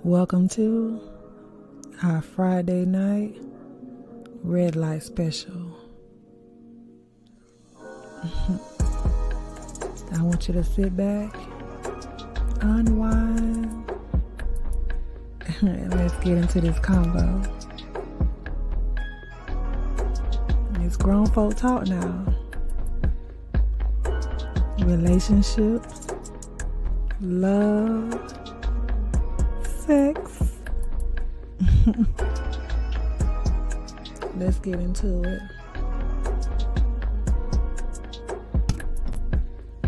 Welcome to our Friday night red light special. I want you to sit back, unwind, and let's get into this combo. It's grown folk talk now. Relationships, love, sex. Let's get into it.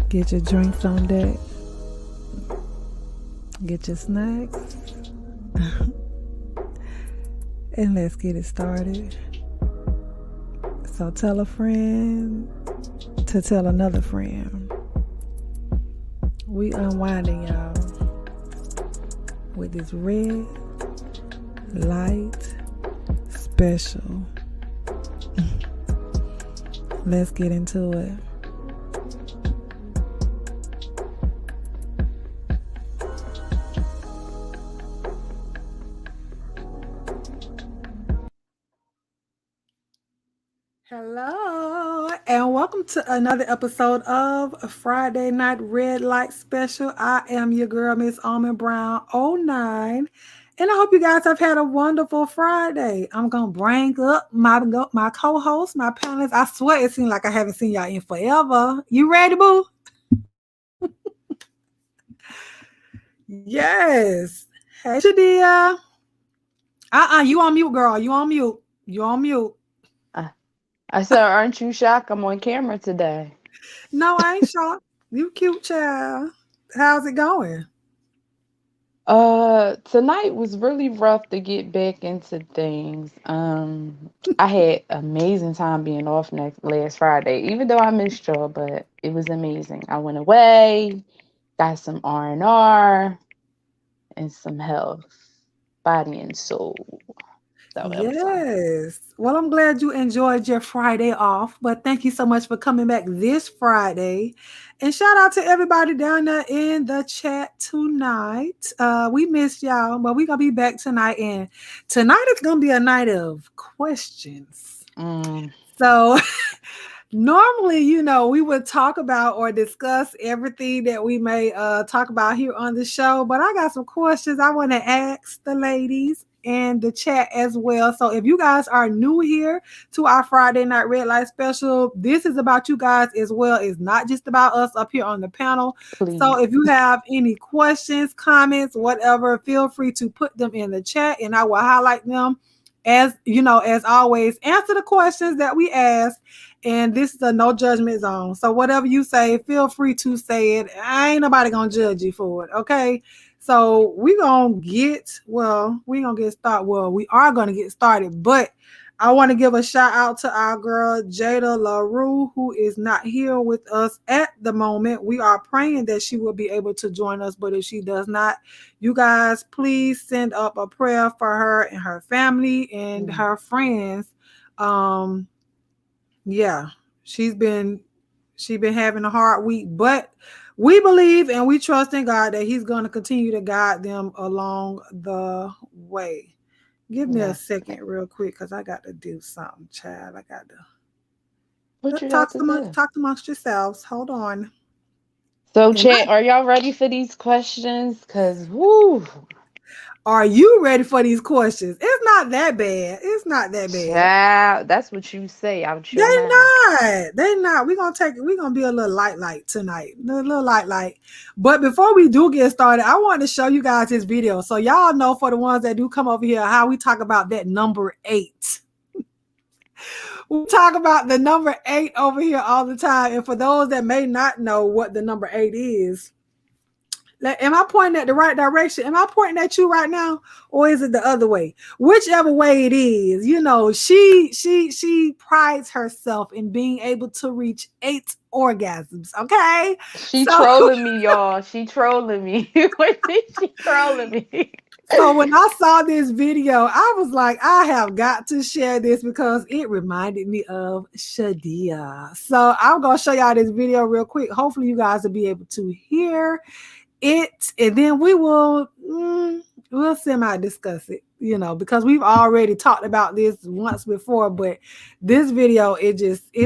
Get your drinks on deck. Get your snacks. And let's get it started. So tell a friend to tell another friend. We unwinding, y'all, with this red light special. Let's get into it. Hello, and welcome to another episode of Friday Night Red Light Special. I am your girl, Miss Almond Brown 09, and I hope you guys have had a wonderful Friday. I'm going to bring up my co-host, my panelists. I swear it seems like I haven't seen y'all in forever. You ready, boo? Yes. Hey, Shadia. You on mute, girl. You on mute. You on mute. I said, aren't you shocked I'm on camera today? No, I ain't shocked. You cute, child. How's it going? Tonight was really rough to get back into things. I had amazing time being off last Friday, even though I missed y'all, but it was amazing. I went away, got some R&R, and some health, body and soul. So Yes. Well, I'm glad you enjoyed your Friday off, but thank you so much for coming back this Friday. And shout out to everybody down there in the chat tonight. We missed y'all, but we're going to be back tonight. And tonight is going to be a night of questions. So normally, we would talk about or discuss everything that we may talk about here on the show, but I got some questions I want to ask the ladies and the chat as well. So if you guys are new here to our Friday Night Red Light Special, this is about you guys as well. It's not just about us up here on the panel. please. So if you have any questions, comments, whatever, feel free to put them in the chat and I will highlight them. As always, answer the questions that we ask. And this is a no judgment zone. So whatever you say, feel free to say it. Ain't nobody gonna judge you for it. Okay. So we are gonna get started, but I want to give a shout out to our girl Jada LaRue, who is not here with us at the moment. We are praying that she will be able to join us, but if she does not, you guys please send up a prayer for her and her family and her friends. She's been having a hard week, but we believe and we trust in God that He's going to continue to guide them along the way. Give me a second real quick because I got to do something, child. I got to talk amongst yourselves. Hold on. So, chat, are y'all ready for these questions? Because, woo. Are you ready for these questions? It's not that bad. It's not that bad. Yeah, that's what you say out your mouth. They're not. We're gonna be a little light tonight. A little light. But before we do get started, I want to show you guys this video. So y'all know, for the ones that do come over here, how we talk about that number 8. We talk about the number 8 over here all the time. And for those that may not know what the number 8 is, am I pointing at the right direction? Am I pointing at you right now? Or is it the other way? Whichever way it is, she prides herself in being able to reach 8 orgasms. Okay. She trolling me, y'all. She trolling me. She trolling me. So when I saw this video, I was like, I have got to share this because it reminded me of Shadia. So I'm going to show y'all this video real quick. Hopefully you guys will be able to hear it. And then we will, We'll semi-discuss it, because we've already talked about this once before, but this video, it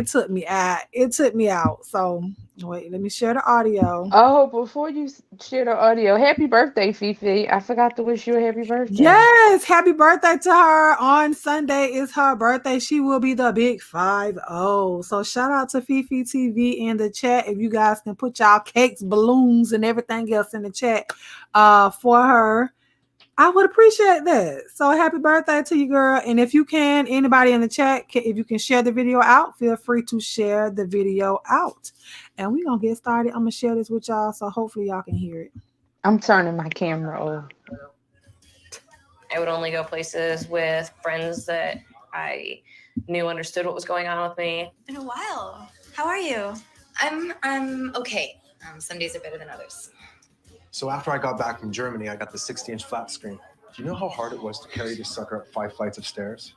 took me out. It took me out. So wait, let me share the audio. Oh, before you share the audio, happy birthday, Fifi. I forgot to wish you a happy birthday. Yes, happy birthday to her. On Sunday is her birthday. She will be the big 50. So shout out to Fifi TV in the chat. If you guys can put y'all cakes, balloons, and everything else in the chat for her, I would appreciate that. So happy birthday to you, girl. And if you can, anybody in the chat, if you can share the video out, feel free to share the video out. And we're going to get started. I'm going to share this with y'all, so hopefully y'all can hear it. I'm turning my camera off. I would only go places with friends that I knew understood what was going on with me. Been a while. How are you? I'm okay. Some days are better than others. So after I got back from Germany, I got the 60-inch flat screen. Do you know how hard it was to carry this sucker up 5 flights of stairs?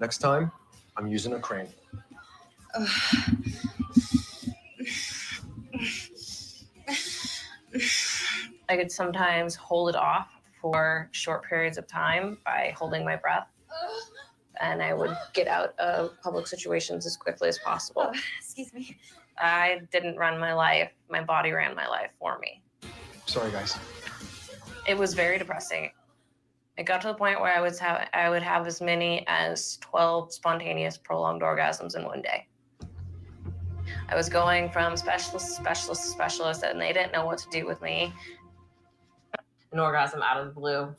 Next time, I'm using a crane. I could sometimes hold it off for short periods of time by holding my breath. And I would get out of public situations as quickly as possible. Excuse me. I didn't run my life. My body ran my life for me. Sorry, guys. It was very depressing. It got to the point where I would have as many as 12 spontaneous prolonged orgasms in one day. I was going from specialist to specialist to specialist, and they didn't know what to do with me. An orgasm out of the blue.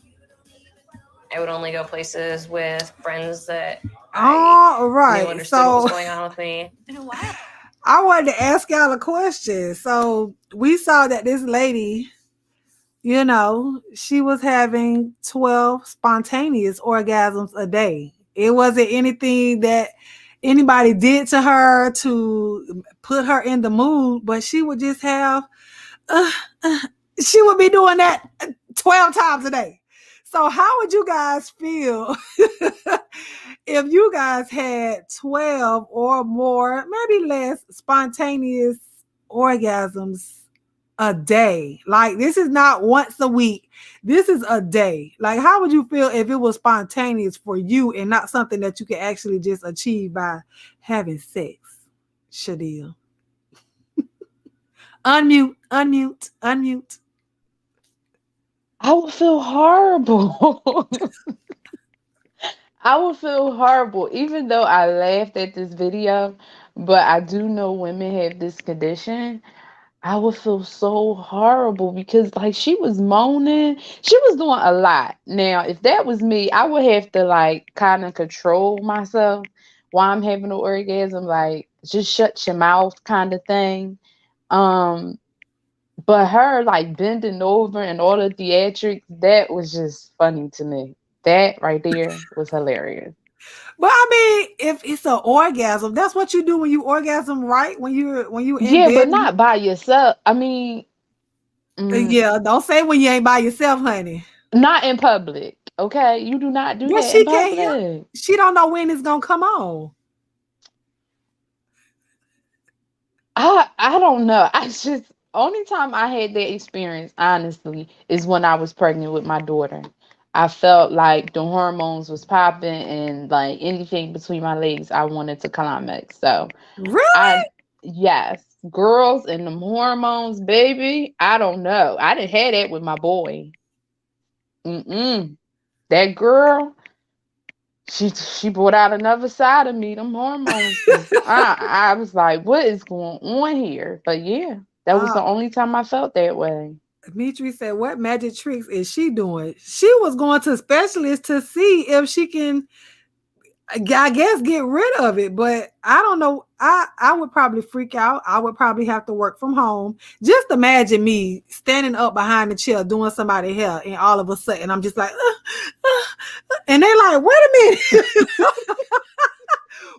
I would only go places with friends that I knew understood what was going on with me. Been a while. I wanted to ask y'all a question. So we saw that this lady, she was having 12 spontaneous orgasms a day. It wasn't anything that anybody did to her to put her in the mood, but she would just have, she would be doing that 12 times a day. So how would you guys feel if you guys had 12 or more, maybe less, spontaneous orgasms a day? Like, this is not once a week. This is a day. Like, how would you feel if it was spontaneous for you and not something that you could actually just achieve by having sex? Shadil. Unmute. I would feel horrible. I would feel horrible, even though I laughed at this video, but I do know women have this condition. I would feel so horrible because, like, she was moaning. She was doing a lot. Now, if that was me, I would have to, like, kind of control myself while I'm having an orgasm, like, just shut your mouth kind of thing. Um, but her, like, bending over and all the theatrics, that was just funny to me. That right there was hilarious. But I mean, if it's an orgasm, that's what you do when you orgasm, right? When you in Yeah, bed. but not by yourself. I mean, Yeah, don't say when you ain't by yourself, honey. not in public. Okay, you do not do But that in she can't hear. public. She don't know when it's gonna come on. I don't know. I just only time I had that experience, honestly, is when I was pregnant with my daughter. I felt like the hormones was popping and like anything between my legs, I wanted to climax. So Really? I yes, girls and them hormones, baby. I don't know. I didn't have that with my boy. That girl, she brought out another side of me. Them hormones was I was like, what is going on here? But yeah, that was the only time I felt that way. Dimitri said, "What magic tricks is she doing?" She was going to specialists to see if she can, I guess, get rid of it. But I don't know. I would probably freak out. I would probably have to work from home. Just imagine me standing up behind the chair doing somebody's hair, and all of a sudden I'm just like, and they like, wait a minute,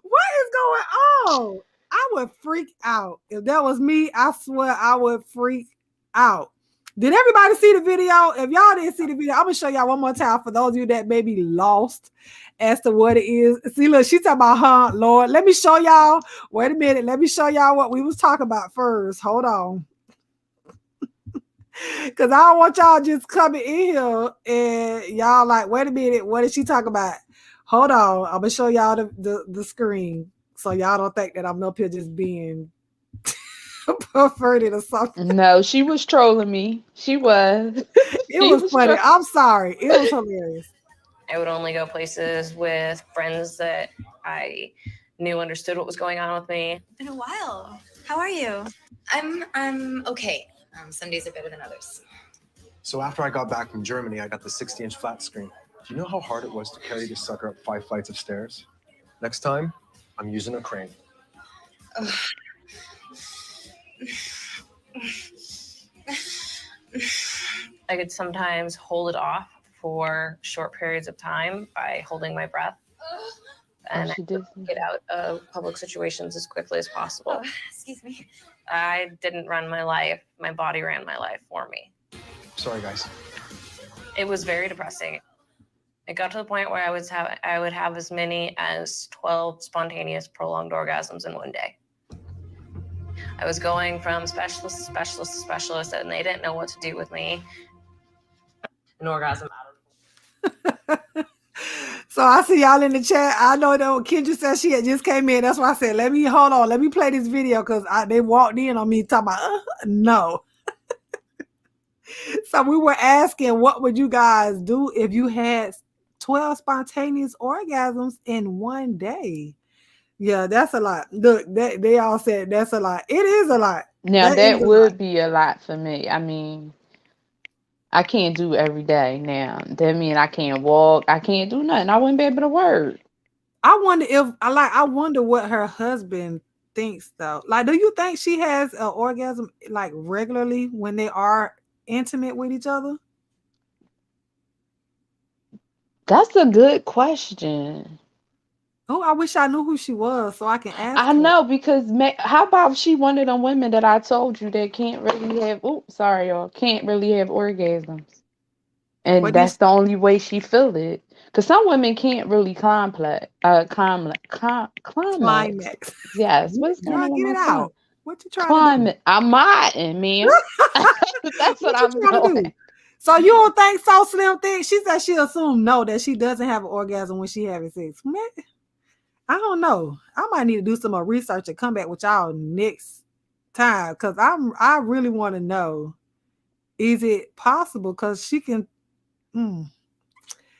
what is going on? I would freak out. If that was me, I swear I would freak out. Did everybody see the video? If y'all didn't see the video, I'm gonna show y'all one more time for those of you that may be lost as to what it is. See, look, she talking about, Lord, let me show y'all. Wait a minute, let me show y'all what we was talking about first. Hold on. Because I don't want y'all just coming in here and y'all like, wait a minute, what is she talking about? Hold on, I'm gonna show y'all the screen so y'all don't think that I'm up here just being perverted or something. No, she was trolling me. She was. It She was was funny. trolling. I'm sorry. It was hilarious. I would only go places with friends that I knew understood what was going on with me. Been a while. How are you? I'm okay. Some days are better than others. So after I got back from Germany, I got the 60-inch flat screen. Do you know how hard it was to carry this sucker up 5 flights of stairs? Next time, I'm using a crane. I could sometimes hold it off for short periods of time by holding my breath. And she did. Get out of public situations as quickly as possible. Excuse me. I didn't run my life. My body ran my life for me. Sorry, guys. It was very depressing. It got to the point where I would have as many as 12 spontaneous prolonged orgasms in one day. I was going from specialist to specialist to specialist, and they didn't know what to do with me. An orgasm out of So I see y'all in the chat. I know that Kendra said she had just came in. That's why I said, let me play this video because they walked in on me talking about, no. So we were asking, what would you guys do if you had 12 spontaneous orgasms in one day? Yeah, that's a lot. Look, they all said that's a lot. It is a lot. Now that is a would lot. be a lot for me. I mean, I can't do every day now. That means I can't walk. I can't do nothing. I wouldn't be able to work. I wonder what her husband thinks though. Like, do you think she has an orgasm like regularly when they are intimate with each other? That's a good question. Oh, I wish I knew who she was so I can ask I her. know because how about she one of them women that I told you that can't really have? Oh, sorry, y'all. Can't really have orgasms, and What did that's the only way she feel it. Because some women can't really climax. climax? Yes. What's going Girl, on with get my it tongue? out. What you trying to do? Climate. I'm modding, man. That's what What you I'm trying to do? doing. So you don't think so Slim thinks? She said she assumed no, that she doesn't have an orgasm when she having sex. Man, I don't know. I might need to do some more research and come back with y'all next time because I really want to know, is it possible? Because she can.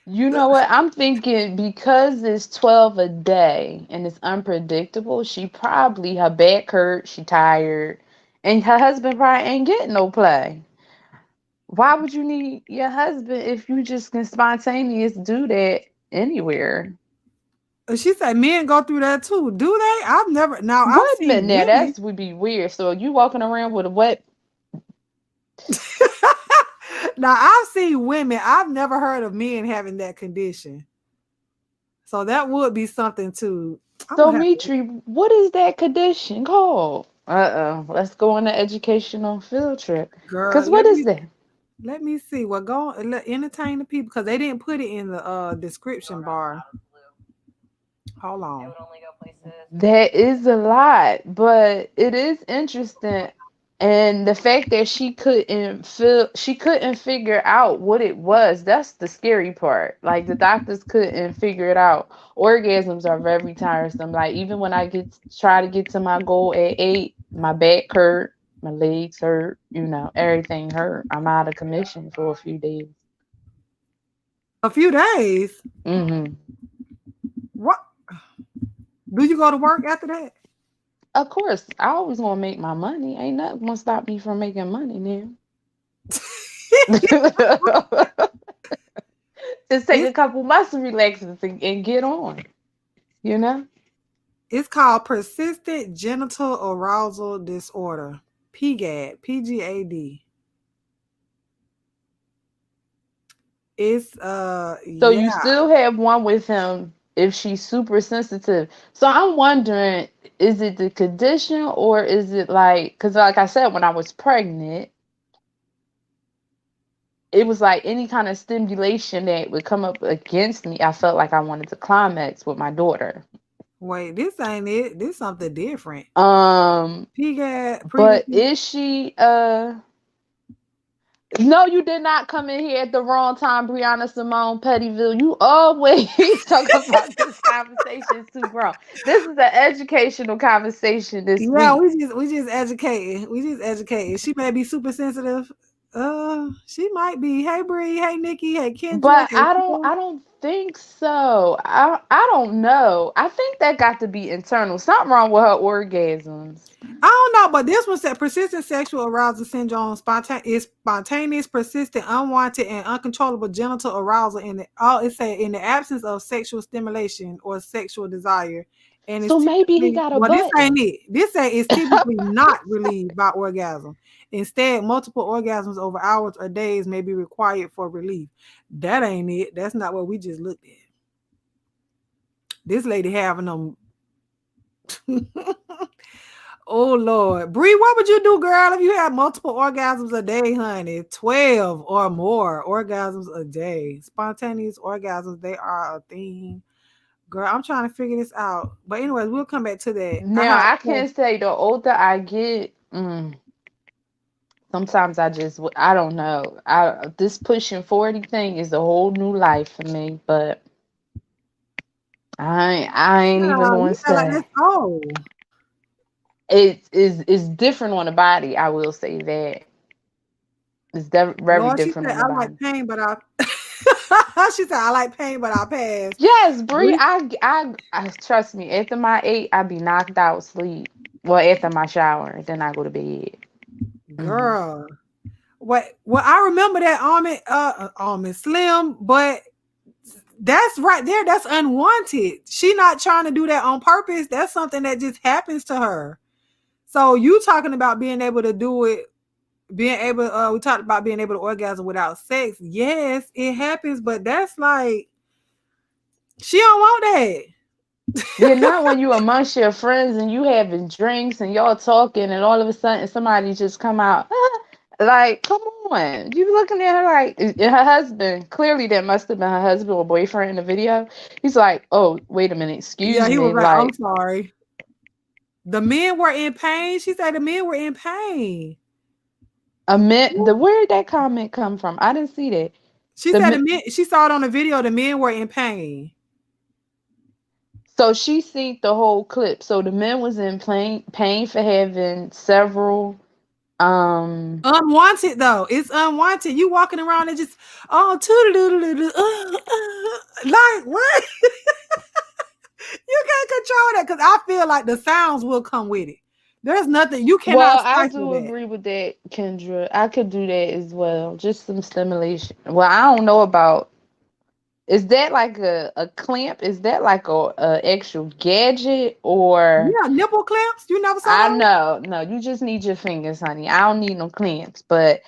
You know what? I'm thinking because it's 12 a day and it's unpredictable, she probably, her back hurt, she tired, and her husband probably ain't getting no play. Why would you need your husband if you just can spontaneous do that anywhere? She said men go through that too. Do they? I've never. Now I've Wait a minute seen now, women. that would be weird. So you walking around with a wet. Now I've seen women. I've never heard of men having that condition. So that would be something too. I'm So gonna have to. Mitri, what is that condition called? Let's go on an educational field trip. Girl, Cause what is that? let me see. Well, go entertain the people because they didn't put it in the description bar. Hold I on. would only go places. That is a lot, but it is interesting. And the fact that she couldn't figure out what it was, that's the scary part. Like the doctors couldn't figure it out. Orgasms are very tiresome. Like even when I try to get to my goal at 8, my back hurt, my legs hurt, everything hurt. I'm out of commission for a few days. A few days. Mm-hmm. What? Do you go to work after that? Of course, I always want to make my money. Ain't nothing gonna stop me from making money now. Just take a couple muscle relaxers and get on. It's called persistent genital arousal disorder. PGAD. PGAD. It's So you yeah. still have one with him if she's super sensitive. So I'm wondering, is it the condition or is it because like I said, when I was pregnant, it was like any kind of stimulation that would come up against me, I felt like I wanted to climax with my daughter. Wait, this ain't it. This something different. But PGAD. is she No, you did not come in here at the wrong time, Brianna Simone Pettyville. You always talk about this conversation too, bro. This is an educational conversation this Yeah, week. we just educating. We just educating. She may be super sensitive. She might be. Hey Bree, hey Nikki, hey Kendra, But hey Phil. I don't think so. I don't know. I think that got to be internal. Something wrong with her orgasms. I don't know, but this one said persistent sexual arousal syndrome is spontaneous, persistent, unwanted, and uncontrollable genital arousal it said in the absence of sexual stimulation or sexual desire. And it's So maybe he typically got a well, this ain't button. it. This say it's typically not relieved by orgasm. Instead, multiple orgasms over hours or days may be required for relief. That ain't it. That's not what we just looked at. This lady having them. Oh Lord, Bree, what would you do, girl, if you had multiple orgasms a day, honey? 12 or more orgasms a day. Spontaneous orgasms, they are a thing. Girl, I'm trying to figure this out. But anyways, we'll come back to that. Now I can say the older I get, sometimes I don't know. This pushing 40 thing is a whole new life for me, but I ain't even Yeah, going you to feel like that's say. old. It's different on the body. I will say that it's very Lord, she different said on the I like body. pain, but I she said I like pain, but I pass. Yes, Bree. Bree, I trust me. After my 8, I be knocked out sleep. Well, after my shower, then I go to bed. Hmm. girl. Well, I remember that Almond Slim, but that's right there. That's unwanted. She not trying to do that on purpose. That's something that just happens to her. So you talking about being able to do it, we talked about being able to orgasm without sex. Yes, it happens, but that's like she don't want that. Yeah, not when you amongst your friends and you having drinks and y'all talking and all of a sudden somebody just come out. Like, come on. You looking at her like her husband. Clearly that must have been her husband or boyfriend in the video. He's like, oh, wait a minute, Yeah, excuse he was me. like, I'm Like sorry. The men were in pain. She said the men were in pain. where did that comment come from? I didn't see that. She The said men, she saw it on the video. The men were in pain. so she seen the whole clip. So the men was in pain for having several Unwanted though. It's unwanted. You walking around and just like what? You can't control that because I feel like the sounds will come with it. There's nothing you cannot Well, I stifle do that. agree with that, Kendra. I could do that as well. Just some stimulation. Well, I don't know about. Is that like a clamp? Is that like a actual gadget or? Yeah, nipple clamps. You never saw I those? know, no. You just need your fingers, honey. I don't need no clamps, but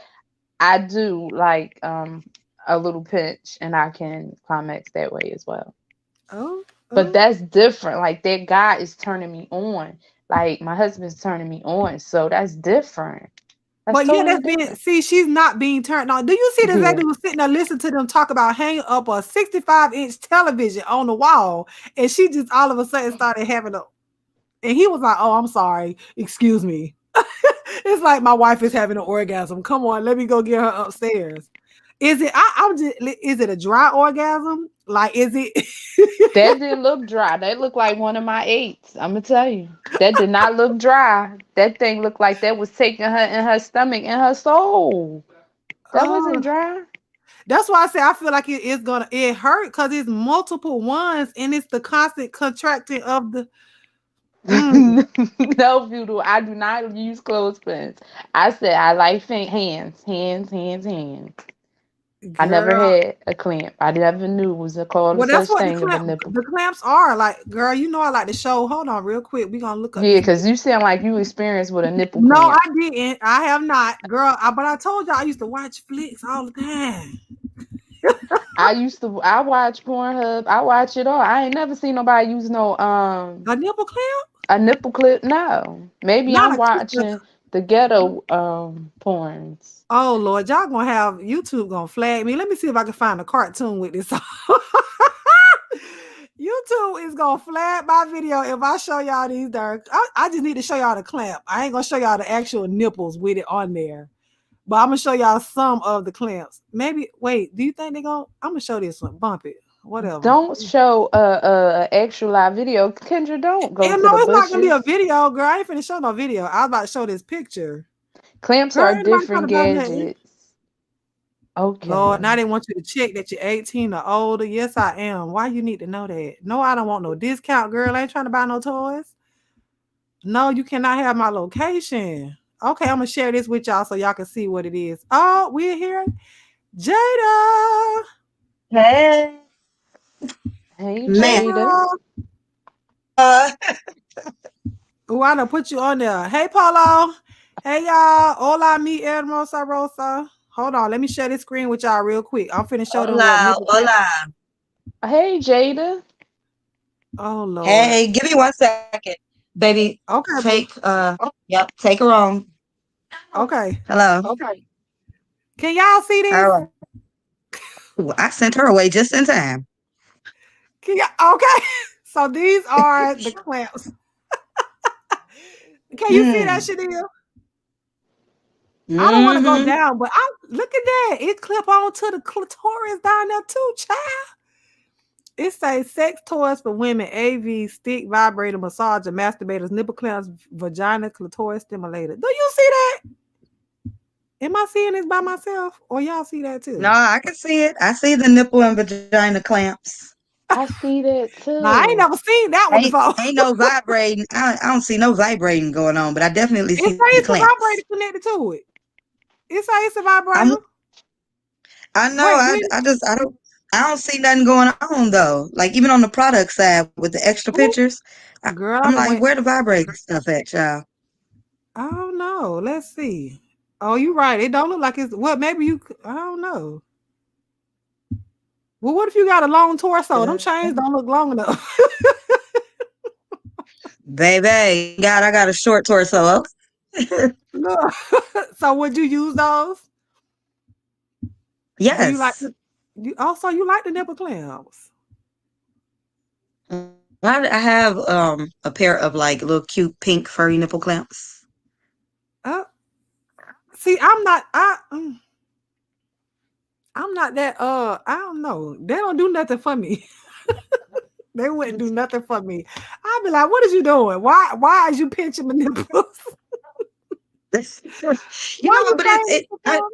I do like a little pinch, and I can climax that way as well. Oh, But oh. that's different. Like that guy is turning me on. Like my husband's turning me on, so that's different. That's But yeah, totally that's being different. see, she's not being turned on. Do you see this Yeah. lady was sitting there listening to them talk about hanging up a 65-inch television on the wall, and she just all of a sudden started having a and he was like, oh, I'm sorry, excuse me. It's like my wife is having an orgasm. Come on, let me go get her upstairs. Is it I'm just is it a dry orgasm? Like is it That didn't look dry. That looked like one of my 8s. I'm gonna tell you. That did not look dry. That thing looked like that was taking her in her stomach and her soul. That oh wasn't dry. that's why I say I feel like it hurt because it's multiple ones and it's the constant contracting of the mm, No, Voodoo. I do not use clothespins. I said I like hands, hands, hands, hands. I never girl. had a clamp. I never knew it was called a Well, that's such what thing of a nipple. the clamps are. Like, girl, you know I like the show. Hold on real quick. We're gonna look up Yeah, this. because you sound like you experienced with a nipple No, I clamp. didn't. I have not, girl. But I told y'all I used to watch flicks all the time. I watch Pornhub. I watch it all. I ain't never seen nobody use no A nipple clamp? a nipple clip. No. Maybe Not I'm a kiss. watching the ghetto porns. Oh Lord, y'all gonna have YouTube gonna flag me. Let me see if I can find a cartoon with this. YouTube is gonna flag my video if I show y'all these dark. I just need to show y'all the clamp. I ain't gonna show y'all the actual nipples with it on there. But I'm gonna show y'all some of the clamps. Maybe wait, do you think they gonna I'm gonna show this one. Bump it. Whatever. Don't show a extra live video. Kendra, don't go And to no, the it's not gonna be bushes. a video, girl. I ain't finna show no video. I was about to show this picture. Clamps Girl, are ain't nobody trying different to buy nothing. gadgets. Lord, now Okay. they want you to check that you're 18 or older. Yes, I am. Why you need to know that? No, I don't want no discount, girl. I ain't trying to buy no toys. No, you cannot have my location. Okay, I'm gonna share this with y'all so y'all can see what it is. Oh, we're here. Jada. Hey, Hey, man. Jada. Girl. Uh, Oh, I done put you on there. Hey, Polo. Hey, y'all. Hola, mi hermosa rosa. Hold on. Let me share this screen with y'all real quick. I'm finna show them what hola, nipple clamp. hola. Hey, Jada. Oh, Lord. Hey, give me 1 second, baby. Okay, Take, boo. yep, take her on. Okay. Hello. Okay. Can y'all see All this? right. Ooh, I sent her away just in time. Can y'all? Okay. So these are the clamps. Can you see that, Mm. Shadil? I don't want to go Mm-hmm. down, but I look at that. It clip on to the clitoris down there too, child. It says sex toys for women, AV, stick, vibrator, massager, masturbators, nipple clamps, vagina, clitoris stimulator. Do you see that? Am I seeing this by myself? Or y'all see that No, too? I can see it. I see the nipple and vagina clamps. I see that Now, I ain't too. never seen that one Ain't before. ain't no vibrating. I don't see no vibrating going on, but I definitely It see says the it's a clamps. vibrator connected to it. It says it's a vibrator. I'm I know. Wait, I when? I just I don't see nothing going on though. Like even on the product side with the extra Ooh, pictures, girl, I I'm done like, went. where the vibrating stuff at, child? I don't know. Let's see. Oh, you right. It don't look like it's what. Maybe you. I don't know. Well, what if you got a long torso? Them chains don't look long enough. Baby, God, I got a short torso. Look. So would you use those? Do you like Yes. the? Also, you like the nipple clamps? I have a pair of like little cute pink furry nipple clamps. Uh, see, I'm not. I'm not that. I don't know. They don't do nothing for me. They wouldn't do nothing for me. I'd be like, "What is you doing? Why is you pinching my nipples? You Why know, you but paying it me for?"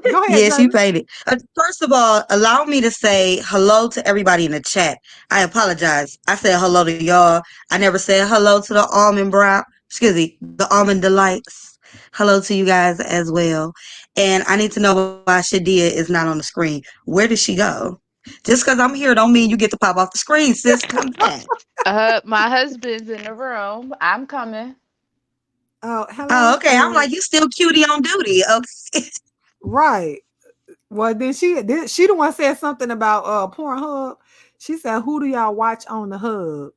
Go ahead, yes, you Jada. paid it. First of all, allow me to say hello to everybody in the chat. I apologize. I said hello to y'all. I never said hello to the almond brown, excuse me, the almond delights. Hello to you guys as well. And I need to know why Shadia is not on the screen. Where did she go? Just because I'm here don't mean you get to pop off the screen, sis. Come back. My husband's in the room. I'm coming. Oh, Oh, hello. okay. I'm like, you still cutie on duty. Okay. Right. Well, then she the one said something about Pornhub. She said, "Who do y'all watch on the hub?"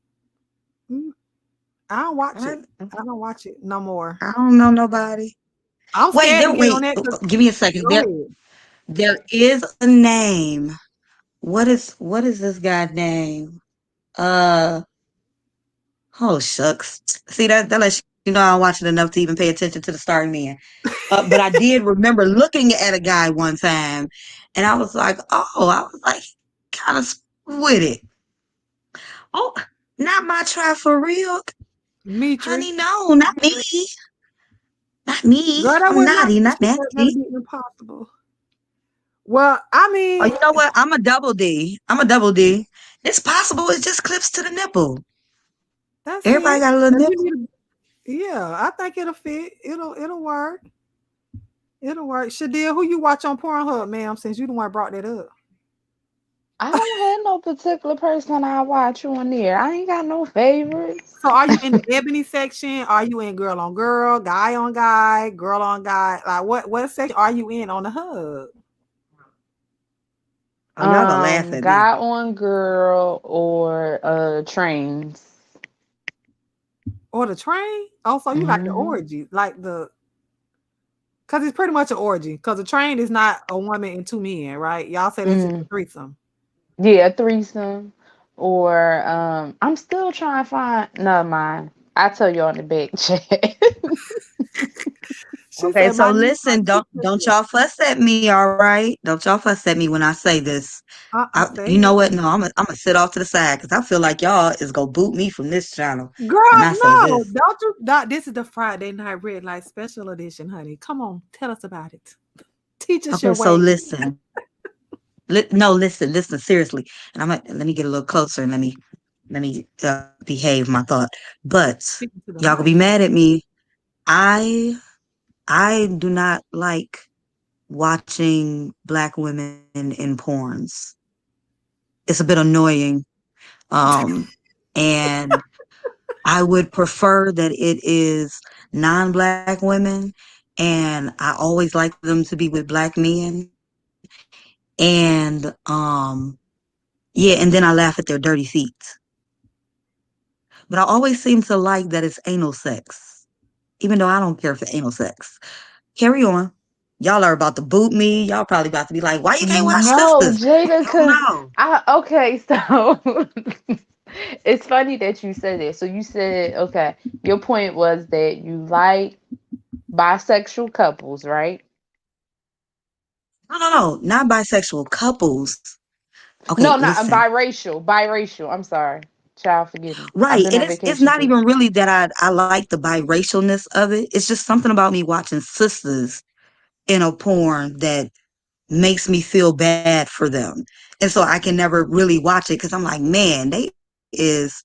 Mm, I don't watch it. I, I don't watch it no more. I don't know nobody. I'm Wait, scared to there. get on Wait. that because Give me a second. go ahead. There is a name. What is this guy's name? Uh oh shucks. See that lets you know I don't watch it enough to even pay attention to the starring men. But I did remember looking at a guy one time, and I was like, oh, I was like, kind of with it. Oh, not my try for real, Mitri. honey. No, not me. Not me. Girl, that I'm was not naughty, me. not She said that'll nasty. be impossible. Well, I Oh, mean, you know what? I'm a double D. I'm a double D. It's possible. It just clips to the nipple. that's Everybody it. got a little If you nipple. need yeah, I think it'll fit. It'll work. It'll work. Shadil, who you watch on Pornhub, ma'am, since you the one brought that up. I don't have no particular person I watch on there. I ain't got no favorites. So are you in the ebony section? Are you in girl on girl, guy on guy, girl on guy? Like what section are you in on the hub? Oh, y'all gonna laugh at me. Guy on girl or trains. Or the train? Oh, so you like the Hmm. orgy, like the because it's pretty much an orgy. Because the train is not a woman and two men, right? Y'all say that's just a Mm. threesome. Yeah, threesome. Or I'm still trying to find no mind. I tell you on the back chat. She Okay, said, so my niece, my listen, don't sister. y'all fuss at me, all right? Don't y'all fuss at me when I say this. Say You know it. what? No, I'm gonna sit off to the side because I feel like y'all is gonna boot me from this channel when Girl, I say no, this. don't you? This is the Friday night red light special edition, honey. Come on, tell us about it. Teach us Okay, your so ways. listen. No, listen seriously. And let me get a little closer and let me behave my thought. But Speaking to the y'all gonna be mic, mad honey. at me. I I do not like watching black women in porns. It's a bit annoying. Um, and I would prefer that it is non-black women, and I always like them to be with black men. And yeah, and then I laugh at their dirty feet. But I always seem to like that it's anal sex, even though I don't care for anal sex. Carry on. Y'all are about to boot me. Y'all probably about to be like, why you can't watch No, sisters? Jada, I don't because know. okay, so it's funny that you said that. So you said, okay, your point was that you like bisexual couples, right? No. Not bisexual couples. Okay, No, not listen. biracial. Biracial. I'm sorry. Child, forgive me. I've Right. been And on it's vacation not too. even really that I like the biracialness of it. It's just something about me watching sisters in a porn that makes me feel bad for them. And so I can never really watch it because I'm like, man, they is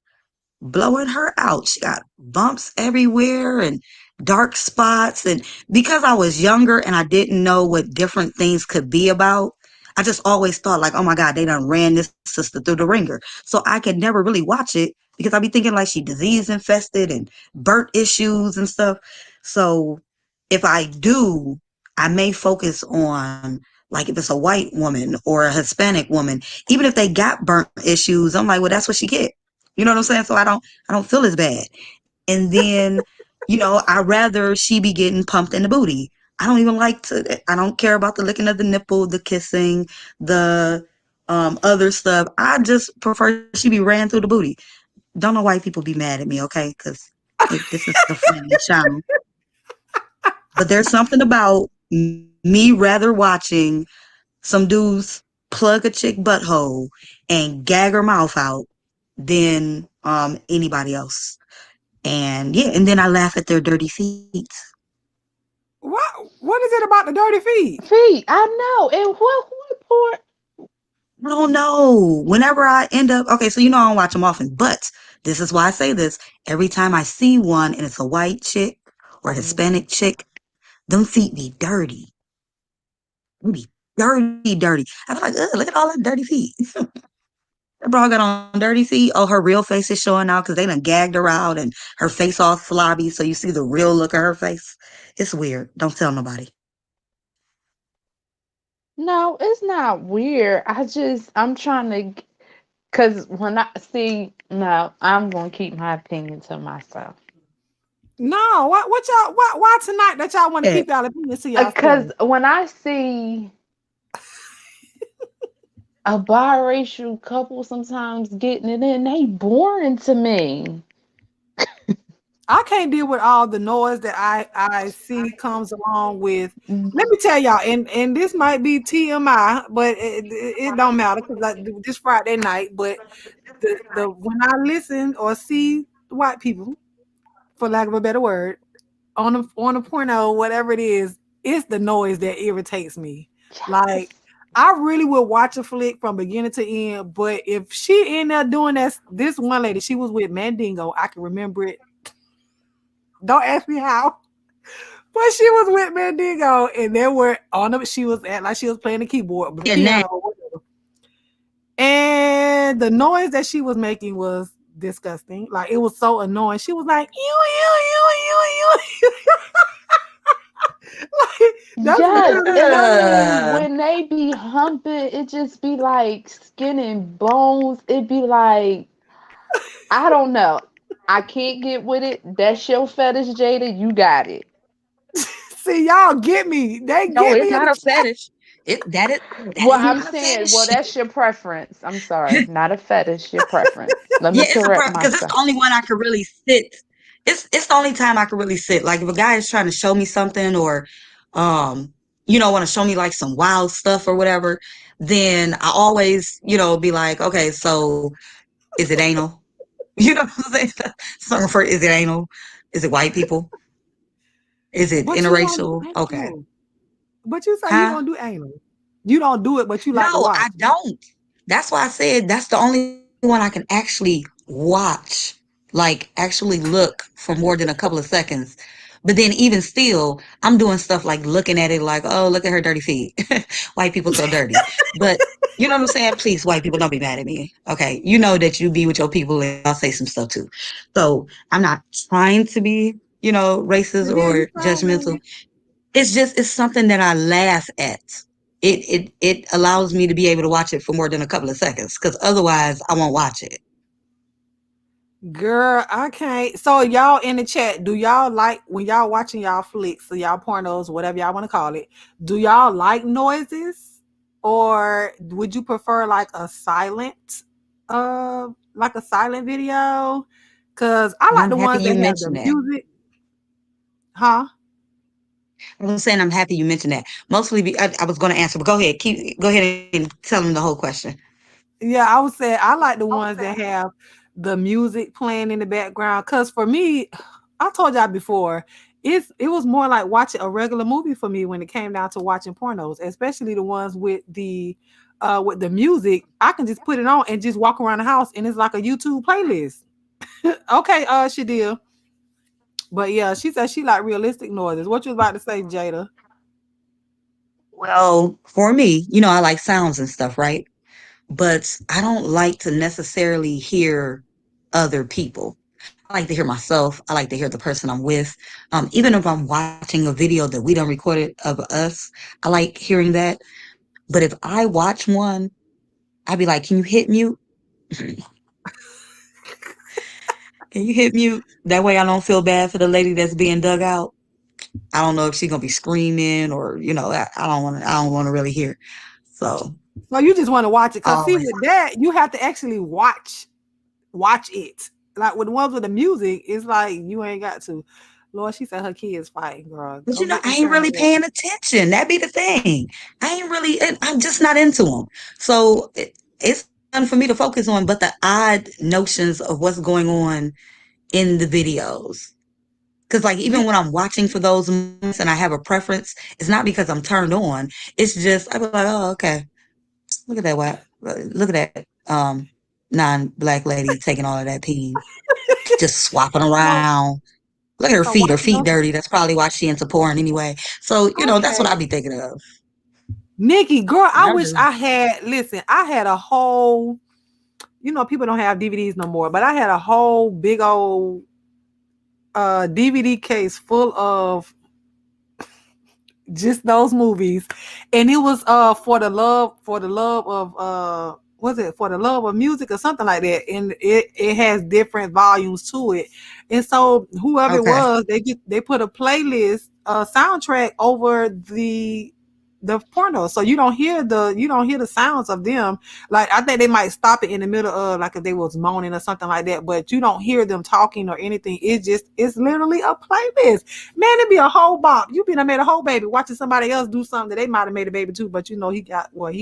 blowing her out. She got bumps everywhere and dark spots. And because I was younger and I didn't know what different things could be about, I just always thought like, oh my God, they done ran this sister through the ringer. So I could never really watch it because I'd be thinking like she disease infested and burnt issues and stuff. So if I do, I may focus on like if it's a white woman or a Hispanic woman, even if they got burnt issues, I'm like, well, that's what she get. You know what I'm saying? So I don't feel as bad. And then, I rather she be getting pumped in the booty. I don't care about the licking of the nipple, the kissing, the other stuff. I just prefer she be ran through the booty. Don't know why people be mad at me, okay? Because this is the family channel. But there's something about me rather watching some dudes plug a chick butthole and gag her mouth out than anybody else. And yeah, and then I laugh at their dirty feet. What is it about the dirty feet? Feet, I know. And what part? I don't know. Whenever I end up, okay, so I don't watch them often, but this is why I say this. Every time I see one and it's a white chick or a Oh, Hispanic chick, them feet be dirty. Them be dirty. I be like, ugh, look at all that dirty feet. That bra got on dirty feet. Oh, her real face is showing out because they done gagged her out and her face all slobby, so you see the real look of her face. It's weird. Don't tell nobody. No, it's not weird. I'm trying to, because when I see, no, I'm going to keep my opinion to myself. no. What y'all? Why tonight that y'all want to Yeah. keep y'all opinions to Because yourself? when I see a biracial couple sometimes getting it in, they boring to me. I can't deal with all the noise that I see comes along with. Let me tell y'all, and this might be TMI, but it don't matter because like this Friday night. But the when I listen or see white people, for lack of a better word, on a porno, whatever it is, it's the noise that irritates me. Yes. Like I really will watch a flick from beginning to end, but if she in there doing that, this one lady, she was with Mandingo. I can remember it. Don't ask me how. But she was with Mandingo, and they were on them. She was at like she was playing the keyboard, the Yeah, now piano, or whatever. And the noise that she was making was disgusting. Like it was so annoying. She was like, like that's Yes, literally and I what. mean when they be humping, it just be like skin and bones. It be like I don't know. I can't get with it. That's your fetish, Jada. You got it. See, y'all get me. They no, get it's me in not the a chat. fetish. That Well, is I'm not a saying, well, fetish. that's your preference. I'm sorry, not a fetish, your preference. Let me Yeah, it's a correct because it's the myself. only one I could really sit. it's the only time I can really sit. Like if a guy is trying to show me something or want to show me like some wild stuff or whatever, then I always, be like, okay, so is it anal? You know what I'm saying? Something for is it anal? Is it white people? Is it But you don't do interracial? Okay. anal. But you say you Huh? don't do anal. You don't do it, but you like to No, watch I don't. That's why I said that's the only one I can actually watch, like actually look for more than a couple of seconds. But then even still, I'm doing stuff like looking at it like, oh, look at her dirty feet. White people so dirty. But you know what I'm saying? Please, white people, don't be mad at me. Okay. You know that you be with your people and I'll say some stuff too. So I'm not trying to be, racist it. Yeah, you or sound like judgmental. it. It's something that I laugh at. It allows me to be able to watch it for more than a couple of seconds because otherwise I won't watch it. Girl, I can't. So y'all in the chat, do y'all like when y'all watching y'all flicks or y'all pornos, whatever y'all want to call it? Do y'all like noises, or would you prefer like a silent video? Cause I And like I'm the happy ones you that have the mentioned that. music, huh? I was saying I'm happy you mentioned that. Mostly, I was going to answer, but go ahead and tell them the whole question. Yeah, I would say I like the ones that have the music playing in the background. Cause for me, I told y'all before, it was more like watching a regular movie for me when it came down to watching pornos, especially the ones with the music. I can just put it on and just walk around the house and it's like a YouTube playlist. Okay, Shadia. But yeah, she said she like realistic noises. What you about to say, Jada? Well, for me, I like sounds and stuff, right? But I don't like to necessarily hear other people. I like to hear myself. I like to hear the person I'm with. Even if I'm watching a video that we don't recorded of us, I like hearing that. But if I watch one, I'd be like, "Can you hit mute? Can you hit mute?" That way, I don't feel bad for the lady that's being dug out. I don't know if she's gonna be screaming or I don't want to. I don't want to really hear. So So you just want to watch it. Cause see, always. with that, you have to actually watch it. Like with the ones with the music, it's like you ain't got to. Lord, she said her kids fighting, girl. But Go get them I ain't turned really up. paying attention. That be the thing. I ain't really. I'm just not into them. So it's fun for me to focus on, but the odd notions of what's going on in the videos. Because like Yeah, even when I'm watching for those moments and I have a preference, it's not because I'm turned on. It's just I be like, oh okay, look at that white, look at that non-black lady taking all of that peen, just swapping so around. Look at her so feet. Her watching feet those. dirty. That's probably why she into porn anyway. So, that's what Okay, I be thinking of. Nikki, girl, I I'm wish just I had. Listen, I had a whole. People don't have DVDs no more, but I had a whole big old DVD case full of just those movies, and it was for the love of was it for the love of music or something like that, and it has different volumes to it, and so whoever it okay. was, they put a playlist soundtrack over the porno, so you don't hear the sounds of them. Like I think they might stop it in the middle of like if they was moaning or something like that, but you don't hear them talking or anything. It's literally a playlist. Man, it'd be a whole bop. You been made a whole baby watching somebody else do something that they might have made a baby too, but he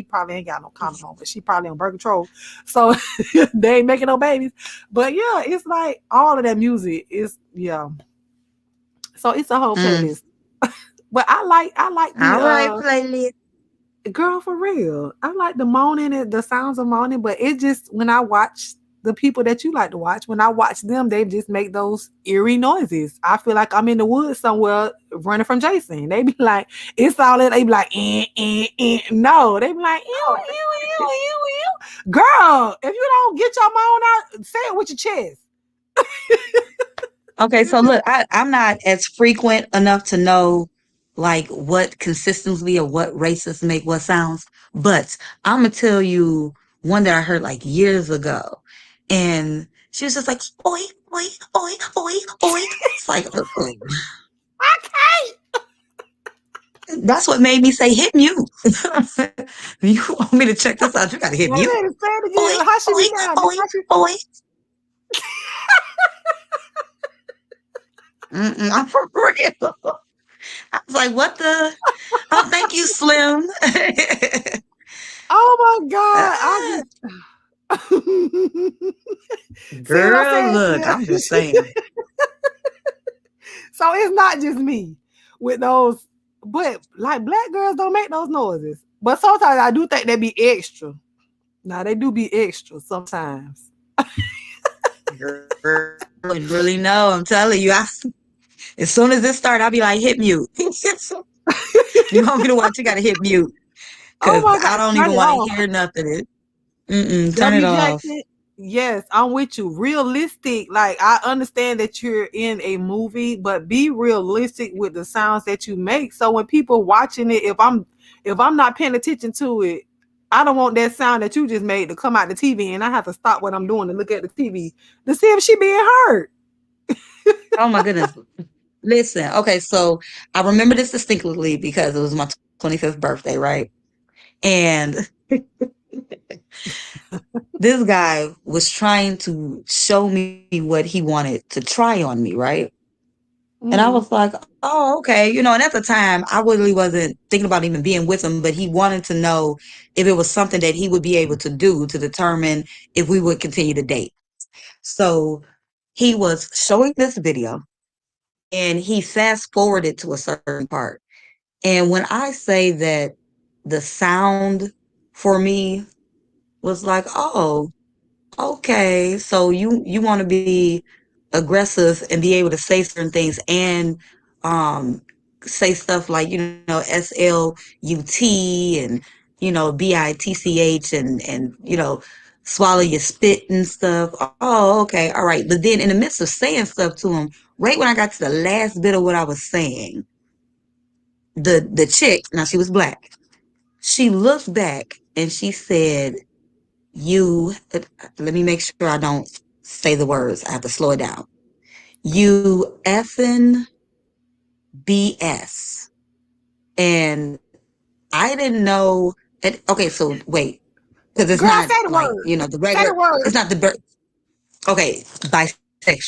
probably ain't got no condom on, but she probably on birth control. So they ain't making no babies. But yeah, it's like all of that music is yeah. So it's a whole Mm. playlist. But I like the All right, playlist. girl for real. I like the moaning and the sounds of moaning, but it just when I watch the people that you like to watch, when I watch them, they just make those eerie noises. I feel like I'm in the woods somewhere running from Jason. They be like, it's all that they be like, no, they be like, ew, ew, ew, ew, ew. Girl, if you don't get your moan out, say it with your chest. Okay, so look, I'm not as frequent enough to know like what consistently or what races make what sounds, but I'm gonna tell you one that I heard like years ago, and she was just like, oi, oi, oi, oi, oi. It's like, that's what made me say hit mute. You want me to check this out? You gotta hit Wait mute. a minute, say it Oi, again. How she be oi, sounding? oi, oi. I'm for real. I was like, what the? Oh, thank you, Slim. Oh my God. Ah, See what I'm girl, saying, look, I'm just Slim? saying. So it's not just me with those, but like black girls don't make those noises. But sometimes I do think they be extra. Now they do be extra sometimes. Girl, you would really know. I'm telling you. As soon as it started, I'll be like, hit mute. You want me to watch? You got to hit mute Oh because my I God, don't turn even it want to off. hear nothing. Turn it W off. Jackson, yes, I'm with you. Realistic, like I understand that you're in a movie, but be realistic with the sounds that you make. So when people watching it, if I'm not paying attention to it, I don't want that sound that you just made to come out the TV, and I have to stop what I'm doing to look at the TV to see if she being hurt. Oh my goodness. Listen, okay, so I remember this distinctly because it was my 25th birthday, right? And this guy was trying to show me what he wanted to try on me, right? And I Mm, was like, oh, okay. And at the time, I really wasn't thinking about even being with him, but he wanted to know if it was something that he would be able to do to determine if we would continue to date. So he was showing this video and he fast forwarded to a certain part. And when I say that the sound for me was like, oh, okay, so you want to be aggressive and be able to say certain things and um say stuff like, SLUT and BITCH and swallow your spit and stuff. Oh, okay, all right. But then in the midst of saying stuff to him, right when I got to the last bit of what I was saying, the chick, now she was black, she looked back and she said, you let me make sure I don't say the words. I have to slow it down. You effing BS. And I didn't know okay, so wait, because it's girl, not say the like, word. the Say regular, the it's word. not okay, bisexual.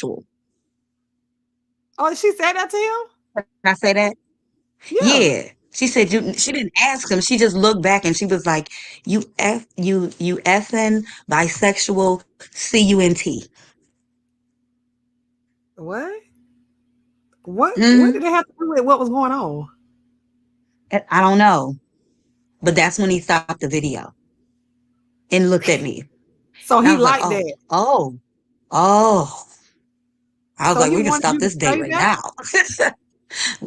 Oh, she said that to him? Can I say that? Yeah. Yeah. She said she didn't ask him. She just looked back and she was like, you effing bisexual CUNT. What? What Mm, did it have to do with what was going on? and I don't know. But that's when he stopped the video and looked at me. So And I he was like, liked oh, that. oh, oh. I was So like, he we can wanted stop you to this date say right that? now.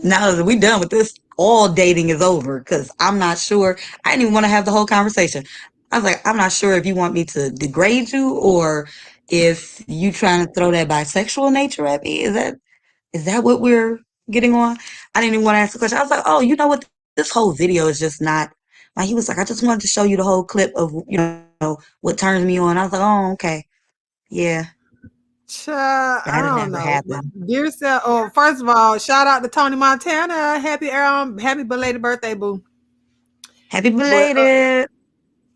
Now that we done with this, all dating is over because I'm not sure. I didn't even want to have the whole conversation. I was like, I'm not sure if you want me to degrade you or if you trying to throw that bisexual nature at me. Is that what we're getting on? I didn't even want to ask the question. I was like, oh, you know what? This whole video is just not like, he was like, I just wanted to show you the whole clip of, what turns me on. I was like, oh, okay. Yeah, Child, I that'll don't never know. happen. Dear self, oh, first of all, shout out to Tony Montana. Happy belated birthday, boo. Happy But belated.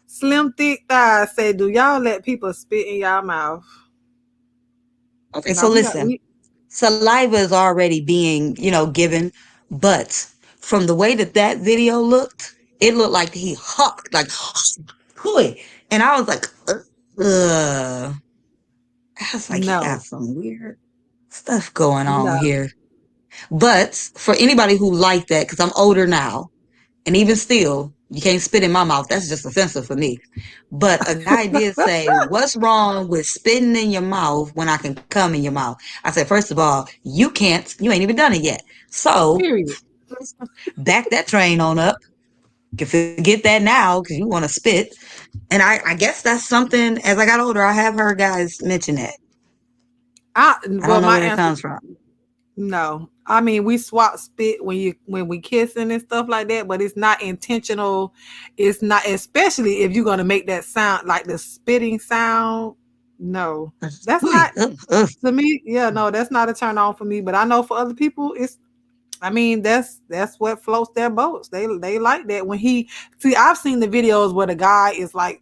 Slim Thick Thighs say, do y'all let people spit in y'all mouth? Okay, Now so we got listen, saliva is already being, given, but from the way that video looked, it looked like he hucked, like, "Hooey," and I was like, ugh. I was like, he got no, some weird stuff going on no. here. But for anybody who liked that, because I'm older now, and even still, you can't spit in my mouth. That's just offensive for me. But a guy did say, what's wrong with spitting in your mouth when I can come in your mouth? I said, first of all, you can't. You ain't even done it yet. So Period. back that train on up. You can forget that now because you want to spit. And I guess that's something, as I got older, I have heard guys mention that. I Well, don't know my where it answer, comes from. no. I mean, we swap spit when we kissing and stuff like that, but it's not intentional. It's not, especially if you're gonna make that sound like the spitting sound. No, that's not to me. Yeah, no, that's not a turn on for me. But I know for other people, it's. I mean, that's what floats their boats. They like that when he see. I've seen the videos where the guy is like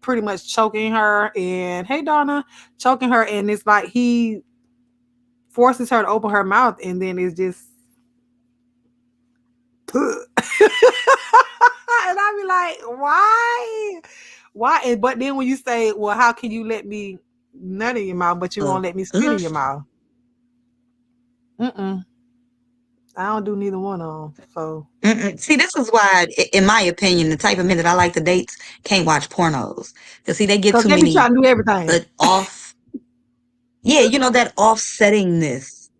pretty much choking her and hey Donna, choking her, and it's like he forces her to open her mouth, and then it's just and I be like, why? And but then when you say, well, how can you let me nut in your mouth, but you won't let me spit in your mouth? I don't do neither one of them. So See, this is why, in my opinion, the type of men that I like to date can't watch pornos. Because, see, they get because too they be many trying to do everything. off. Yeah, you know, that offsettingness.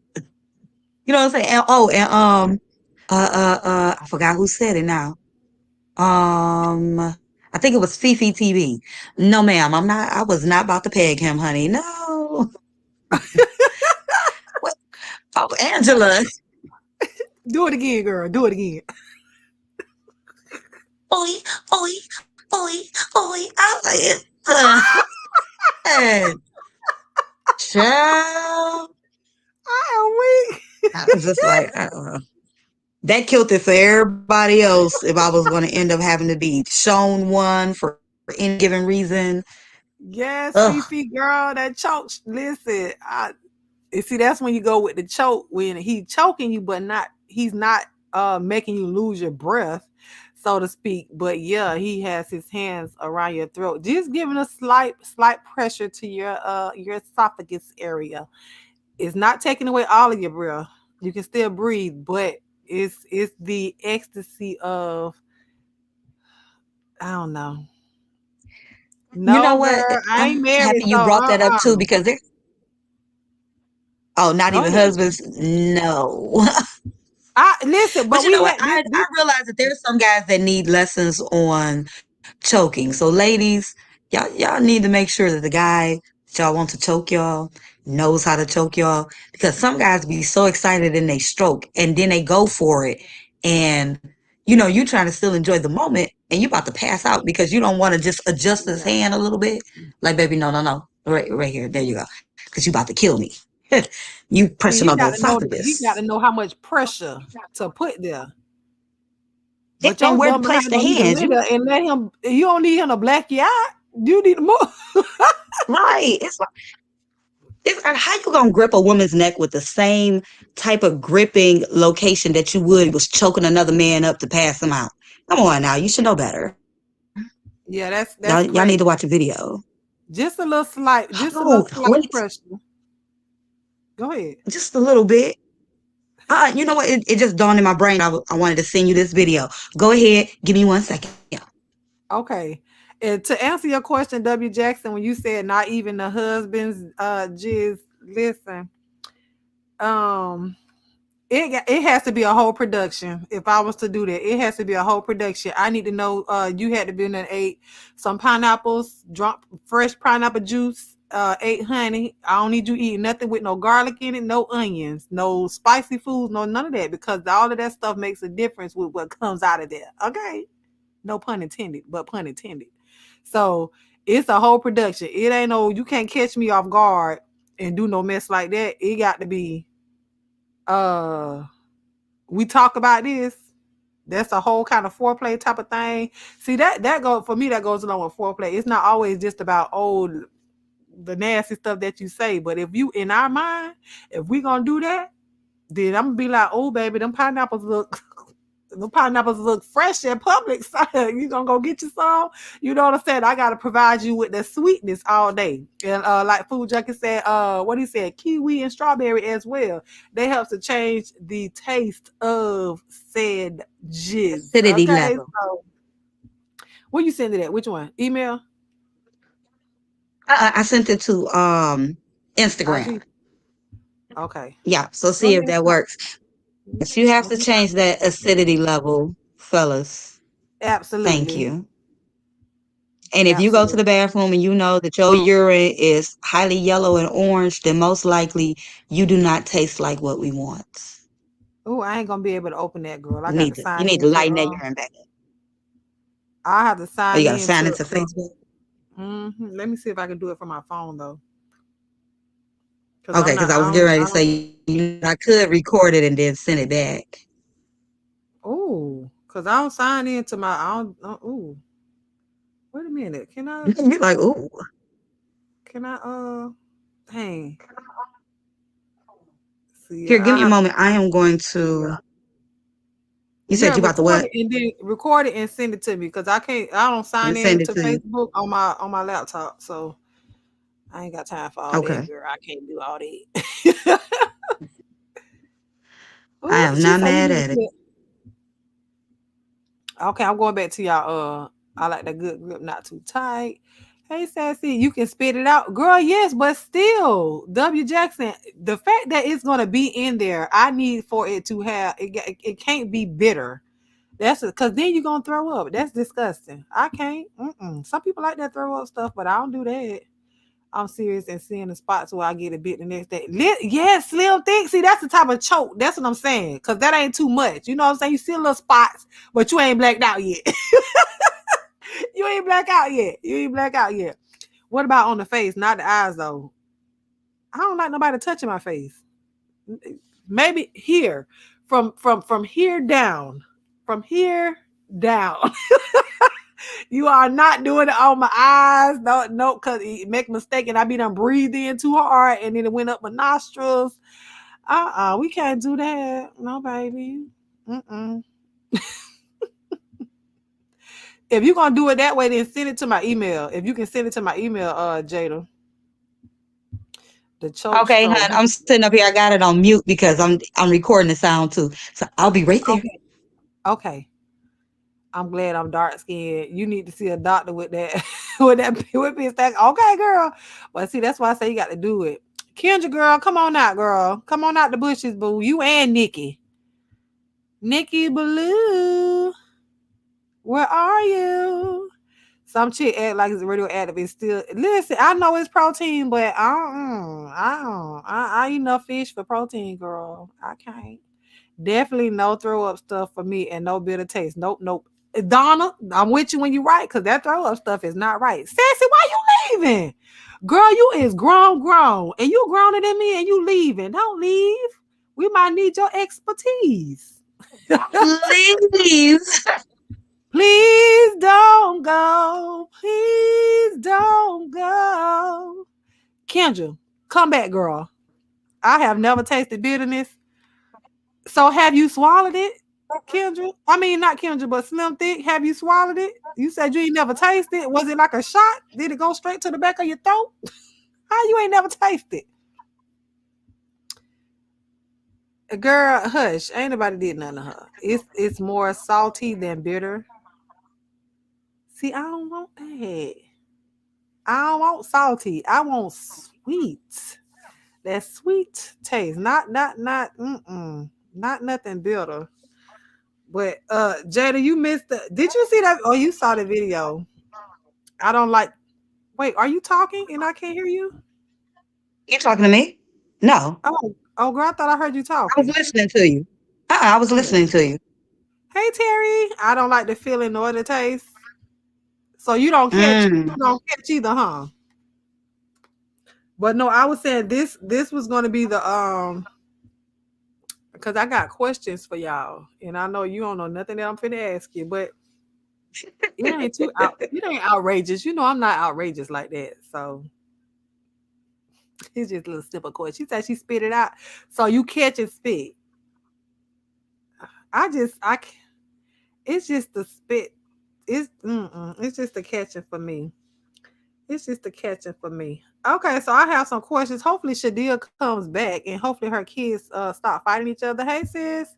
You know what I'm saying? And, oh, and I forgot who said it now. I think it was Fifi TV. No, ma'am, I was not about to peg him, honey. No. What? Oh, Angela. Do it again, girl. Do it again. Oi, oi, oi, oi. I was like, hey, child. I am weak. I was just like, that killed it for everybody else if I was going to end up having to be shown one for any given reason. Yes, Ugh. Fifi, girl, that choke. Listen, you see, that's when you go with the choke, when he choking you, but he's not making you lose your breath, so to speak. But yeah, he has his hands around your throat, just giving a slight pressure to your esophagus area. It's not taking away all of your breath. You can still breathe, but it's the ecstasy of, I don't know. You know No, what? girl, I I'm ain't married, happy you so brought that up too, because they're, oh, not Go even ahead. husbands? No. I listen, But but you we know what? had I realize that there's some guys that need lessons on choking. So ladies, y'all need to make sure that the guy that y'all want to choke y'all knows how to choke y'all, because some guys be so excited in they stroke and then they go for it, and you know you trying to still enjoy the moment and you about to pass out because you don't want to just adjust his yeah. hand a little bit, like, baby, no, right here, there you go, because you about to kill me. You See, pressing on the he got to esophagus. know how much pressure to put there. Yeah, But and your where to dumb place behind the don't even hands. lay You there and let him. You don't need him to black you out. You need to move. right. It's like, how you gonna grip a woman's neck with the same type of gripping location that you would was choking another man up to pass him out? Come on now, you should know better. Yeah, Y'all that's need to watch crazy. a video. Just a little Oh, slight wait, pressure. Go ahead. just a little bit. You know what? It just dawned in my brain. I wanted to send you this video. Go ahead, give me 1 second. Okay. And to answer your question, W. Jackson, when you said not even the husband's jizz, listen, um, it has to be a whole production. If I was to do that, it has to be a whole production. I need to know you had to be in and ate some pineapples, drunk fresh pineapple juice, ate honey. I don't need you eating nothing with no garlic in it, no onions, no spicy foods, no none of that, because all of that stuff makes a difference with what comes out of there. Okay. No pun intended, but pun intended. So it's a whole production. It ain't no, you can't catch me off guard and do no mess like that. It got to be uh we talk about this. That's a whole kind of foreplay type of thing. See, that go for me, that goes along with foreplay. It's not always just about the nasty stuff that you say, but if you, in our mind, if we gonna do that, then I'm gonna be like, oh baby, them pineapples look the pineapples look fresh at Publix. You gonna go get you some? You know what I'm saying? I gotta provide you with the sweetness all day. And like Food Junkie said, what he said, kiwi and strawberry as well. They help to change the taste of said jizz. Acidity Okay, level. so where you sending that? Which one? Email? I sent it to Instagram. IG? Okay. Yeah, so Go see if ahead. that works. But you have to change that acidity level, fellas. Thank Absolutely. you. And if you go to Absolutely. the bathroom and you know that your urine is highly yellow and orange, then most likely you do not taste like what we want. Oh, I ain't gonna be able to open that, girl. I You got need to to you sign need to into lighten that urine back up. I have to Oh, you sign gotta in sign to into Facebook. let me see if I can do it from my phone though, because Okay, I'm because not. I was getting ready to say I could record it and then send it back. Oh, because I don't sign into my. I don't. Oh, wait a minute. Can I? You're like, ooh. Can I? Dang. See, Here, give I me a have moment. I am going to. You said yeah, you about to record what? it and then record it and send it to me because I can't. I don't sign And in send it to to you. Facebook on my laptop, so I ain't got time for all that, Okay. girl. I can't do all that. I Oh, am she not said you mad need to at it. flip. Okay, I'm going back to y'all. I like that good grip, not too tight. Hey, Sassy, you can spit it out, girl. Yes, but still, W Jackson. The fact that it's gonna be in there, I need for it to have it. It can't be bitter. That's because then you're gonna throw up. That's disgusting. I can't. Some people like that throw up stuff, but I don't do that. I'm serious and seeing the spots where I get a bit the next day. Yes, Slim Thick. See, that's the type of choke. That's what I'm saying. Because that ain't too much. You know what I'm saying? You see little spots, but you ain't blacked out yet. You ain't black out yet. You ain't black out yet. What about on the face? Not the eyes, though. I don't like nobody touching my face. Maybe here. From here down. From here down. You are not doing it on my eyes. No, because it make a mistake and I be done breathing in too hard and then it went up my nostrils. We can't do that. No, baby. Mm-mm. If you're gonna do it that way, then send it to my email. If you can send it to my email, Jada. The choke Okay, stroke. hon. I'm sitting up here. I got it on mute because I'm recording the sound too. So I'll be right there. Okay. Okay. I'm glad I'm dark skinned. You need to see a doctor with that with his stack. Okay, girl. But see, that's why I say you got to do it. Kendra, girl, come on out, girl. Come on out the bushes, boo. You and Nikki. Nikki Blue. Where are you? Some chick act like it's radioactive. It's still listen. I know it's protein, but I eat enough fish for protein, girl. I can't. Definitely no throw up stuff for me and no bitter taste. Nope, nope. Donna, I'm with you when you right because that throw up stuff is not right. Sassy, why you leaving? Girl, you is grown, and you growner than me, and you leaving. Don't leave. We might need your expertise. Please. Please don't go. Please don't go. Kendra, come back, girl. I have never tasted bitterness. So have you swallowed it, Kendra? I mean, not Kendra, but Slim Thick. Have you swallowed it? You said you ain't never tasted. Was it like a shot? Did it go straight to the back of your throat? How you ain't never tasted? Girl, hush. Ain't nobody did nothing to her. It's more salty than bitter. See, I don't want that. I don't want salty. I want sweet. That sweet taste. Not nothing bitter. But Jada, you missed the did you see that? Oh, you saw the video. I don't like wait, are you talking and I can't hear you? You talking to me? No, Oh girl, I thought I heard you I was talking. listening to you. I was Oh. listening to you. Hey Terry, I don't like the feeling nor the taste. So you Mm. don't catch either, huh? But no, I was saying this was gonna be the because I got questions for y'all. And I know you don't know nothing that I'm finna ask you, but it ain't outrageous. You know I'm not outrageous like that. So it's just a little simple question. She said she spit it out. So you catch and spit. I it's just the spit. It's just the catching for me. It's just the catching for me. Okay, so I have some questions. Hopefully Shadia comes back and hopefully her kids stop fighting each other. Hey sis,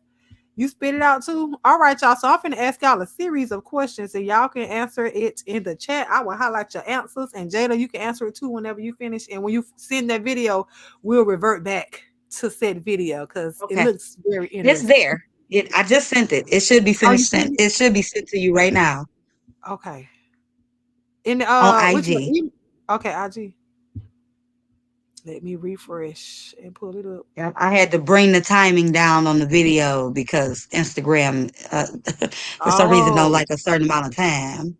you spit it out too? All right, y'all. So I'm finna ask y'all a series of questions and y'all can answer it in the chat. I will highlight your answers. And Jada, you can answer it too whenever you finish. And when you send that video, we'll revert back to said video because it Okay. looks very It's interesting. there. I just sent it. It should be Oh, you finished sent. sent it? It should be sent to you right now Okay. In on which one? IG. Okay, IG. Let me refresh and pull it up. Yep, I had to bring the timing down on the video because Instagram, for some reason, don't Oh, like a certain amount of time.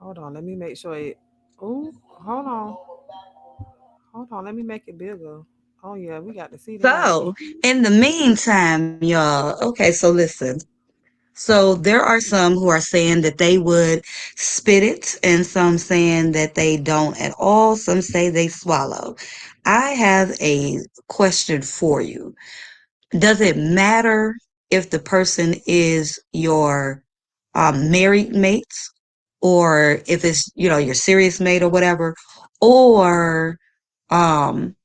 hold on. Let me make sure it. Oh, hold on. Hold on. Let me make it bigger. Oh yeah, we got to see that. So, in the meantime, y'all, okay, so listen. So there are some who are saying that they would spit it, and some saying that they don't at all. Some say they swallow. I have a question for you. Does it matter if the person is your married mates, or if it's, your serious mate or whatever, or um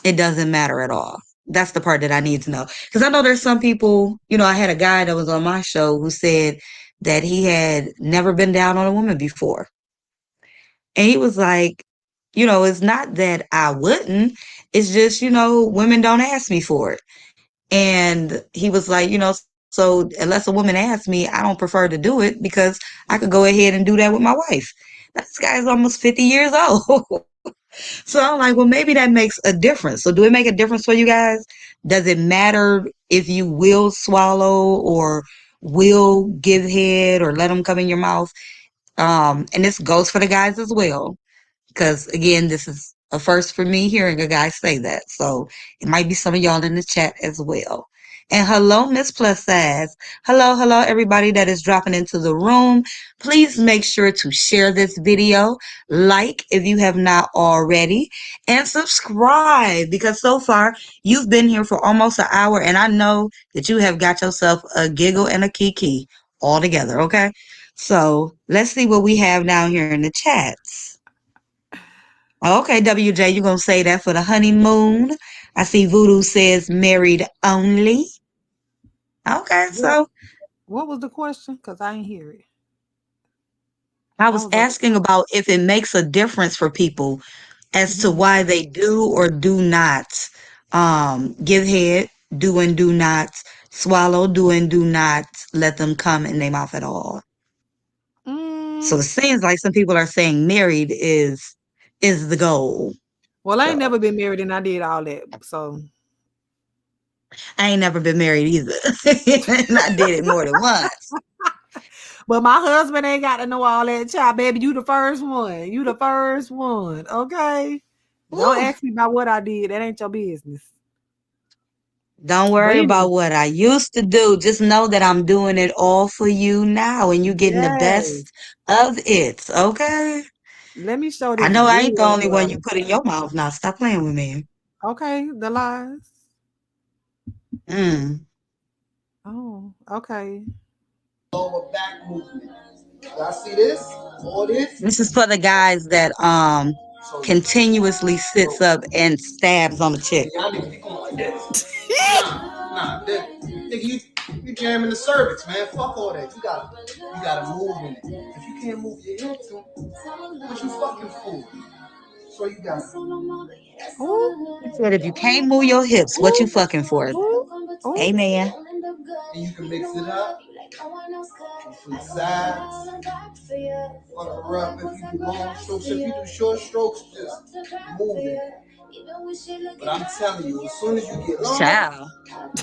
it doesn't matter at all? That's the part that I need to know. Because I know there's some people, I had a guy that was on my show who said that he had never been down on a woman before. And he was like, it's not that I wouldn't. It's just, women don't ask me for it. And he was like, so unless a woman asks me, I don't prefer to do it because I could go ahead and do that with my wife. Now, this guy is almost 50 years old. So I'm like, well, maybe that makes a difference. So do it make a difference for you guys? Does it matter if you will swallow or will give head or let them come in your mouth? And this goes for the guys as well. Because again, this is a first for me hearing a guy say that. So it might be some of y'all in the chat as well. And hello, Miss Plus Size. Hello, everybody that is dropping into the room. Please make sure to share this video, like if you have not already, and subscribe because so far you've been here for almost an hour, and I know that you have got yourself a giggle and a kiki all together, okay? So let's see what we have down here in the chats. Okay, WJ, you gonna say that for the honeymoon? I see Voodoo says married only. Okay, What so what was the question? Because I didn't hear it. I I was was like, asking about if it makes a difference for people as to mhm. why they do or do not give head, do and do not swallow, do and do not let them come in their mouth at all. So mm, it seems like some people are saying married is the goal. well, I ain't So never been married and I did all that. So I ain't never been married either. And I did it more than once. but my husband ain't got to know all that, child, baby. You the first one. You the first one. Okay. Don't Woo. ask me about what I did. That ain't your business. Don't But worry anyway, about what I used to do. Just know that I'm doing it all for you now and you getting the yes. best of it. Okay? Let me show I this know I ain't the video only to one you her. put in your mouth now. Stop playing with me. Okay, the lies. Mm. Oh, okay. Lower back movement. Y'all see this? All this? This is for the guys that So, continuously sits up and stabs on the chick. y'all niggas be going like this. Nigga, you jamming the cervix, man. Fuck all that. You gotta move in it. If you can't move your hips, what you fucking for? So you got Ooh, He said if you can't move your hips, what you ooh, fucking for? ooh, ooh. Amen. and you can mix it up from the sides. Fuck her up if you do long strokes. If you do short strokes, just move it. But I'm telling you, as soon as you get long, Child.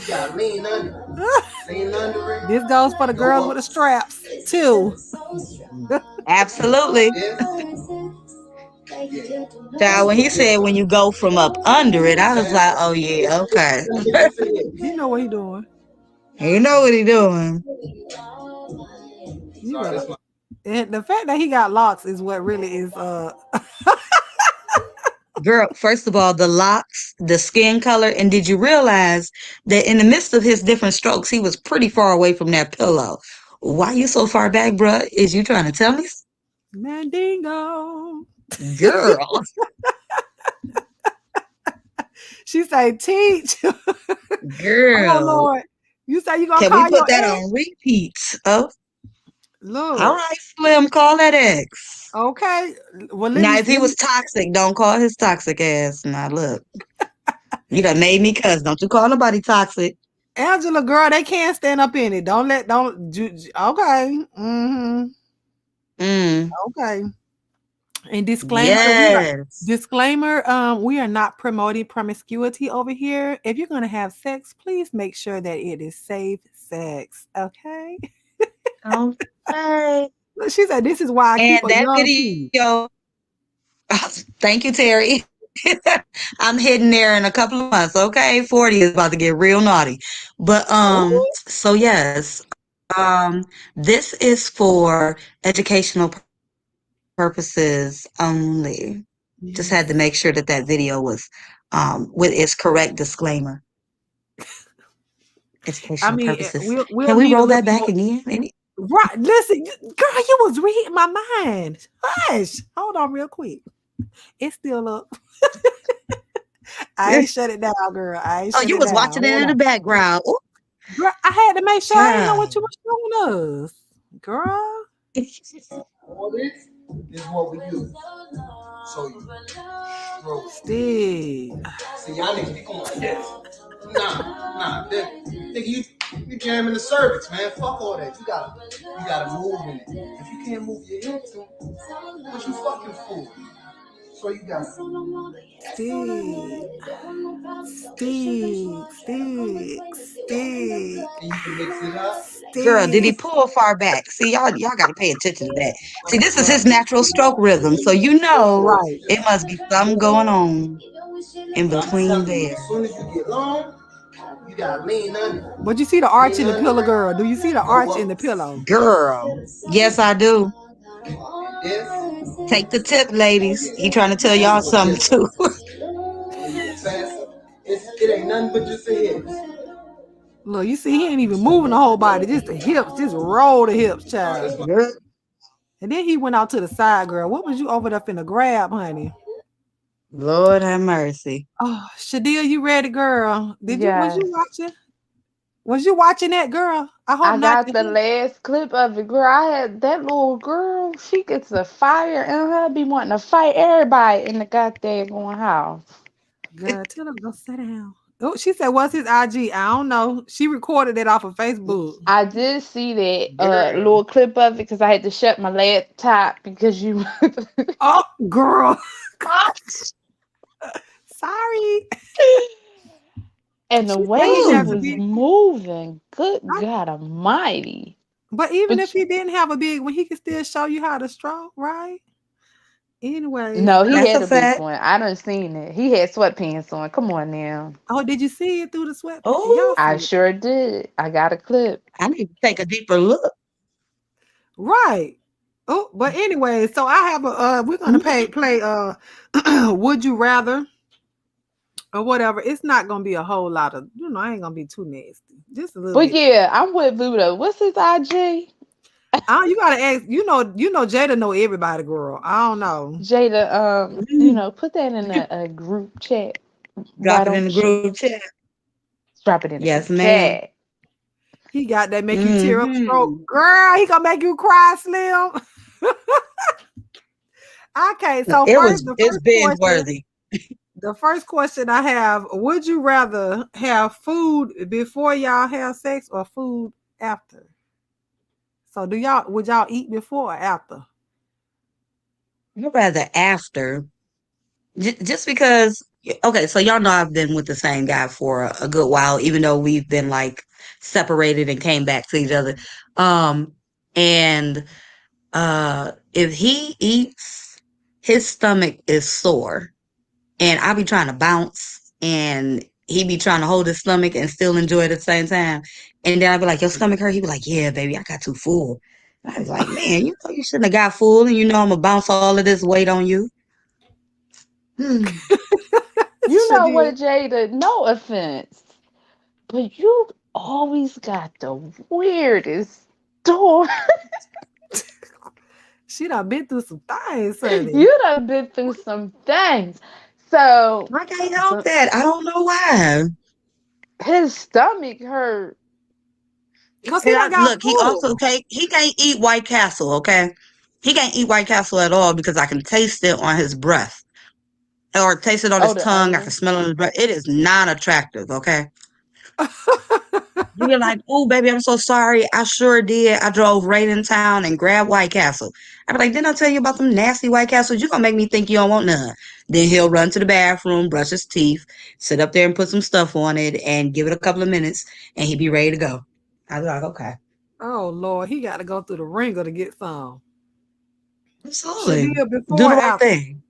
you gotta lean under it. Lean under This goes for the it. girls Go with up. the straps too. Absolutely. Yeah. Child, when he said when you go from up under it, I was like, oh yeah, okay. He know what he doing. You know what he doing. You Sorry, better. that's my. And the fact that he got locks is what really is. Girl, first of all, the locks, the skin color, and did you realize that in the midst of his different strokes, he was pretty far away from that pillow? Why you so far back, bruh? Is you trying to tell me? Mandingo. Girl, She say, teach. Oh girl, Lord. You say you gonna can we call put your that ex? on repeat? Oh, all Look. right, Slim, call that ex. Okay. Well, let Now, me if he let was me toxic, don't call his toxic ass. Now, look, you done made me cuss. Don't you call nobody toxic. Angela, girl, they can't stand up in it. Okay. Mm-hmm. Mm, Okay. And yes. disclaimer, we are not promoting promiscuity over here. If you're gonna have sex, please make sure that it is safe sex. Okay. Okay. She said this is why I keep And a that young kid. video, thank you, Terry. I'm heading there in a couple of months. Okay, 40 is about to get real naughty. But Oh, so yes. This is for educational purposes only. Just had to Yes. make sure that that video was with its correct disclaimer. I Educational mean, purposes. we'll Can we need a roll little that bit back more. again? Right. Listen, girl, you was reading my mind. Hush. Hold on real quick. It's still up. I ain't shut it down, girl. I ain't Oh, shut you it was down. watching it Hold in the on. background. Ooh, Girl, I had to make sure I ain't know what you child. were showing us. Girl. All this is what we do. So you bro. Steve. See, y'all niggas be going like this. Nigga, you jamming the cervix, man. Fuck all that. You gotta move in it. If you can't move your hips, then what you fucking for? So you got Steve. Steve. Steve. Steve. and you can mix it up. Girl, did he Steve. pull far back? See, y'all got to pay attention to that. See, this is his natural stroke rhythm, so you know Right. it must be something going on in But I'm between telling you, there. as soon as you get long, you gotta lean under. But you see the arch Lean in the pillow, under, girl. Do you see the go arch in up. the pillow? Girl, yes, I do. And this, Take the tip, ladies. He trying to tell this y'all is what something this too. is. And you get faster. It ain't nothing but just the hips. Look, you see, he ain't even moving the whole body, just the hips, just roll the hips, Oh, child. that's my Girl, And then he went out to the side, girl. What was you over there finna grab, honey? Lord have mercy. Oh, Shadia, you ready, girl? Was you Yes. watching? Was you watching that, girl? I hope I not. got the last clip of it, girl. I had that little girl. She gets a fire in her. Be wanting to fight everybody in the goddamn house. Girl, tell her to go sit down. Oh, she said, "What's his IG?" I don't know. She recorded it off of Facebook. I did see that Girl. little clip of it because I had to shut my laptop because you. Oh, girl, sorry. And the She said way he he has a Ooh, was big. moving, good I- God Almighty! But even if But he didn't have a big one, he could still show you how to stroke, right? Anyways, no, he that's had a a big fact. one. I done seen it. He had sweatpants on. Come on now. oh, did you see it through the sweatpants? Y'all Oh, I see it, sure did. I got a clip. I need to take a deeper look. right? Oh, but anyway, so I have a. We're gonna play. Would you rather or whatever? It's not gonna be a whole lot of. I ain't gonna be too nasty. Just a little But bit. yeah, I'm with Buddha. What's his IG? You gotta ask. Jada know everybody, girl. I don't know. Jada, Mm, put that in a group chat. Why drop it in the don't you group chat. drop it in the Yes, group ma'am. chat? He got that make you tear up stroke, Mm-hmm. girl. He gonna make you cry, Slim. Okay, so the It's first binge question. worthy. The first question I have: would you rather have food before y'all have sex or food after? So, would y'all eat before or after? I'd rather after. Just because, okay, so y'all know I've been with the same guy for a good while, even though we've been like separated and came back to each other. Um, and if he eats, his stomach is sore, and I be trying to bounce, and he be trying to hold his stomach and still enjoy it at the same time. And then I'd be like, "Your stomach hurt?" He be like, "Yeah, baby, I got too full." And I was like, "Man, you know you shouldn't have got full, and you know I'm gonna bounce all of this weight on you." Hmm. You know Shadia, what, Jada? No offense, but you always got the weirdest story. she done been through some things, honey. You done been through some things. So, I can't help so that. I don't know why. his stomach hurt. Cause he And done got look, full. he can't eat White Castle, okay? He can't eat White Castle at all because I can taste it on his breath or taste it on Oh, his the tongue. I can onion. smell it on his breath. It is not attractive, okay? You're like, oh, baby, I'm so sorry. I sure did. I drove right in town and grabbed White Castle. I'm like, didn't I tell you about them nasty White Castles? You're going to make me think you don't want none. Then he'll run to the bathroom, brush his teeth, sit up there and put some stuff on it and give it a couple of minutes and he'd be ready to go. I was like, okay. Oh Lord, he got to go through the ringer to get some. Absolutely. Shadia, before Do or the right after? thing.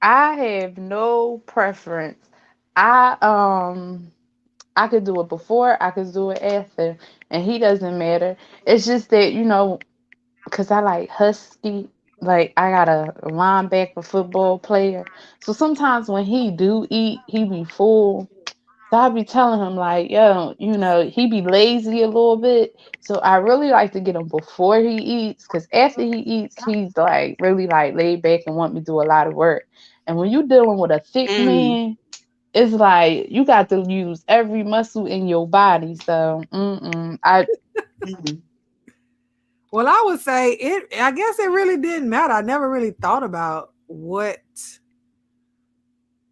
I have no preference. I I could do it before, I could do it after, and he doesn't matter. It's just that, because I like husky, like I got a linebacker football player. So sometimes when he do eat, he be full. So I be telling him like, yo, he be lazy a little bit. So I really like to get him before he eats, because after he eats, he's like really like laid back and want me to do a lot of work. And when you dealing with a thick Mm, man, it's like you got to use every muscle in your body. So, I mm, Well, I would say it. I guess it really didn't matter. I never really thought about what.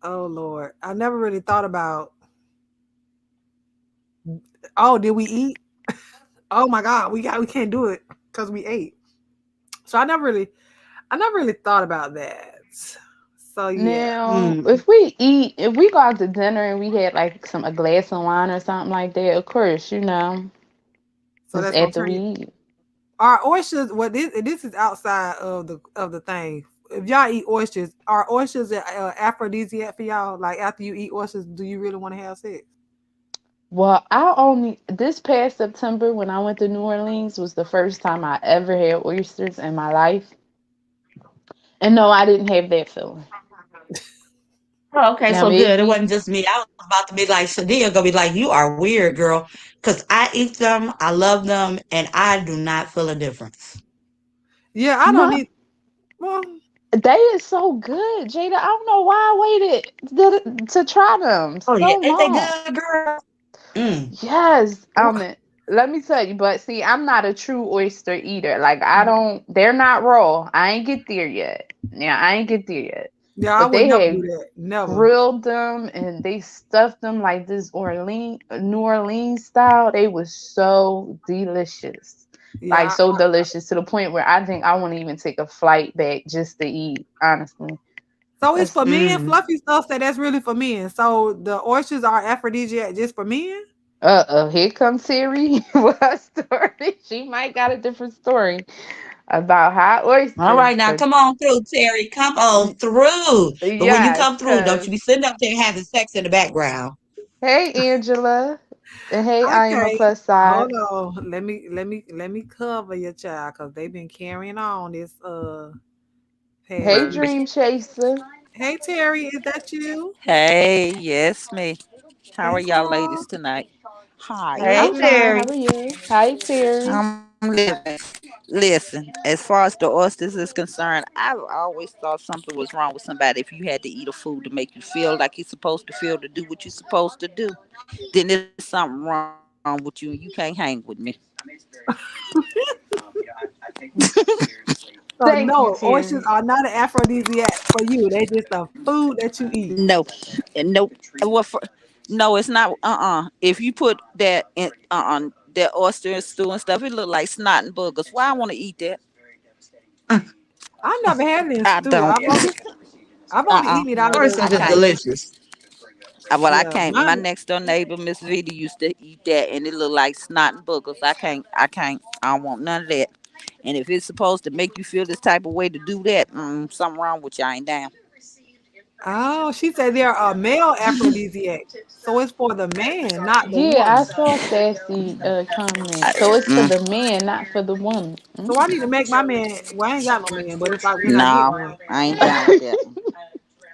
Oh Lord, I never really thought about. Oh, did we eat? Oh my God, we can't do it because we ate. So I never really thought about that. So yeah. now mm. if we go out to dinner and we had like a glass of wine or something like that, of course, So it's that's gonna after turn we you. eat. Are oysters? Well, this is outside of the thing. If y'all eat oysters, are oysters an aphrodisiac for y'all? Like after you eat oysters, do you really want to have sex? Well, I only this past September when I went to New Orleans was the first time I ever had oysters in my life. And no, I didn't have that feeling. Oh, okay, Now so good. It maybe wasn't just me. I was about to be like, Shadia gonna be like, you are weird, girl. Because I eat them, I love them, and I do not feel a difference. Yeah, I don't no, need. Well, they is so good, Jada. I don't know why I waited to try them Oh yeah, so ain't they long. good, girl? Mm. Yes, wh- let me tell you, but see, I'm not a true oyster eater. Like I don't they're not raw. I ain't get there yet. Yeah, I ain't get there yet. yeah, I But would they never do had that. Never. grilled them and they stuffed them like this New Orleans style. They was so delicious. Like Yeah. so delicious to the point where I think I wouldn't even take a flight back just to eat, honestly. So it's That's for men. Mm. Fluffy stuff that's really for men. So the oysters are aphrodisiac just for men. here comes Siri with her story. She might got a different story about hot All oysters, right, now but come on through, Terry. Come on through. But when you yes, come through, don't cause you be sitting up there having sex in the background. hey Angela, and hey I am a Okay. plus Hold size. on. Let me cover your child because they've been carrying on this past Hey few. Dream Chaser. Hey Terry, is that you? Hey, yes, me. How Hey are y'all girl. ladies tonight? Hi. We're Hey, I'm fine. good. How Terry. are you? Hi Terry. I'm living. Listen, as far as the oysters is concerned, I've always thought something was wrong with somebody if you had to eat a food to make you feel like you're supposed to feel to do what you're supposed to do. Then there's something wrong with you and you can't hang with me. So Thank you, no, oysters Terry. are not an aphrodisiac for you. They just a food that you eat. No, nope. Well, no, it's not. If you put that in, that oyster and stew and stuff, it look like snot and boogers. Why I want to eat that? I never had it in I stew. don't. I've only eaten it out of Oysters I is the can't. delicious. Well, I yeah. can't. My Mine, next door neighbor, Miss Vita, used to eat that, and it looked like snot and boogers. I can't. I can't. I don't want none of that. And if it's supposed to make you feel this type of way to do that, something wrong with you. I ain't down. oh, she said they're a male aphrodisiac. So it's for the man, not the Yeah, I woman. saw Sassy comment. So it's for Mm, the man, not for the woman. So I need to make my man. Well, I ain't got no man, but if I when I get no, one, I ain't down with that.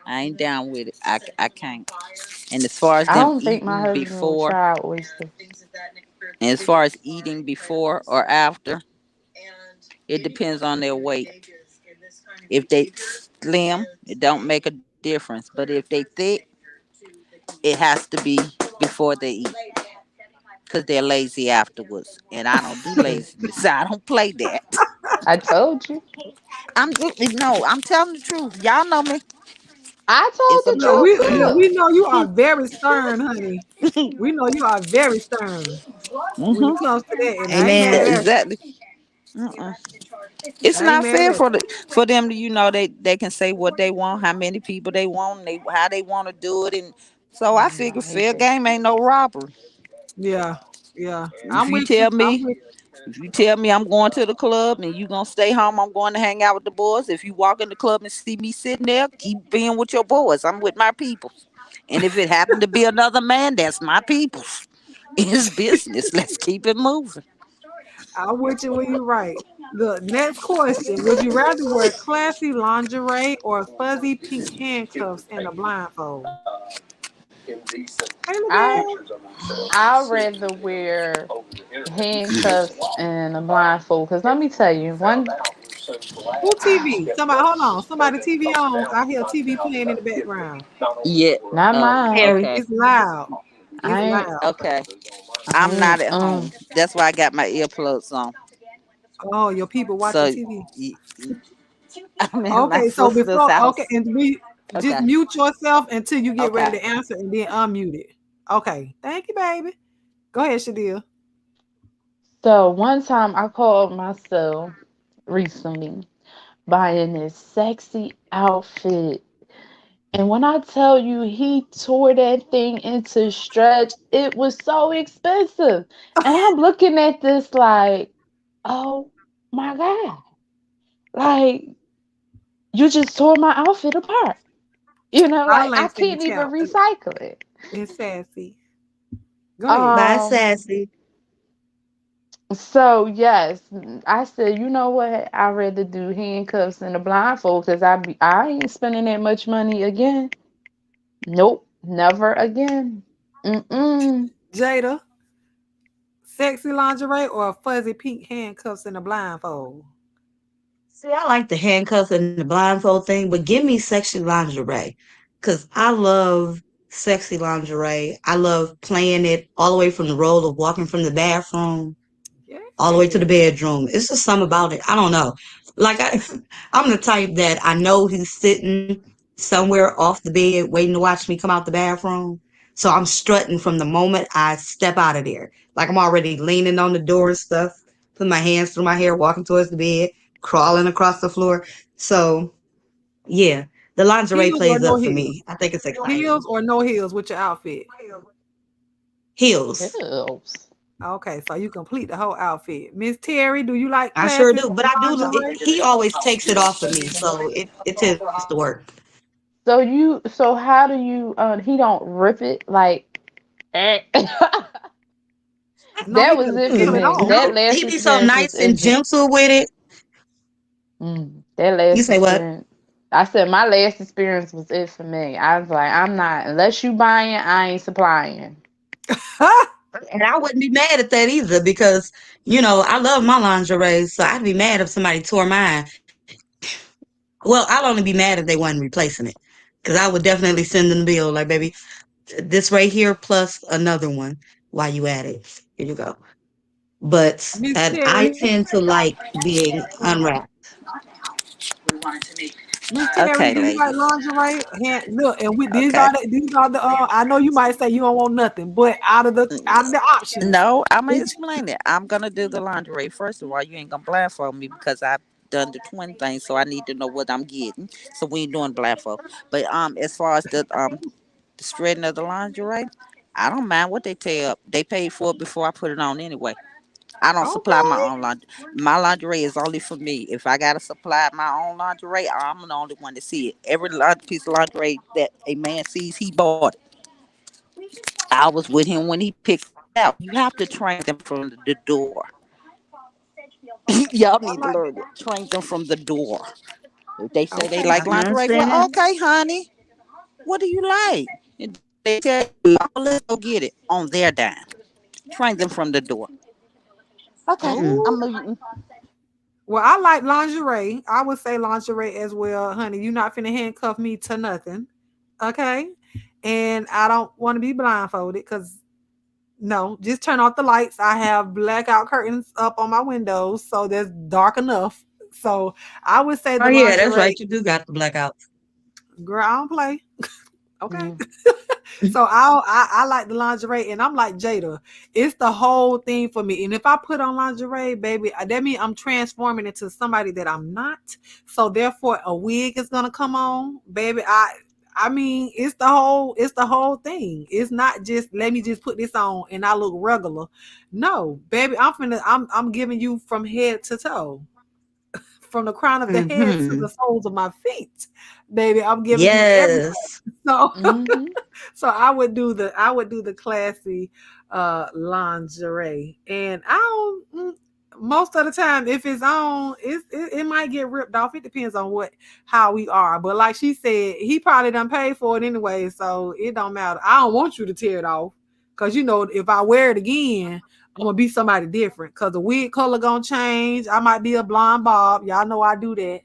I ain't down with it. I can't. And as far as I them don't think my eating husband will before, try oysters. and as far as eating before or after, it depends on their weight. If they slim, it don't make a difference. But if they thick, it has to be before they eat because they're lazy afterwards. And I don't do laziness. I don't play that. I told you. No, I'm telling the truth. Y'all know me. I told It's a the look, joke. we truth. know you are very stern, honey. We know you are very stern when it Hmm. comes to that, and I ain't mad Amen. at you. Exactly. Mm-mm. It's I ain't not mad fair at for you. them to they can say what they want, how many people they want, and how they want to do it, and so I figure I hate fair that. game ain't no robbery. Yeah, yeah. If I'm you with you. tell I'm me with. If you tell me I'm going to the club and you gonna stay home, I'm going to hang out with the boys. If you walk in the club and see me sitting there, keep being with your boys. I'm with my people. And if it happened to be another man, that's my people's. It's business. Let's keep it moving. I'm with you when you right. The next question: would you rather wear classy lingerie or fuzzy pink handcuffs and a blindfold? Hey, I Lavelle. I'd rather wear handcuffs and a blindfold. Cause let me tell you, Who TV? Somebody, hold on. Somebody TV on. I hear TV playing in the background. Yeah. not Oh, mine. Harry. okay. It's loud. It's I ain't loud. Okay. I I'm not ain't at home. That's why I got my earplugs on. Oh, your people watching So, TV. y- I mean, my Okay, so sister's before, house. okay, and we just Okay. mute yourself until you get ready Okay. to answer and then unmute it. Okay, thank you, baby. Go ahead, Shadia. So one time I called myself recently buying this sexy outfit. And when I tell you he tore that thing into shreds, it was so expensive. And I'm looking at this like, oh my God. Like, you just tore my outfit apart. I'll Like I answer in the can't chat. even recycle it. It's sassy. Go ahead. Bye, Um, Sassy. so yes, I said, you know what? I'd rather do handcuffs and a blindfold because I ain't spending that much money again. Nope, never again. Mm-mm. Jada, sexy lingerie or fuzzy pink handcuffs and a blindfold? See, I like the handcuffs and the blindfold thing, but give me sexy lingerie. Cause I love sexy lingerie. I love playing it all the way from the role of walking from the bathroom all the way to the Yeah. bedroom. It's just something about it. I don't know. Like I'm the type that I know he's sitting somewhere off the bed waiting to watch me come out the bathroom. So I'm strutting from the moment I step out of there. Like I'm already leaning on the door and stuff, putting my hands through my hair, walking towards the bed, crawling across the floor. So yeah, the lingerie Heels or plays no up for heels? me. I think it's Heels exciting. or no heels with your outfit? Heels. Helps. Okay, so you complete the whole outfit. Miss Terry, do you like I sure classy do, but I do. lingerie? He always takes it off of me, so it tends to work. So how do you he don't rip it like eh. No, he That was just it for peel it Mm, me. off. That no, last he be so experience was nice and iffy. gentle with it. That You last say what? experience. I said my last experience was it for me. I was like, I'm not unless you buying, I ain't supplying. And I wouldn't be mad at that either because, I love my lingerie, so I'd be mad if somebody tore mine. Well, I'll only be mad if they wasn't replacing it because I would definitely send them the bill. Like, baby, this right here plus another one while you at it. Here you go. But Miss and I Terry, tend to like being unwrapped. Miss Terry, Okay, do you like ladies. lingerie? Look, and with these Okay. are the. I know you might say you don't want nothing, but out of the options, No, I'm gonna which explain it. I'm gonna do the laundry. First of all, you ain't gonna blindfold me because I've done the twin thing, so I need to know what I'm getting. So we ain't doing blindfold. But as far as the shredding of the lingerie, I don't mind what they tear up. They paid for it before I put it on anyway. I don't supply my okay. own laundry. My lingerie is only for me. If I gotta supply my own lingerie, I'm the only one to see it. Every piece of lingerie that a man sees, he bought it. I was with him when he picked it out. You have to train them from the door. Y'all I need to like. learn it. Train them from the door. If they say they Okay like now. You lingerie, well, understand? okay, honey. What do you like? And they tell you, oh, let's go get it on their dime. Train them from the door. Okay, Mm. I'm Oh, muting. well, I like lingerie. I would say lingerie as well, honey. You're not finna handcuff me to nothing, okay? And I don't want to be blindfolded because no, just turn off the lights. I have blackout curtains up on my windows, so that's dark enough. So I would say Oh the yeah, that's lingerie. right. You do got the blackout. Girl, I don't play. Okay. Mm. So I like the lingerie, and I'm like Jada. It's the whole thing for me. And if I put on lingerie, baby, that means I'm transforming into somebody that I'm not. So therefore, a wig is gonna come on, baby. I mean, it's the whole thing. It's not just let me just put this on and I look regular. No, baby, I'm giving you from head to toe. from the crown of the head to Mm-hmm. the soles of my feet, baby. I'm giving you everything. Yes. So Mm-hmm. so I would do the classy lingerie. And I don't most of the time if it's on, it might get ripped off. It depends on how we are. But like she said, he probably done paid for it anyway, so it don't matter. I don't want you to tear it off. Cause if I wear it again, I'm gonna be somebody different. Cause the wig color gonna change. I might be a blonde bob. Y'all know I do that.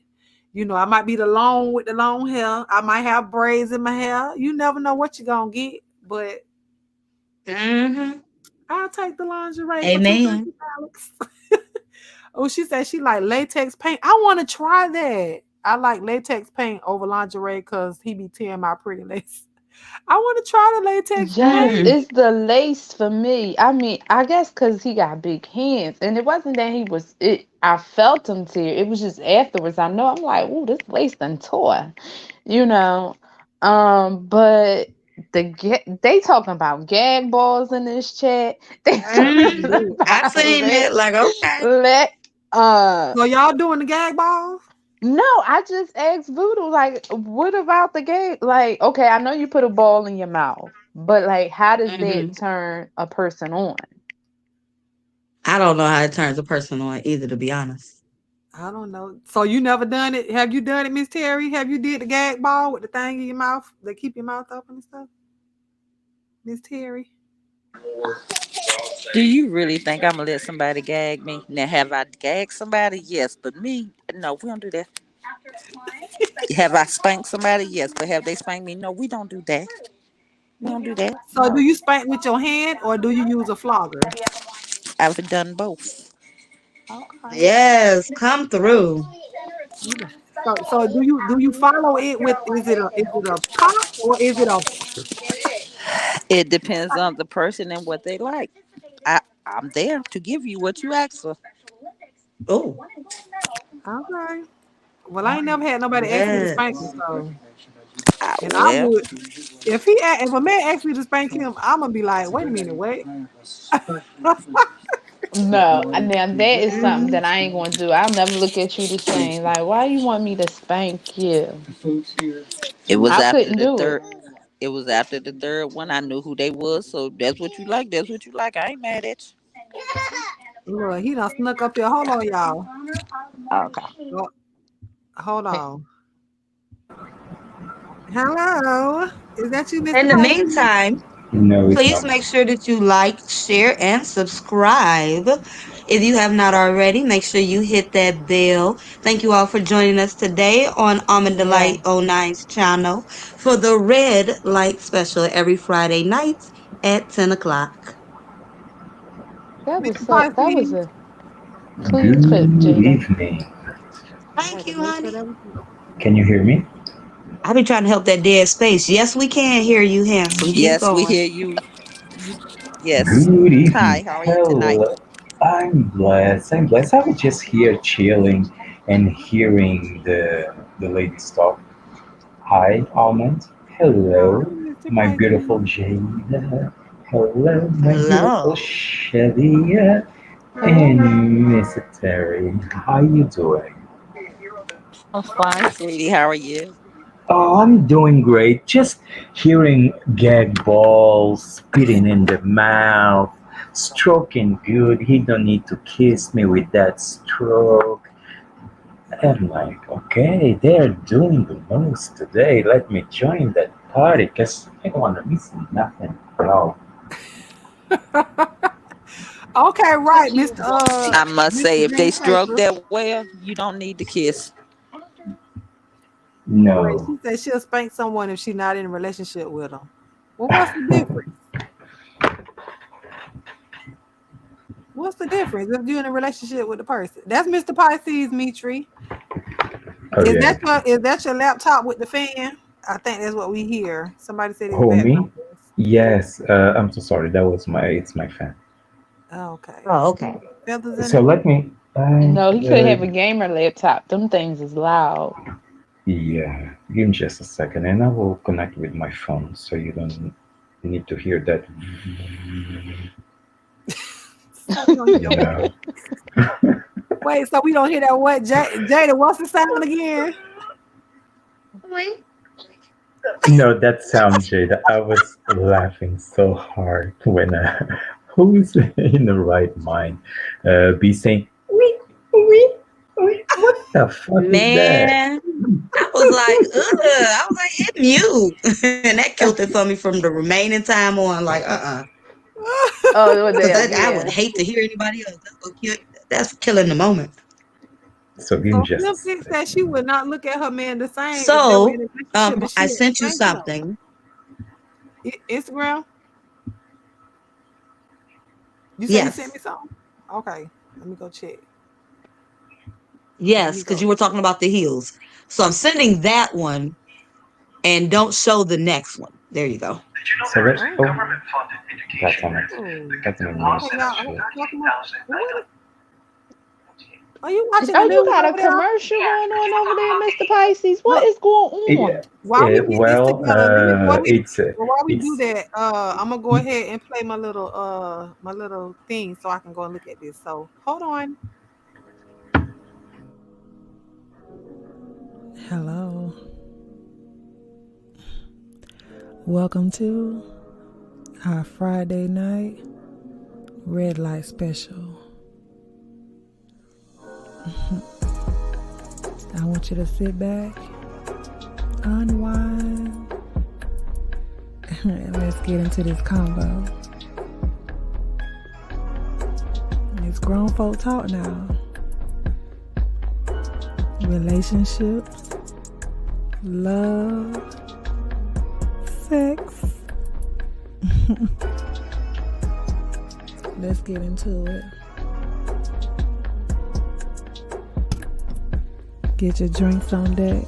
I might be the long with the long hair. I might have braids in my hair. You never know what you're gonna get. But Mm-hmm. I'll take the lingerie for Amen. $250. Oh, she said she like latex paint. I want to try that. I like latex paint over lingerie because he be tearing my pretty lace. I want to try the latex Yes, paint. Mm. it's the lace for me. I mean, I guess because he got big hands, and it wasn't that he was. It. I felt him tear. It was just afterwards. I know. I'm like, oh, this lace done tore. You know. But they talking about gag balls in this chat. They talking Mm. Ooh. I about seen it. Like, okay. let So y'all doing the gag balls? no, I just asked Voodoo, like, what about the game? Like, okay, I know you put a ball in your mouth, but like, how does that Mm-hmm. turn a person on? I don't know how it turns a person on either, to be honest. I don't know. So you never done it? Have you done it, Miss Terry? Have you did the gag ball with the thing in your mouth that keep your mouth open and stuff, Miss Terry? Do you really think I'm gonna let somebody gag me? Now, have I gagged somebody? Yes, but me, no, we don't do that. Have I spanked somebody? Yes, but have they spanked me? No, we don't do that. We don't do that. So do No, you spank with your hand or do you use a flogger? I've done both. Okay. Yes, come through. You know. So do you follow it with is it a pop or is it a It depends on the person and what they like. I'm there to give you what you ask for. Oh, okay? Well, I ain't never had nobody ask me to yes. spank me, so and I Well, would if a man asked me to spank him, I'm gonna be like, wait a minute, wait. No, now that is something Mm-hmm. that I ain't gonna do. I'll never look at you the same. Like, why you want me to spank you? it was I after couldn't the do it. third. It was after the third one. I knew who they was, so that's what you like. That's what you like. I ain't mad at Look, he done snuck up here. Hold on, y'all. you. Okay. Oh, hold on. Hello, is that you, Mr. In the Pisces? meantime, No, it's please not. make sure that you like, share, and subscribe. If you have not already, make sure you hit that bell. Thank you all for joining us today on Almond Yeah, Delight '09's channel for the Red Light Special every Friday night at 10 o'clock. Mr. that was Pisces. a clean clip, Good Jada. evening. I Thank had to you, make sure honey. that was you. Can you hear me? I've been trying to help that dead space. Yes, we can hear you, handsome. Keep Yes, we going. hear you. Yes. Good evening. Hi. How are you tonight? Hello. I'm blessed. I'm blessed. I was just here chilling and hearing the ladies talk. Hi, Almond. Hi, Hello, Mr. my beautiful Pisces. Jada. Hello, my beautiful Hello. Shelly. Hello. And Miss Terry. How you doing? I'm fine, sweetie. How are you? Oh, I'm doing great. Just hearing gag balls, spitting in the mouth, stroking good. He don't need to kiss me with that stroke. I'm like, okay, they're doing the most today. Let me join that party because I don't want to miss nothing at all. Okay, right, Mr. I must Mr. say, if they Green stroke Paper. that well, you don't need to kiss. Wait, No, she said she'll spank someone if she's not in a relationship with them. Well, what's the difference? What's the difference if you're in a relationship with the person? That's Mr. Pisces, Mitri. oh Is yeah, that your laptop with the fan? I think that's what we hear. Somebody said it's background homie. voice. Yes, I'm so sorry. That was it's my fan. Oh, okay. Oh, okay. Feathers in So it. let me. No, he could have a gamer laptop. Them things is loud. Yeah, give me just a second, and I will connect with my phone so you don't need to hear that. Sucking on You your know. Wait, so we don't hear that what? Jada, what's the sound again? Wait. No, that sound, Jada. I was laughing so hard when who's in the right mind be saying, wee, wee, wee. What the fuck is that? Man, I was like, ugh. I was like, hit mute. And that killed it for me from the remaining time on. Like, Oh, well, because damn, I would yeah. hate to hear anybody else. That's killing the moment. So give me So just a Slim Thick said she would not look at her man the same if they were in So, a relationship and she I had to sent you thank him. something. Instagram? You say you sent Yes. me something? Okay, let me go check. Let Yes, me because go. you were talking about the heels. So I'm sending that one and don't show the next one. There you go. so let oh Oh, oh. that's an Okay, amazing y'all. shit. Talking about, are you watching the Oh, you news got a over there? commercial going on over there, Mr. Pisces. What Look, is going on? Yeah, while we get this well, together, let me while we do it's that, I'm gonna go ahead and play my little thing so I can go and look at this. So hold on. Hello. Welcome to our Friday night red light special. I want you to sit back, unwind, and let's get into this combo. It's grown folk talk now. Relationships, love, sex. Let's get into it. Get your drinks on deck.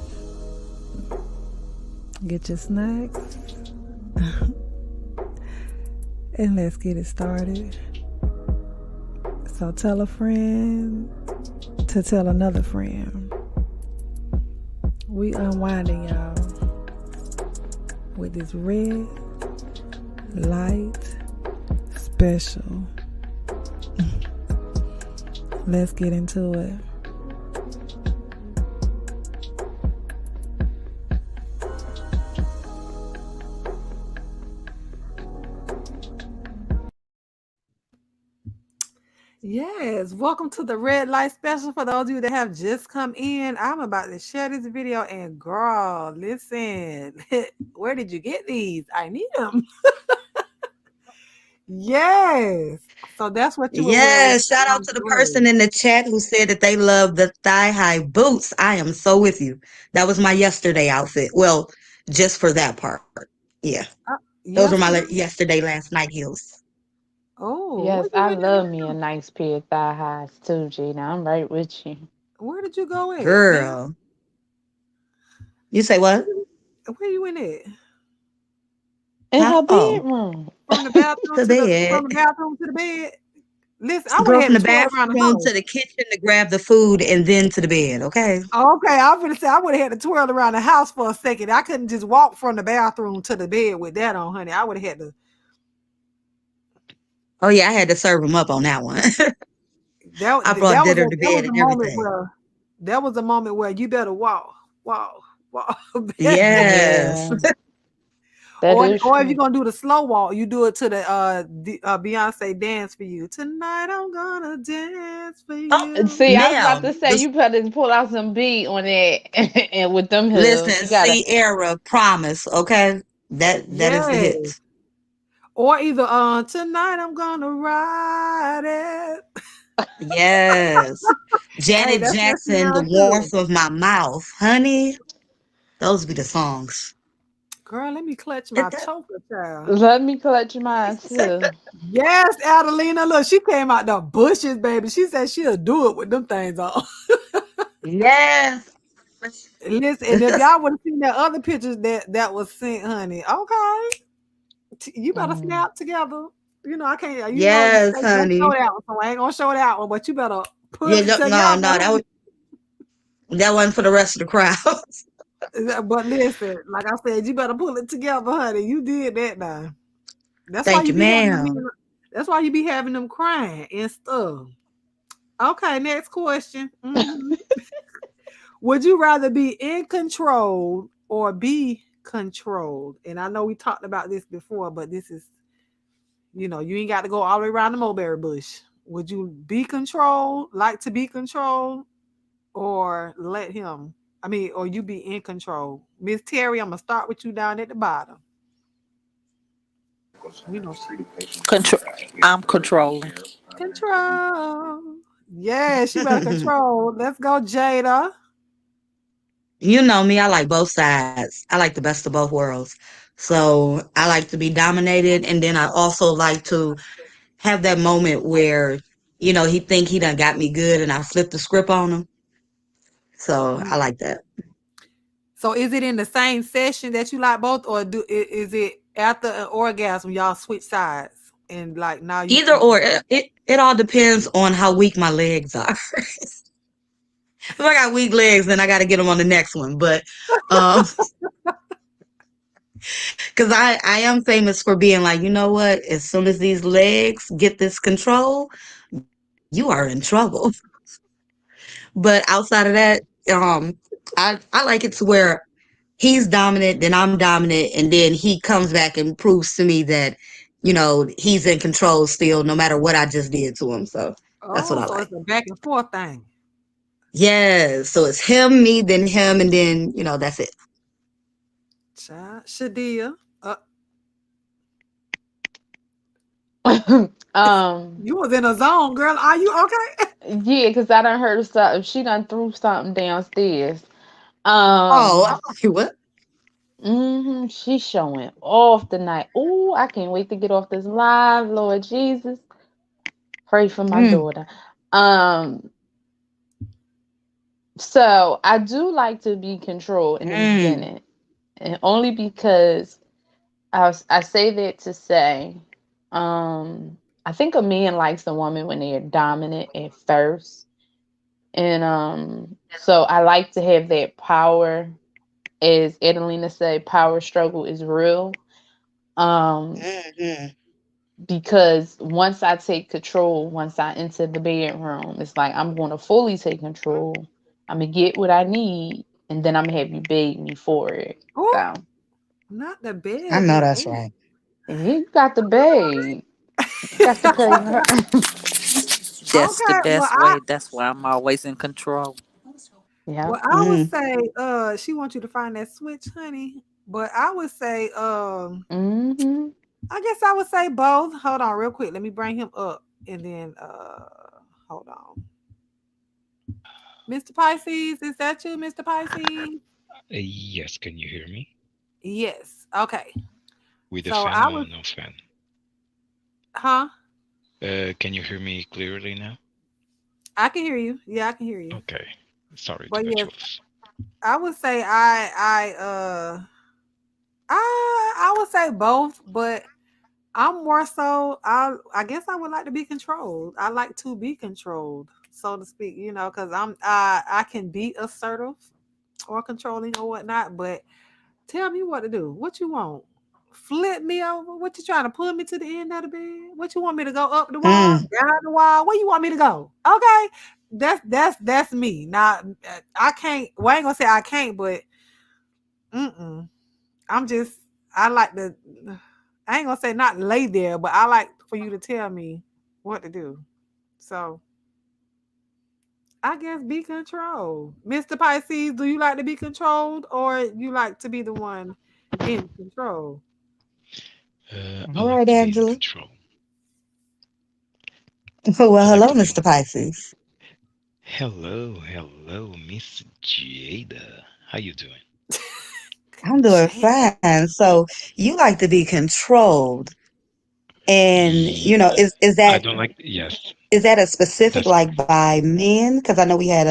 Get your snacks. And let's get it started. So tell a friend to tell another friend. We unwinding y'all with this red light special. Let's get into it. Yes, welcome to the red light special. For those of you that have just come in, I'm about to share this video and girl, listen, where did you get these? I need them. Yes. So that's what you would wear with Yes, shout out the to the person gray. in the chat who said that they love the thigh high boots. I am so with you. That was my yesterday outfit. Well, just for that part. Yeah. Those were my Yesterday. yesterday last night heels. Oh, where Yes, you I went at love me a now? nice pair of thigh highs too, Gina. I'm right with you. Where did you go at, man? Girl. You say what? Where you in at? In Huh? her Oh, bedroom. From the bathroom the to bed. the bed. Listen, I would Girl, have from had the to twirl around the bathroom house. to the kitchen to grab the food and then to the bed, okay? Okay, I'm gonna say I would have had to twirl around the house for a second. I couldn't just walk from the bathroom to the bed with that on, honey. I would have had to. Oh yeah, I had to serve him up on that one. That I brought that was dinner a to that was bed a and moment everything. where you better walk, baby. Yes. Yeah, that is Or if you're true. gonna do the slow walk, you do it to the Beyonce dance for you. Tonight I'm gonna dance for Oh, And you. see, I was about now, to say you better pull out some beat on that and with them heels. listen, You gotta Sierra, promise, okay? That is the Yes. hit. Or either tonight I'm gonna ride it. Yes. Hey, Janet that's that Jackson, The sound too. Warmth of My Mouth. Honey, those be the songs. Girl, let me clutch my It- that- choker, child. let me clutch mine too. Yes, Adelina. Look, she came out the bushes, baby. She said she'll do it with them things on. Yes. Listen, and if y'all would have seen that other pictures that was sent, honey, okay, you better Mm. snap together. You know, I can't. You know, you Yes, say don't show honey. that one, so I ain't gonna show that one. But you better pull Yeah, it no, together, no, honey. that wasn't for the rest of the crowd. But listen, like I said, you better pull it together, honey. You did that now. That's why Thank you you, be having them. ma'am. That's why you be having them crying and stuff. Okay, next question. Would you rather be in control or be controlled? And I know we talked about this before, but this is, you ain't got to go all the way around the mulberry bush. Would you be controlled, like to be controlled, or let him? I mean, or you be in control? Miss Terry, I'm gonna start with you down at the bottom. She Control. I'm controlling. control. Yeah, she better control. Let's go, Jada. You know me, I like both sides. I like the best of both worlds. So I like to be dominated, and then I also like to have that moment where, he think he done got me good and I flip the script on him. So I Mm. like that. So is it in the same session that you like both, or is it after an orgasm y'all switch sides and like now you Either can or, control? it all depends on how weak my legs are. If I got weak legs, then I got to get them on the next one. But um, because I am famous for being like, you know what? As soon as these legs get this control, you are in trouble. But outside of that, um, I like it to where he's dominant, then I'm dominant, and then he comes back and proves to me that, he's in control still, no matter what I just did to him. So that's what Oh, I so like. it's a back and forth thing. Yes. So it's him, me, then him, and then, that's it. Child, Shadia, um, you was in a zone, girl. Are you okay? yeah, because I done heard something. She done threw something downstairs. Oh, I'm Um, like, what? she's showing off tonight. Oh, I can't wait to get off this live, Lord Jesus. Pray for my Mm, daughter. Um, so I do like to be controlled in the mm, beginning, and only because I say that to say, I think a man likes a woman when they are dominant at first, and so I like to have that power. As Adelina said, power struggle is real. Um, mm, because once I take control, once I enter the bedroom, it's like I'm going to fully take control. I'm gonna get what I need, and then I'm gonna have you beg me for it. Oh, So not the I know begging. that's Oh, right. you got to beg. You got to pay her. That's the okay. Well, best way. That's why I'm always in control. Yeah. I would Mm, say, she wants you to find that switch, honey. But I would say, Mm-hmm. I guess I would say both. Hold on, real quick. Let me bring him up, and then, hold on. Mr. Pisces, is that you, Mr. Pisces? Yes, can you hear me? Yes. Okay. With a So fan I or was, no fan? huh? Can you hear me clearly now? I can hear you. Yeah, I can hear you. Okay. Sorry to But cut yes, you off. I would say I would say both, but I'm more so I guess I would like to be controlled. I like to be controlled, so to speak, because I can be assertive or controlling or whatnot, but tell me what to do. What you want? Flip me over? What you trying to pull me to the end of the bed? What you want me to go up the wall, mm, down the wall? Where you want me to go? Okay. That's me. Now I can't well, I ain't gonna say I can't, but mm-mm. I'm just I like to I ain't gonna say not lay there, but I like for you to tell me what to do. So I guess be controlled. Mr. Pisces, do you like to be controlled or you like to be the one in control? I all like right, to be in Angela. control. Well, I like hello, to be Mr. in. Pisces. Hello, hello, Miss Jada. How you doing? I'm doing Jada. fine. So you like to be controlled, and Ye- is I that don't like. Yes, a specific that's like by men? Because I know we had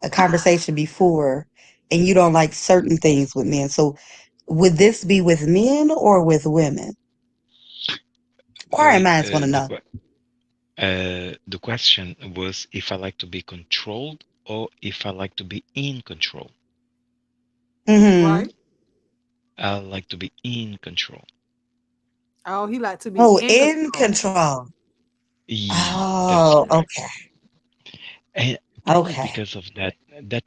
a conversation before, and you don't like certain things with men. So would this be with men or with women? Inquiring wait. minds want to know. The question was if I like to be controlled or if I like to be in control. Mm-hmm. Right? I like to be in control. Oh, he like to be Oh, in in control. control. That's Oh, correct. okay. And probably Okay. because of that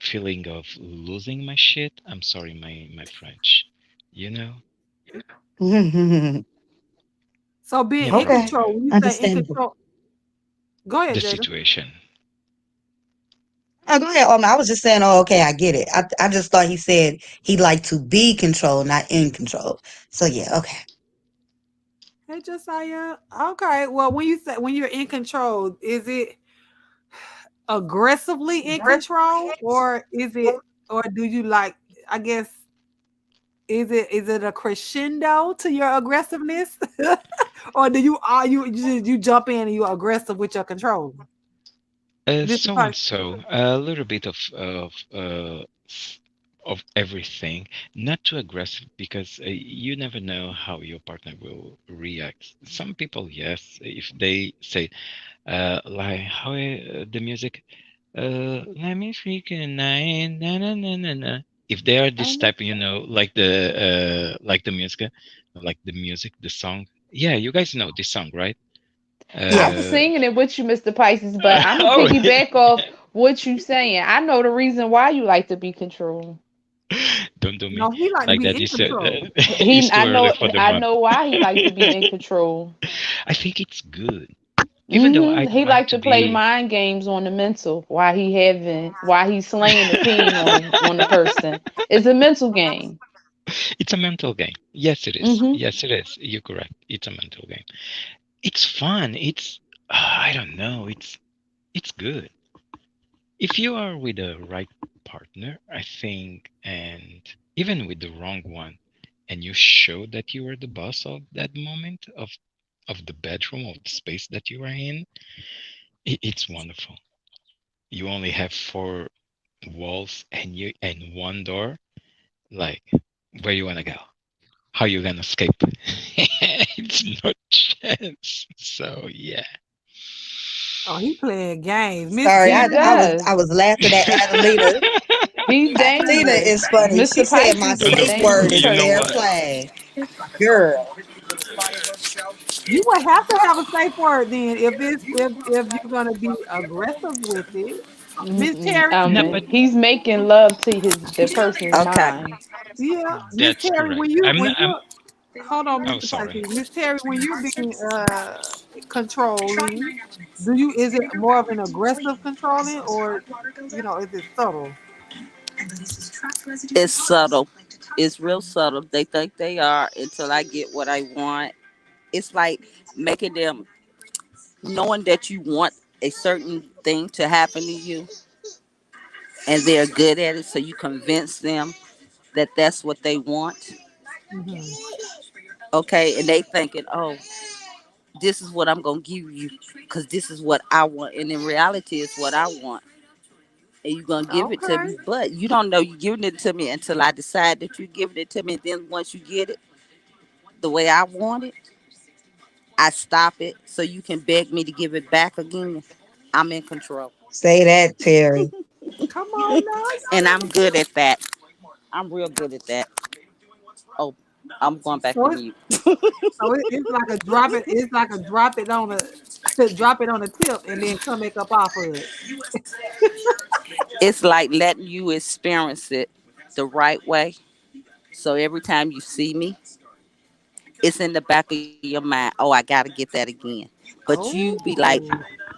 feeling of losing my shit. I'm sorry, my French. You know? So being Yeah, in Okay. probably control, when you say in Understandable. control, go ahead, the Jada. situation. Oh, go ahead. I was just saying, oh, okay, I get it. I just thought he said he liked to be controlled, not in control. So yeah, okay. Hey, Josiah. Okay. Well, when you say when you're in control, is it aggressively in control, or is it, or do you like? I guess is it a crescendo to your aggressiveness, or do you are you jump in and you aggressive with your control, Mr. So and Person? so, a little bit of everything. Not too aggressive because you never know how your partner will react. Some people, yes, if they say, like how the music, let me freak a night, na na na na na. If they are this type, like the music, the song. Yeah, you guys know this song, right? I'm Yes. Uh, singing it with you, Mr. Pisces, but I'm gonna oh, piggyback off what you saying. I know the reason why you like to be controlled. don't do me No, he like to like be that. in You said control. He, it's too I early know, for the I month. know why he like to be in control. I think it's good, even though I He want like to to play be. mind games on the mental while he's slaying the king on the person. It's a mental game. It's a mental game. Yes, it is. Hmm. Yes, it is. You're correct. It's a mental game. It's fun. It's I don't know. It's good if you are with the right partner. I think, and even with the wrong one, and you show that you are the boss of that moment of the bedroom of the space that you are in. It's wonderful. You only have four walls and one door. Like, where you wanna go? How you gonna escape? It's no chance. So yeah. Oh, he playing games, Miss Sorry, He Terry. I does. was laughing at Adelina. He's Adelina dangerous. is funny. She Mr. said my Pisces is Don't a do safe me. word dangerous is You know fair person. what? play. Girl. You would have to have a safe word then if you're gonna be aggressive with it, Miss Mm-mm. Terry. No, but He's making love to the person's Okay. mind. Yeah, Miss that's Terry. correct. When you I'm when not. I'm. you hold on, Oh, Mr. sorry. Pisces, Miss Terry, when you're being controlling, do you is it more of an aggressive controlling, or is it subtle? It's subtle. It's real subtle. They think they are until I get what I want. It's like making them knowing that you want a certain thing to happen to you and they're good at it, so you convince them that that's what they want. Hmm. Okay, and they thinking, oh, this is what I'm gonna give you because this is what I want, and in reality, it's what I want, and you're gonna give it to Okay, me, but you don't know you're giving it to me until I decide that you're giving it to me. And then once you get it the way I want it, I stop it so you can beg me to give it back again. I'm in control, Say that, Terry. come on now. and I'm good at that. I'm real good at that. Oh, I'm going back So to it's mute. it's like a drop it. It's like a drop it on a drop it on a tip and then come back up off of it. It's like letting you experience it the right way. So every time you see me, it's in the back of your mind. Oh, I gotta get that again. But you be like, Oh,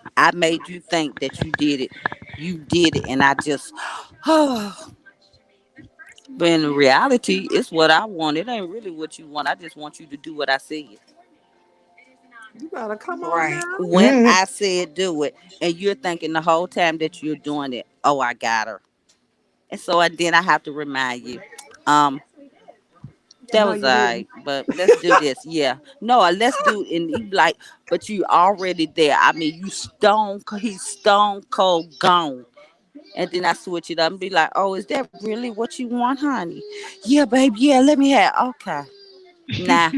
I made you think that you did it. You did it, and I just, oh. But in reality, it's what I want. It ain't really what you want. I just want you to do what I said. you gotta come on Right. now. When Mm. I said do it, and you're thinking the whole time that you're doing it, oh, I got her. And so then I have to remind you, um, that No, was you all didn't. right, but let's do this. Yeah. No, let's do it. And you be like, but you already there. I mean, he's stone cold gone. And then I switch it up and be like, oh, is that really what you want, honey? Yeah, babe. Yeah, let me have. Okay. Nah,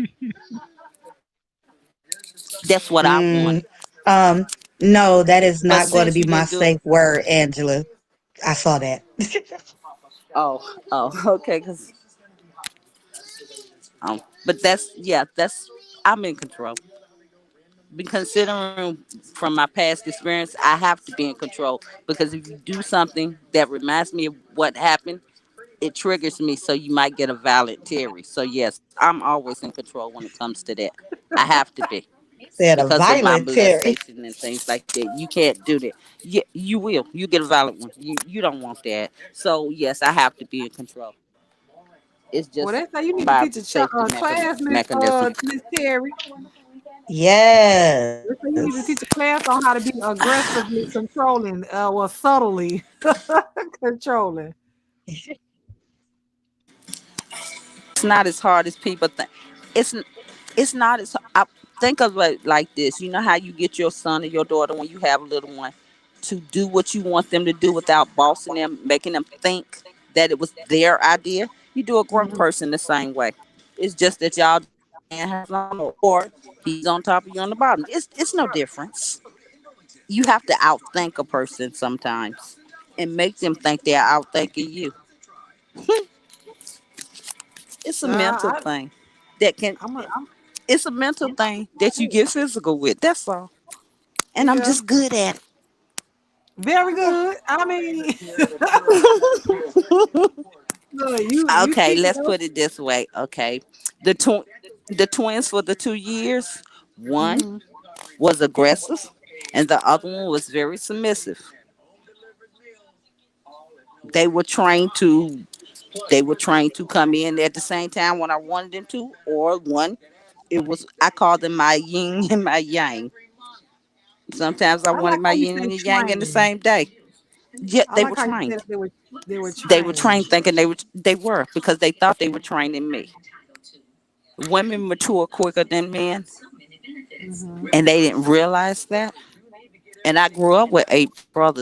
that's what I wanted. Mm. Um, no, that is But not going to since be you my didn't do it, safe word, Angela. I saw that. oh, okay, because but that's yeah, that's I'm in control. considering from my past experience, I have to be in control because if you do something that reminds me of what happened, it triggers me. So you might get a valid Terry. So yes, I'm always in control when it comes to that. I have to be Said a because of my violent Terry. molestation and things like that. You can't do that. You will. You get a valid one. You don't want that. So yes, I have to be in control. It's Well, just they say you need to by teach a safety class, mechanism. Miss Terry. They say you Yes. need to teach a class on how to be aggressively controlling, well, subtly controlling. It's not as hard as people think. It's it's not as I think of it like this. You know how you get your son or your daughter when you have a little one to do what you want them to do without bossing them, making them think that it was their idea. You do a grown Mhm. person the same way. It's just that y'all just one hand has on or he's on top of you on the bottom. It's no difference. You have to outthink a person sometimes and make them think they're outthinking you. It's a mental I, thing that can I'm it's a mental thing that you get physical with. That's all. And I'm yeah, just good at very good. I mean, it. look, you Okay, teaching let's us. put it this way. Okay. The tw- the twins for the 2 years, one Mhm. was aggressive and the other one was very submissive. They were trained to come in at the same time when I wanted them to, or one it was I called them my yin and my yang. Sometimes I I like wanted my how you yin say and yang in the trained. same day. Yet I they like were how you said trained. they were They were trained. trained thinking they were because they thought they were training me. Women mature quicker than men, Hmm. and they didn't realize that. And I grew up with 8 brothers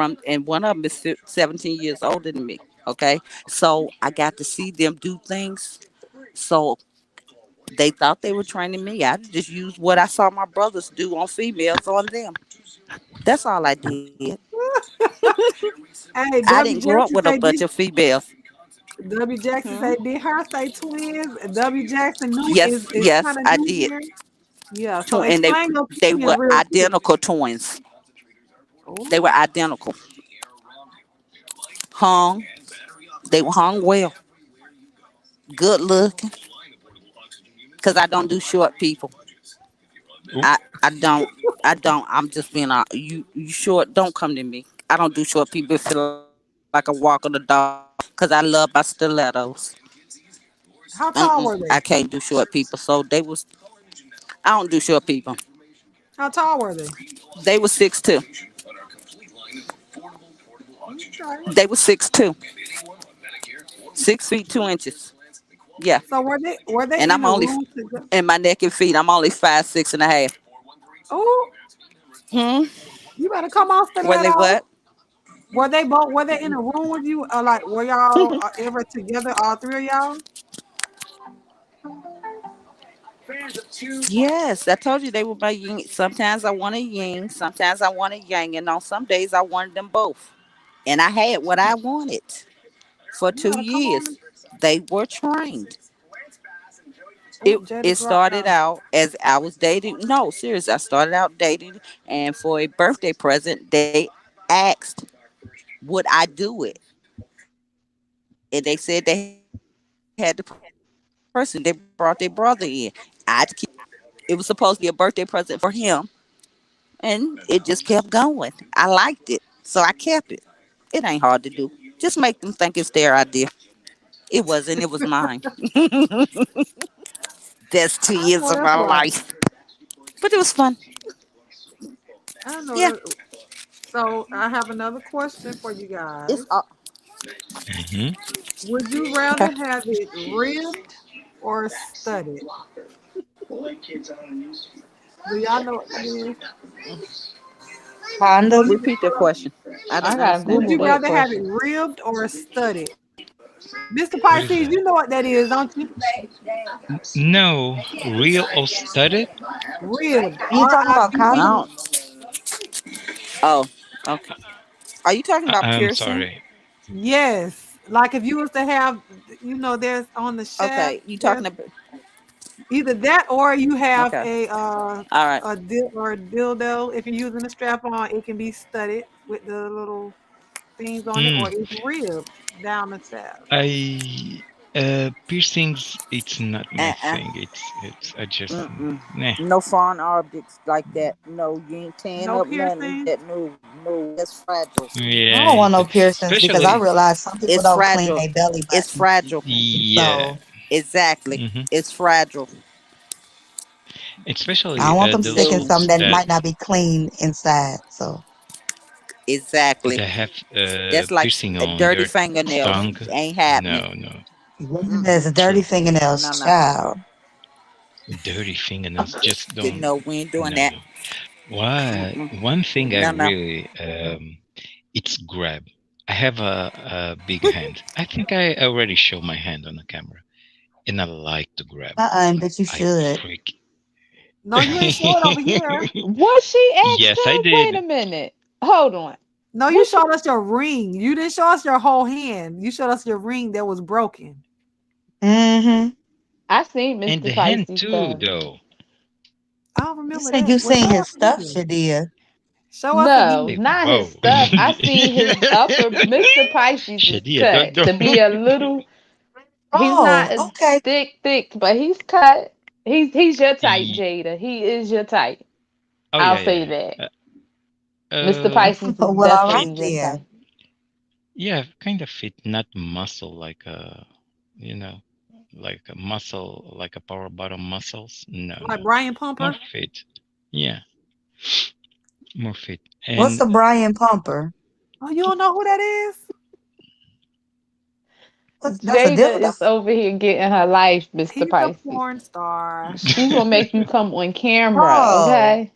and one of them is 17 years older than me. Okay, so I got to see them do things. So they thought they were training me. I just used what I saw my brothers do on females on them. That's all I did. Hey, I didn't W grow up Jackson with a say bunch of females. W Jackson Hmm? say did her say twins? W Jackson new Yes, is yes, kind of I new did. here. Yeah, so And explain your they twins were real quick. identical twins. They were Oh, identical. Hung. They were hung well. Good looking. Cause I don't do short people. Oop. I don't. I don't. I'm just being you short. Don't come to me. I don't do short people. It feel like a walk of the dog. Cause I love my stilettos. how tall I were can't they? do short people. So they was. I don't do short people. How tall were they? They were 6'2". Okay. They were 6'2". 6 feet 2 inches. Yeah. So were they And in I'm a only room together? in my neck and feet. I'm only 5'6.5". Oh, Hmm. you better come on, Were they stiletto. what? Were they in a room with you? Or like were y'all ever together, all three of y'all? Yes, I told you they were my yin. Sometimes I wanted yin, sometimes I wanted yang, and on some days I wanted them both. And I had what I wanted for You two better come on. years. They were trained. Oh, It Jada dropped started out. out as I was dating. No, seriously, I started out dating, and for a birthday present, they asked, "Would I do it?" And they said they had to put me in. I brought the person. They brought their brother in. I had to keep it. It was supposed to be a birthday present for him, and it just kept going. I liked it, so I kept it. It ain't hard to do. Just make them think it's their idea. It wasn't. It was mine. That's two I years know of that's my right. life, but it was fun. I know Yeah, that. So I have another question for you it's guys. Hmm. Would you okay. rather have it ribbed or studded? Do y'all know what that is? Condom. Repeat the question. I I didn't gotta Would understand the Google you that question. rather have it question. ribbed or studded? Mr. What is Pisces, that? you know what that is, don't you? No, real or studded? Ribbed. You talking about I RIBB. condom? don't. Oh, okay. Are you talking about I'm piercing? sorry. Yes. Like if you was to have, there's on the shaft, Okay, you there's talking about? Either that or you have Okay. All right. a dildo. If you're using a strap on, it can be studded with the little things on it, or Mm, it's ribbed down the shaft. I piercings. It's not my Uh-uh. thing. It's I just Mm-mm. nah. No foreign objects like that. No, you ain't tearing No up nothing piercing. that. No, no, that's fragile. I Yeah, don't want no piercings because I especially realize some people It's don't clean fragile. their belly It's button. fragile. yeah. So Exactly. Hmm. It's fragile. I don't Especially want them sticking those something that that might not be clean inside. So Exactly. have That's like piercing a on dirty their fingernails. tongue. Ain't happening. No, no, Mm-mm. there's dirty true. fingernails, No, no. child. Dirty fingernails. Just don't. No, we ain't doing No, that. no. What? Mm-mm. One thing I No, no. really it's grab. I have a big hand. I think I already show my hand on the camera, and I like to grab. But you I should. freak. No, you ain't show it over here. What she asked Yes, I her? Wait did. a minute. Hold on. No, you What she showed us your ring. You didn't show us your whole hand. You showed us your ring that was broken. Mm-hmm. I seen And Mr. the hand Pisces too, stuff. though. I don't You remember said that. you Well, seen show his us stuff, again. Shadia. Show us No, Hey, again. not his whoa. stuff. I seen his upper. Mr. Pisces is Shadia, cut to don't. be a little. He's not Oh, a okay. thick, but he's cut. He's your type, Ye- Jada. He is your type. oh I'll yeah, yeah, say yeah. that. Mr. Uh, Pisces is Well, all right definitely your then. type. yeah, kind of fit, not muscle like you know, like a muscle, like a power bottom muscles. No, Like no, Brian more Pumper. fit. Yeah, more fit. What's And a Brian Pumper? Oh, you don't know who that is? That's a Jada dildo. is over here getting her life, Mr. He's a Pisces. porn star. She's gonna make you come on camera, Oh, okay?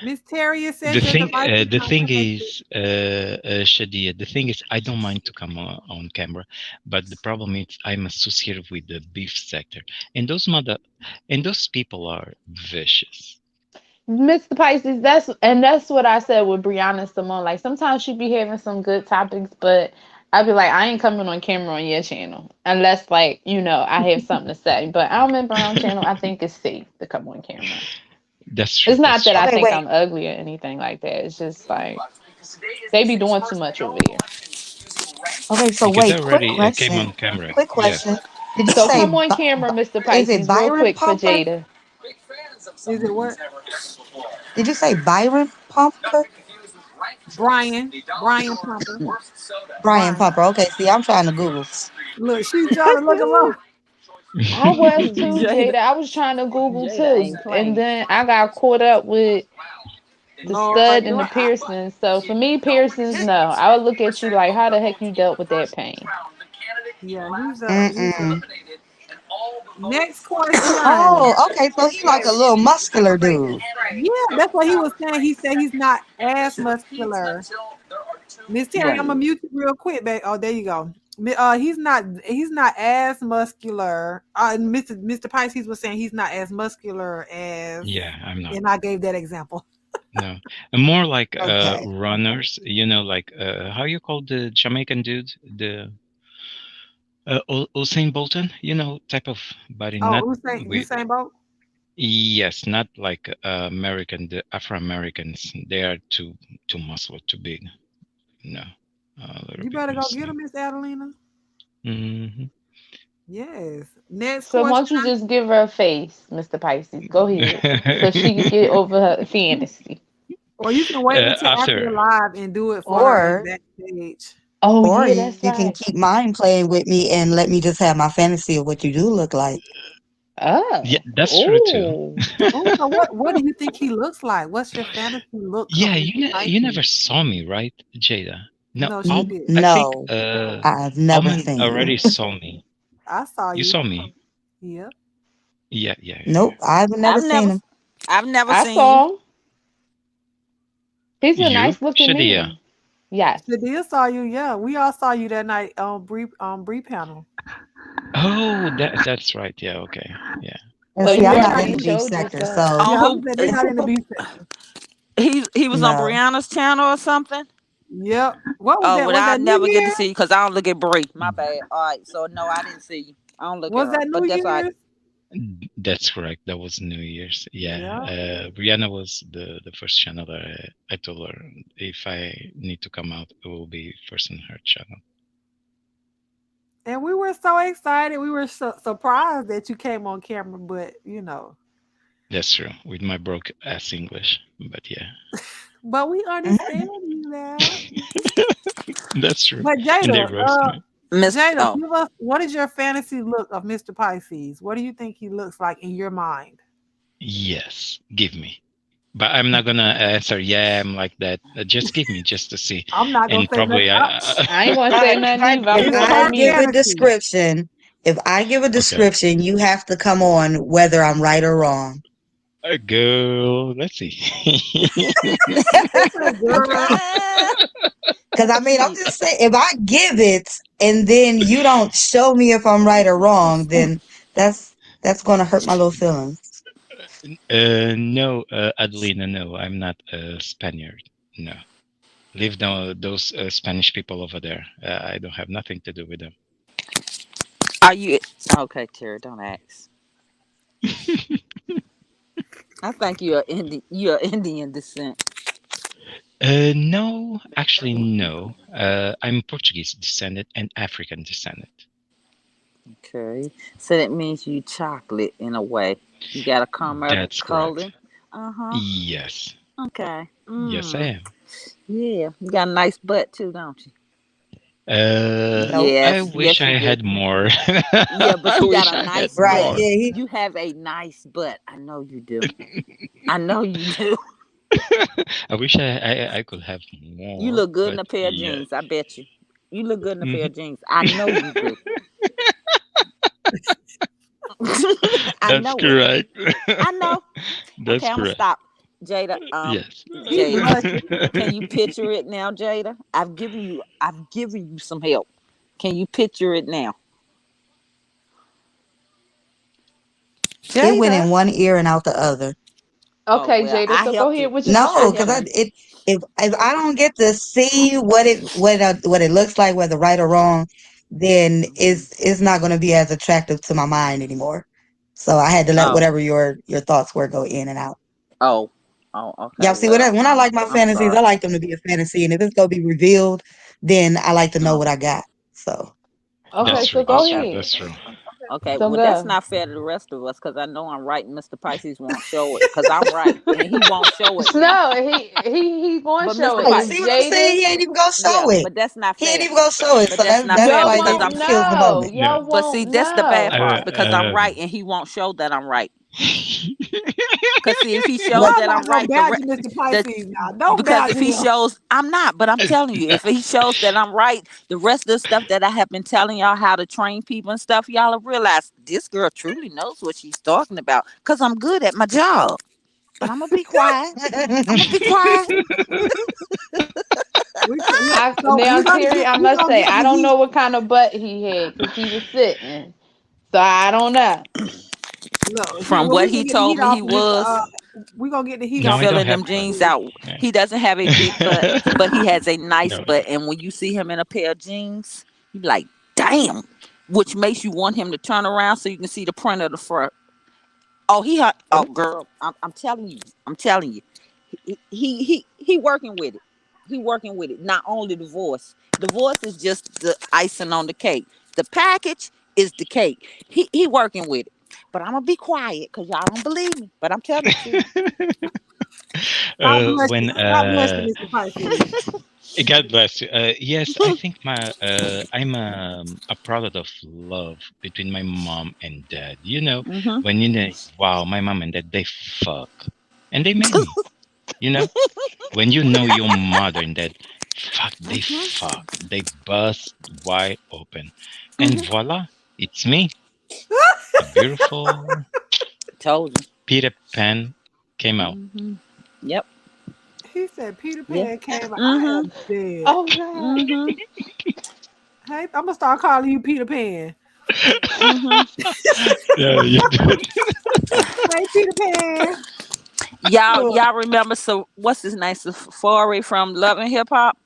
Miss Terrier says your device is the not thing connected. is, Shadia, the thing is, I don't mind to come on camera, but the problem is I'm associated with the beef sector, and those people are vicious. Mr. Pisces, that's what I said with Brianna Simone. Like sometimes she be having some good topics, but I be like, I ain't coming on camera on your channel unless like I have something to say. But Almond Brown channel, I think it's safe to come on camera. That's true. It's not That's that true. I okay. think Wait. I'm ugly or anything like that. It's just like they be doing too much over here. Okay. So Because I wait. Quick already came question. on camera. Quick Yeah. question. Did you So say? come on camera, Mr. Is it Pisces, real Byron quick for Pumper? Jada. Is it what? Did you say Byron Pumper? Brian Pumper. Brian Brian. Pumper. Okay. See, I'm trying to Google. Look, she's trying to look him up. I was too, Jada, Jada. I was trying to Google Jada too. ain't And playing. then I got caught up with the Lord, stud do and the I? piercings. So for me, piercings, no. I would look at you like, how the heck you dealt with that pain? Yeah, he's a. Mm-mm. Next question. Oh, okay. So he like a little muscular dude. Yeah, that's what he was saying. He said he's not as muscular. Miss Terry, I'm Right. gonna mute you real quick, babe. Oh, there you go. He's not as muscular. Mr. Pisces was saying he's not as muscular as, Yeah, I'm not. and I gave that example. No, and more like Okay. runners. Like how you call the Jamaican dude, the Usain Bolton. Type of body, not Oh, with. Usain Bolt. Yes, not like American, the Afro Americans. They are too muscular, too big. No, a little You bit better more go get him, slim. Miss Adelina. Hmm. Yes. Next So why question. don't you just give her a face, Mr. Pisces? Go ahead. So she could get over her fantasy. Or you can wait until after the After. live and do it for her in Or backstage. Oh or yeah, you that's can right. keep mine playing with me and let me just have my fantasy of what you do look like. Yeah, Oh. that's true too. Oh. Oh, so what do you think he looks like? What's your fantasy look of Yeah, Mr. you Pisces? never saw me, right, Jada? No, No, she didn't. I think No, I've never Alman seen you. already saw me. I saw You you. saw me. Yep. Yeah, yeah, yeah, Nope, I've never I've seen never, him. I've never I seen you. saw him. He's a yeah. You, nice looking Shadia. man. Yes. Shadia saw you. Yeah, we all saw you that night on Bree panel. Oh, that's right. Yeah, okay. Yeah. And So see, you I'm They're not not in already the in. beef showed sector, yourself. so Yeah, On I was who? saying they're not in the B section. He was on no. Brianna's channel or something. Yep. What was Oh, that? well, Was I that New never get to Year? see you because I don't look at Brie. My bad. All right, so no, I didn't see you. I don't look at Was her, that New but that's all right. Year's? That's correct. That was New Year's. Yeah. Yeah. Rihanna was the first channel that I told her if I need to come out, it will be first on her channel. And we were so excited. We were so surprised that you came on camera, but That's true. With my broke ass English. But yeah. but we understand Mhm. you now. That's true. But And they Jada, roast me. Miss. Jada, Oh, give us what is your fantasy look of Mr. Pisces? What do you think he looks like in your mind? Yes. Give me. But I'm not gonna answer. Yeah, I'm like that. Just give me just to see, I'm not gonna and say nothing. probably I ain't gonna All say right, nothing either. I'm if It's just I on your give mute. a fantasy. description, if I give a okay. description, you have to come on whether I'm right or wrong. A girl. Let's see. It's a girl. Because I mean, I'm she. just saying, if I give it and then you don't show me if I'm right or wrong, then that's gonna hurt my little feelings. No, Adelina. No, I'm not a Spaniard. No, leave those Spanish people over there. I don't have nothing to do with them. Are you okay, Terry? Don't ask. I think you're Indian. You're Indian descent. No, actually, no. I'm Portuguese descendant and African descendant. Okay, so that means you chocolate in a way. You got a caramel That's correct. color. Uh huh. Yes. Okay. Yes, I am. Yeah, you got a nice butt too, don't you? Nope. I Yes, wish yes, I you do. had more. Yeah, but I you got wish a I had nice Right. butt. more. Yeah. You have a nice butt. I know you do. I know you do. I wish I could have You more, look good in but a pair of yeah. jeans. I bet you. You look good in a pair Mhm. of jeans. I know you do. I That's know it. correct. I know. Okay, That's I'm gonna correct. stop. Jada, Yes. He Jada, blushing. can you picture it now, Jada? I've given you some help. Can you picture it now? It went Jada. in one ear and out the other. Oh Okay, well, Jada. I So go helped ahead you. with your I No, because helped I description. you. it if I don't get to see what it looks like, whether right or wrong, then it's not going to be as attractive to my mind anymore. So I had to let Oh, whatever your thoughts were go in and out. oh, oh, okay. Y'all see Well, when I like my I'm fantasies, sorry. I like them to be a fantasy, and if it's gonna be revealed, then I like to know Oh, what I got. So Okay, That's oh, true. so go That's okay. true. ahead. That's true. Okay, So well, that's go. not fair to the rest of us because I know I'm right and Mr. Pisces won't show it because I'm right and he won't show it now. No, he going to But show Mr. it. right, And see Pisces, what I'm saying? Jada, He ain't even gonna yeah, show it. but that's not He ain't fair. even gonna show it. But So that's not that's fair y'all why because it won't I'm. kills the know. moment. No. Y'all But see, won't that's the bad know. part because I'm Uh, right and he won't show that I'm right. Cause see, if he shows Y'all that not I'm gonna right, badger Mr. the Pisces now. Don't because if badger he him. shows I'm not, but I'm telling you, if he shows that I'm right, the rest of the stuff that I have been telling y'all how to train people and stuff, y'all will realize this girl truly knows what she's talking about. Cause I'm good at my job. But I'm gonna be quiet. I'm gonna be quiet. I So now we're gonna Terry, get I we're must gonna say get I the don't heat. know what kind of butt he had because he was sitting. So I don't know. Look, From well, what we gonna he get the told heat me off he of Mr. was, We gonna get the heat he no, off I of don't filling Mr. have them a butt. jeans Pisces. out. Yeah. He doesn't have a big butt, but he has a nice No. butt. And when you see him in a pair of jeans, you be like, damn. Which makes you want him to turn around so you can see the print of the front. Oh, oh, girl, I'm telling you, I'm telling you, he working with it. He working with it. Not only the voice is just the icing on the cake. The package is the cake. He working with it. But I'm gonna be quiet because y'all don't believe me. But I'm telling the truth. When Stop blushing, Mr. Pisces. God bless you. Yes, I think I'm a product of love between my mom and dad. Mm-hmm. When wow, my mom and dad they fuck, and they made me. You know, when you know your mother and dad Mm-hmm. fuck, they bust wide open, and Mm-hmm. voila, it's me, a beautiful Told you. Peter Pan came out. Mm-hmm. Yep. He said Peter Yeah. Pan came. I Mm-hmm. am dead. Oh God. Mm-hmm. Hey, I'm gonna start calling you Peter Pan. Mm-hmm. Yeah, you did. Hey, Peter Pan. Look, Y'all remember so what's his name? Safari from Love and Hip Hop?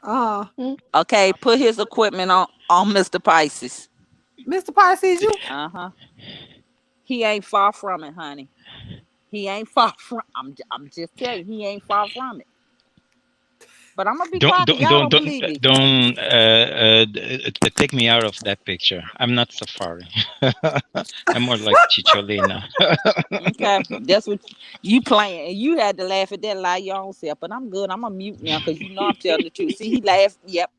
uh, Hmm? Okay, put his equipment on Mr. Pisces. Mr. Pisces, you Uh-huh. He ain't far from it, honey. He ain't far from. I'm just telling you, he ain't far from it. But I'm gonna be Don't quiet because don't y'all don't don't don't believe me. don't take me out of that picture. I'm not Safari. I'm more like Chicholina. Okay, that's what you playing, and you had to laugh at that lie your own self. But I'm good. I'm a mute now because you know I'm telling the truth. See, he laughed. Yep.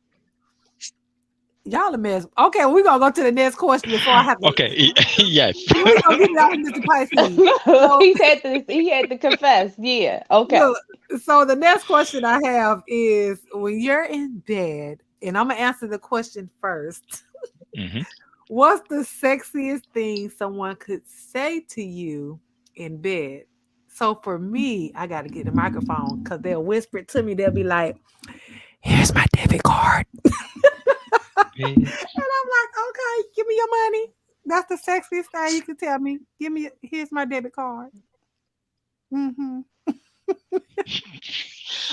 Y'all a mess. Okay, we're gonna go to the next question before I have to. Okay. Yes. We're gonna get it out of Mr. Pisces. Look, So he had to confess. Yeah. Okay. look, so the next question I have is when you're in bed, and I'm gonna answer the question first. Hmm. What's the sexiest thing someone could say to you in bed? So for me, I gotta get the microphone because they'll whisper it to me. They'll be like, "Here's my debit card." And I'm like, okay, give me your money. That's the sexiest thing you can tell me. Give me, here's my debit card. Hmm.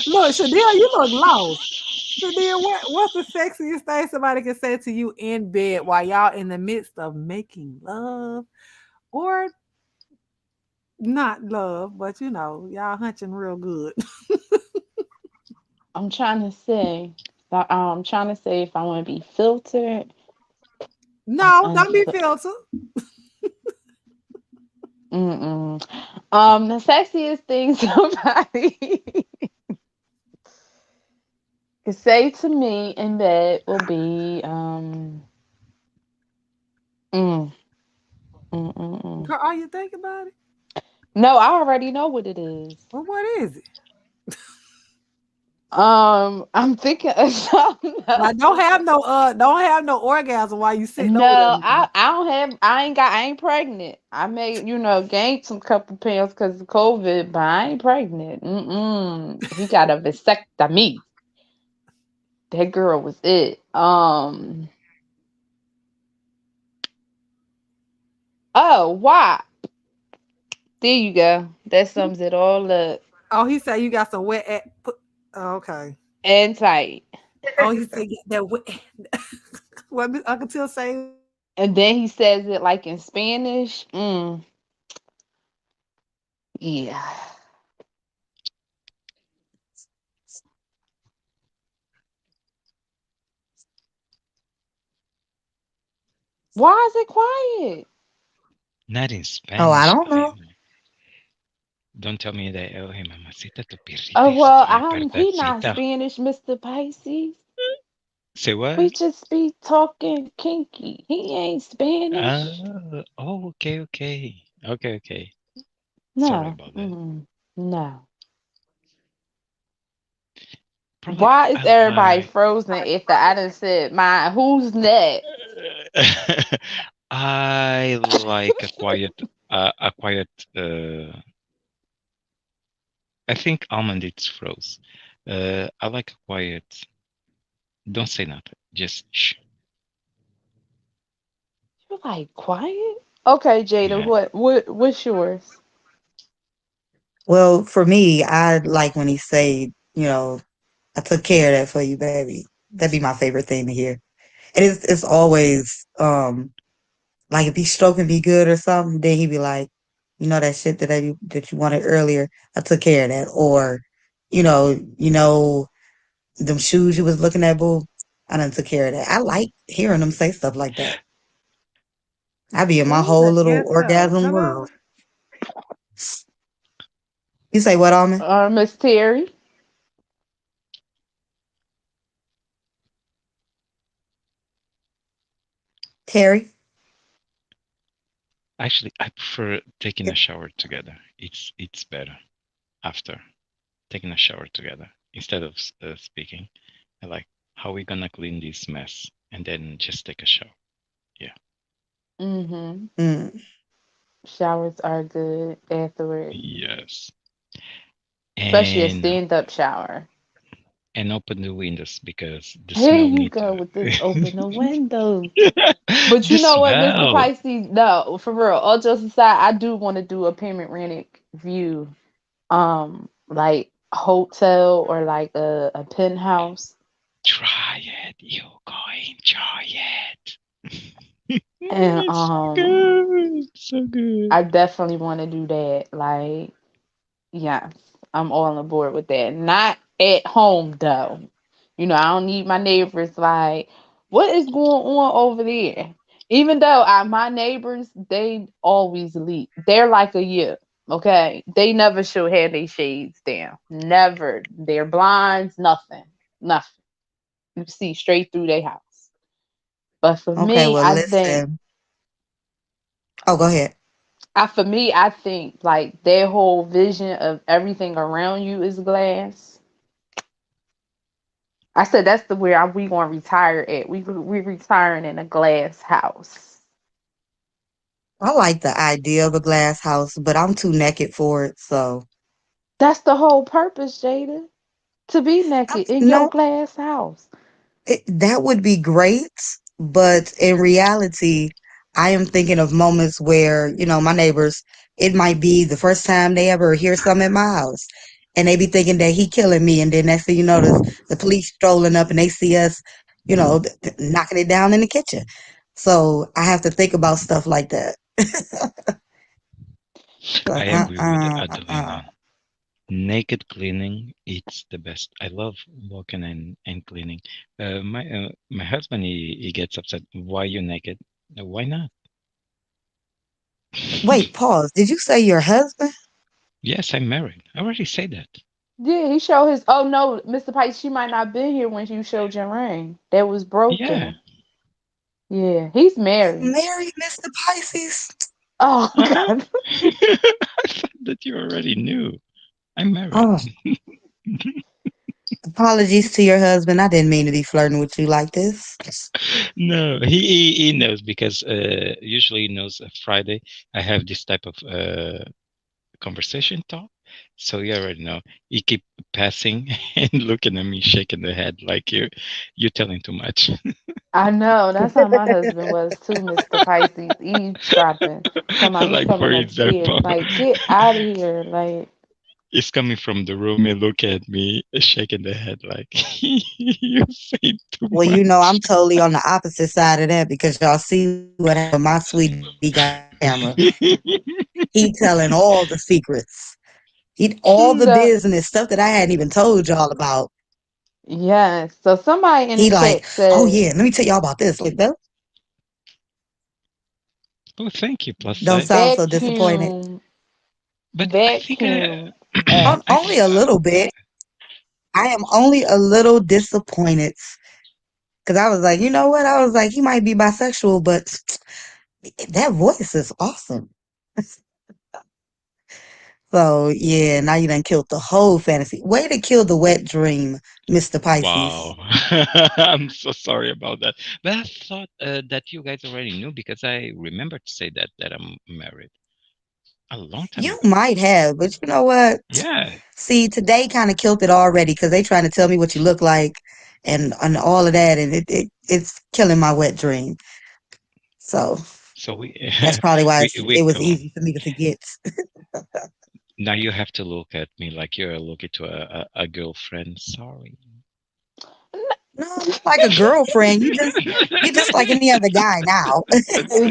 Look, Shadell, you look lost. Shadell, what's the sexiest thing somebody can say to you in bed while y'all in the midst of making love or not love, but y'all hunching real good. I'm trying to say. I'm trying to say if I want to be filtered or No, don't be unfiltered. filtered. Mm-mm. The sexiest thing somebody could say to me in bed will be mm, mm, mm, mm. Girl, are you thinking about it? No, I already know what it is. Well, what is it? I'm thinking of something Now, else. don't have no orgasm while you sitting over there. No, I don't have. I ain't pregnant. I may gain some couple pounds because of COVID, but I ain't pregnant. He got a vasectomy. That girl was it. Oh, why? There you go. That sums it all up. Oh, he said you got some oh, okay. And tight. Oh, he said get that wet. What Uncle Till say? And then he says it like in Spanish. Yeah. Why is it quiet? Not in Oh, I Spanish. don't know. Don't tell me that. Oh, hey, mamacita, tu pirrita, Oh hija well, de la we not perdacita. Spanish, Mr. Pisces. Say We what? just be talking kinky. He ain't Spanish. Okay, okay. Okay, okay. Sorry No. about that. No. Probably Why is I everybody like frozen if I done said mine? Who's next? I like a quiet uh I think almond it's froze. I like a quiet, don't say nothing. Just shh. You're like quiet? Okay, Jada, Yeah. what's yours? Well, for me, I like when he say, I took care of that for you, baby. That'd be my favorite thing to hear. And it's always like if he's stroking me good or something, then he be like, that shit that you wanted earlier, I took care of that. Or, them shoes you was looking at, boo, I done took care of that. I like hearing them say stuff like that. I be in my Ooh, whole the little ghetto. orgasm Hello. world. You say what on me? Miss Terry? Terry? Actually, I prefer taking a shower together. It's better after taking a shower together instead of speaking. I like how we gonna clean this mess and then just take a shower. Yeah. Mm-hmm. Mm. Showers are good afterwards, Yes. especially a And stand-up shower. open the windows because the Here smell you need go with this to. open the windows. But The you know what, Mr. smell. Pisces? No, for real. All jokes aside, I do want to do a panoramic view, like hotel or like a penthouse. Try it. You go enjoy it. And It's so good. So good. I definitely want to do that. Like, yes, I'm all on board with that. Not at home though. I don't need my neighbors like, what is going on over there? Even though my neighbors, they always leave. They're like a year. Okay. They never should have their shades down. Never. Their blinds, nothing. Nothing. You see straight through their house. But for Okay, me, well, I think listen. Oh, go ahead. I think like their whole vision of everything around you is glass. I said that's the where we gonna retire at. We retiring in a glass house. I like the idea of a glass house, but I'm too naked for it. So, That's the whole purpose, Jada. To be naked in your no, glass house. that would be great. But in reality, I am thinking of moments where, my neighbors, it might be the first time they ever hear something at my house. And they be thinking that he killing me. And then next thing you know, the police strolling up and they see us, knocking it down in the kitchen. So I have to think about stuff like that. I Like, agree with Adelina. Naked cleaning, it's the best. I love walking and cleaning. My husband, he gets upset. Why you naked? Why not? Wait, pause. Did you say your husband? Yes, I'm married. I already said that. Yeah, he showed his. Oh no, Mr. Pike, she might not been here when you showed your ring. That was Yeah. broken. Yeah, he's You married. married Mr. Pisces? Oh I God. thought that you already knew. I'm married. Oh, apologies to your husband. I didn't mean to be flirting with you like this. No, he knows because usually he knows Friday I have this type of conversation talk. So you already know. He keep passing and looking at me, shaking the head like you're telling too much. I know. That's how my husband was too, Mr. Pisces, eavesdropping. Talking about he Like for coming upstairs. example, Like, get out of here. Like, he's coming from the room and look at me, shaking the head like you say too Well, much. I'm totally on the opposite side of that because y'all see what happened when my sweetie got on camera. He telling all the secrets. All the the business stuff that I hadn't even told y'all about. yes. So somebody in the He like, chat oh said yeah, let me tell y'all about this. Like that Oh, thank you, plus don't size. sound so disappointed. vacuum, But I think vacuum at I Only think a little bit. I am only a little disappointed because I was like, you know what? I was like, he might be bisexual, but that voice is awesome. So yeah, now you done killed the whole fantasy. Way to kill the wet dream, Mr. wow. Pisces. I'm so sorry about that. But I thought that you guys already knew because I remember to say that I'm married a long time You ago. might have, but you know what? Yeah. See, today kind of killed it already because they trying to tell me what you look like and all of that, and it's killing my wet dream. So So we that's probably why we it was go. easy for me to forget. Now you have to look at me like you're looking to a girlfriend. Sorry. No, not like a girlfriend. You just like any other guy now.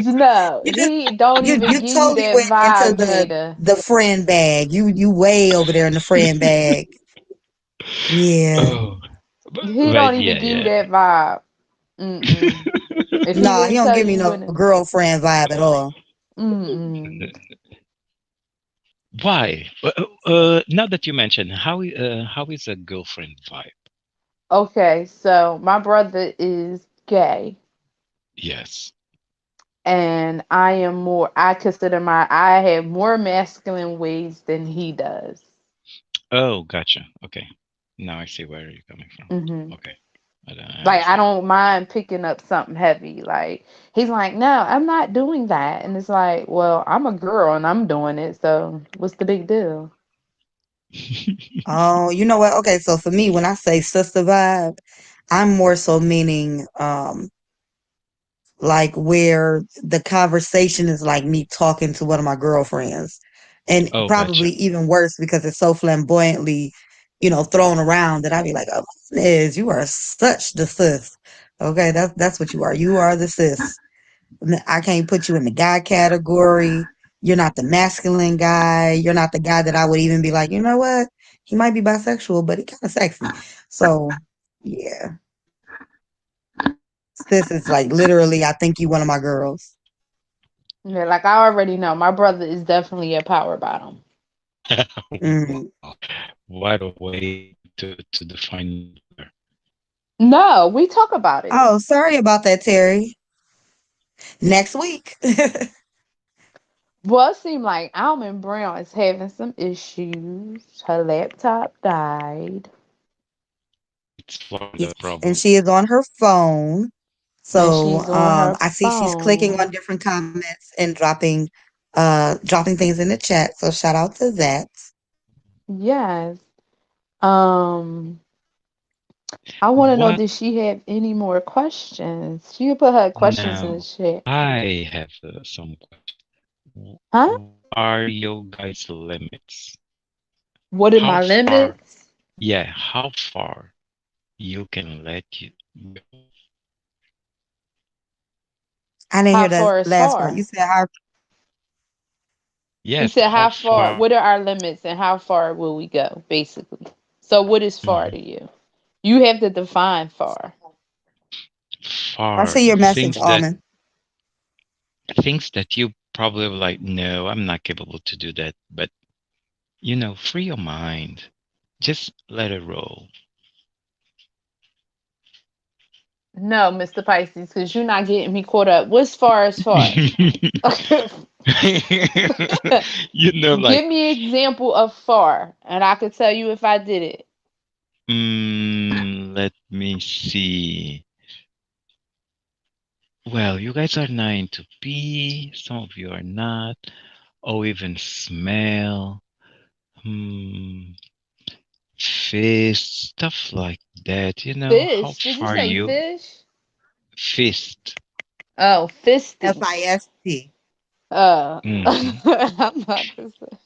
no, you just he don't even you give you totally that went into vibe, Jada. the friend bag. You way over there in the friend bag. Yeah. Oh, He but don't even yeah, give you yeah. that vibe. Mm-mm. If he Nah, he wouldn't don't tell give you, me you no wouldn't. girlfriend vibe at all. Mm-mm. Why? Now that you mention, how is a girlfriend vibe? Okay, so my brother is gay, Yes. and I consider I have more masculine ways than he does. Oh, gotcha. Okay. Now I see where you're coming from. Hmm. Okay. I Like, I understand. don't mind picking up something heavy. Like, he's like, no, I'm not doing that. And it's like, well, I'm a girl and I'm doing it. So what's the big deal? Oh, you know what? Okay, so for me, when I say sister vibe, I'm more so meaning like where the conversation is like me talking to one of my girlfriends. And Oh, gotcha. probably even worse because it's so flamboyantly, thrown around that I'd be like, oh, Liz, you are such the sis. Okay, that's what you are. You are the sis. I can't put you in the guy category. You're not the masculine guy. You're not the guy that I would even be like, you know what? He might be bisexual, but he kind of sexy. So, yeah. Sis is like literally, I think you one of my girls. Yeah, like I already know, my brother is definitely a power bottom. Mm. Wow. What a way to define your brother. No, we talk about it. Oh, sorry about that, Terry. Next week. Well, it seemed like Almond Brown is having some issues. Her laptop died, It's Florida Yes, and problem. she is on her phone. and So she's on her I see she's clicking on phone. different comments and dropping things in the chat. So shout out to that. Yes. Um, I want to know, What did she have any more questions? She could put her questions in the now? chat. I have some questions. Huh? What are your guys' limits? What are How my far? limits? Yeah, how far you can let you go? I didn't How hear that far is last part. You far? said how He Yes, said, how how far? far? What are our limits and how far will we go, basically? So, what is far Mhm. to you? You have to define far. I Far see your message, things that Almond. you probably were like, no, I'm not capable to do that. But free your mind. Just let it roll. No, Mr. Pisces, because you're not getting me caught up. What's far as far? Like, Give me an example of far, and I could tell you if I did it. let me see. Well, you guys are not into pee. Some of you are not, or even smell. Hmm, fist, stuff like that. How Fish. Did you far say you fish? fist. Oh, fisting. FIST. Hmm. I'm not to say.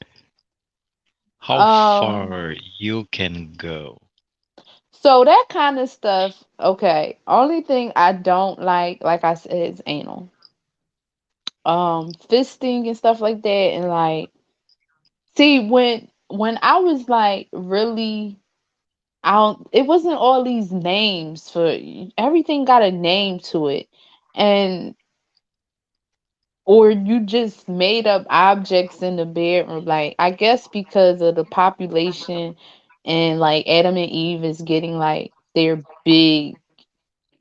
How Um, far you can go. so that kind of stuff, okay. Only thing I don't like I said, is anal. Fisting and stuff like that, and like, see, when I was like really, I don't, it wasn't all these names for everything got a name to it. And or you just made up objects in the bedroom. Like, I guess because of the population and like Adam and Eve is getting like their big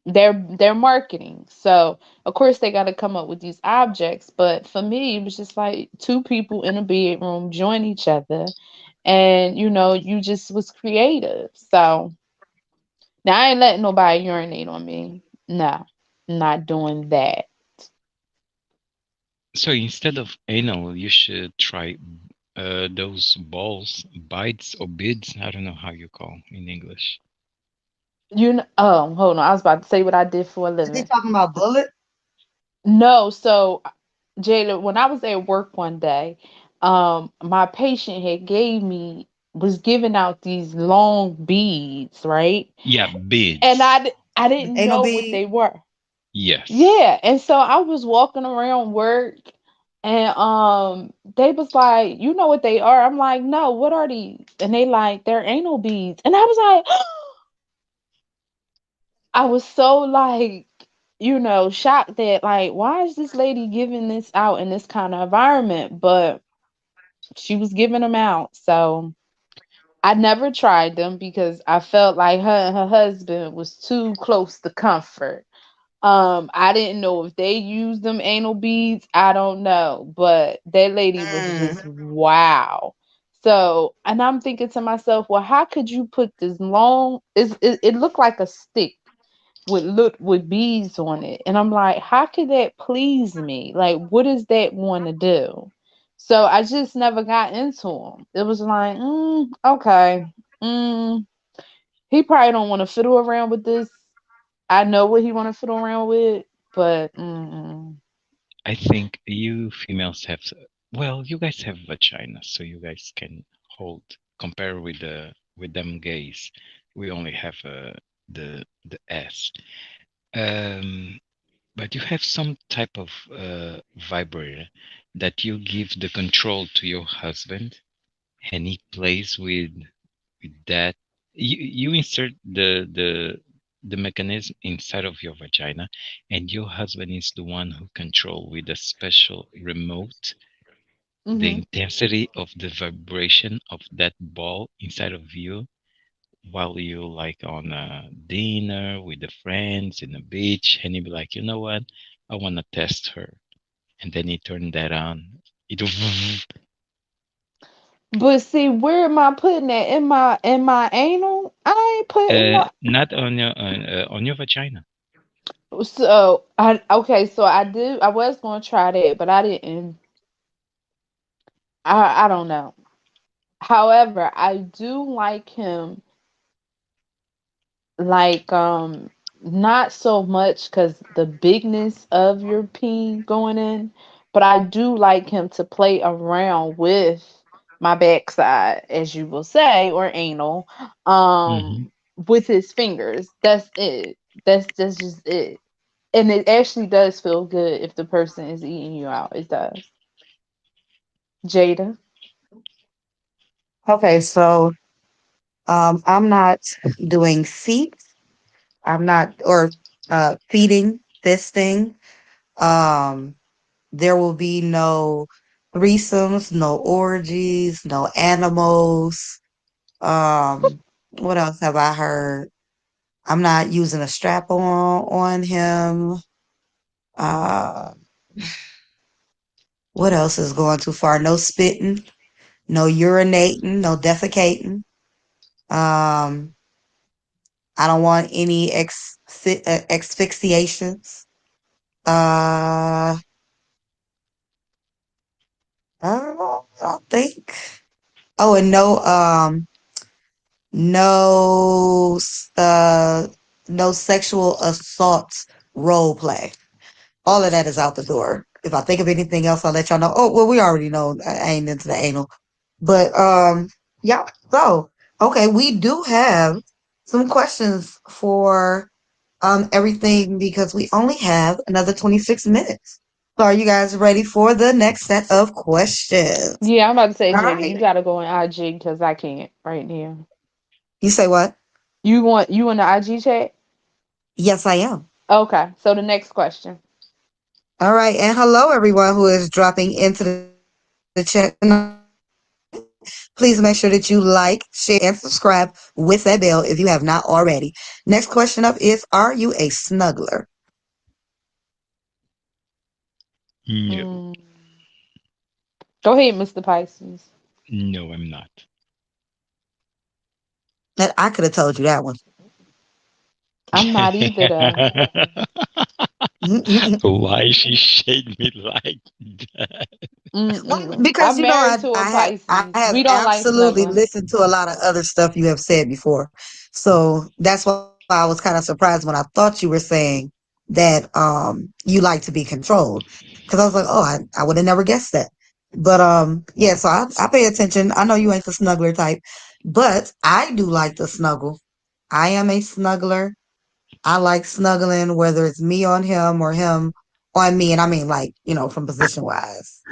their marketing. So of course they got to come up with these objects. But for me, it was just like two people in a bedroom join each other, and you just was creative. So now I ain't letting nobody urinate on me. No, not doing that. So instead of anal, you should try those balls, bites or bids. I don't know how you call in English. Oh, hold on. I was about to say what I did for a Is he living. talking about bullet? No, so Jada, when I was at work one day, my patient had was giving out these long beads, right? Yeah, And bids. I didn't Anal know what bead? they were. Yes. Yeah, and so I was walking around work, and they was like, "You know what they are?" I'm like, "No, what are these?" And they like, "They're anal beads." And I was like, I was so like, shocked that like, why is this lady giving this out in this kind of environment? But she was giving them out. So I never tried them because I felt like her and her husband was too close to comfort. I didn't know if they used them anal beads. I don't know, but that lady was Mm. just wow. So, and I'm thinking to myself, well, how could you put this long? It looked like a stick with beads on it, and I'm like, how could that please me? Like, what does that want to do? So I just never got into him. It was like, okay, mm, he probably don't want to fiddle around with this. I know what he want to fiddle around with, but I think you females have, well, you guys have vagina, so you guys can hold. Compare with them gays, we only have the S. Um, but you have some type of vibrator that you give the control to your husband, and he plays with that. You insert the mechanism inside of your vagina, and your husband is the one who control with a special remote the Mm-hmm. intensity of the vibration of that ball inside of you while you like on a dinner with the friends in the beach, and you be like, you know what, I want to test her, and then you turn that on. It But see, where am I putting that in my anal? I ain't putting no. not on your vagina. So I okay. So I do. I was gonna try that, but I didn't. I don't know. However, I do like him, like not so much because the bigness of your pee going in, but I do like him to play around with my backside, as you will say, or anal, Hmm. with his fingers. That's it. That's just it. And it actually does feel good if the person is eating you out. It does. Jada. Okay, so I'm not doing feet. I'm not or feeding this thing. Um, there will be no threesomes, no orgies, no animals. What else have I heard? I'm not using a strap on him. Uh, what else is going too far? No spitting, no urinating, no defecating. Um, I don't want any asphyxiations. Uh, I don't think. Oh, and no, no sexual assault role play. All of that is out the door. If I think of anything else, I'll let y'all know. Oh, well, we already know I ain't into the anal. But yeah. So okay, we do have some questions for everything because we only have another 26 minutes. So are you guys ready for the next set of questions? Yeah, I'm about to say, All Jada, right. you gotta go in IG because I can't right now. You say what? You in the IG chat? Yes, I am. Okay, so the next question. All right. And hello, everyone who is dropping into the chat tonight. Please make sure that you like, share, and subscribe with that bell if you have not already. Next question up is, are you a snuggler? No, Mm. Go ahead, Mr. Pisces. no, I'm not. That I could have told you that one. I'm not either though. Why she shade me like that? Well, Mm-mm. because I'm you know, married to a I Pisces. have We don't like absolutely snuggling. listened to a lot of other stuff you have said before, so that's why I was kind of surprised when I thought you were saying that you like to be controlled, because I was like, oh, I would have never guessed that. But yeah, so I pay attention. I know you ain't the snuggler type, but I do like to snuggle. I am a snuggler. I like snuggling, whether it's me on him or him on me, and I mean like from position wise.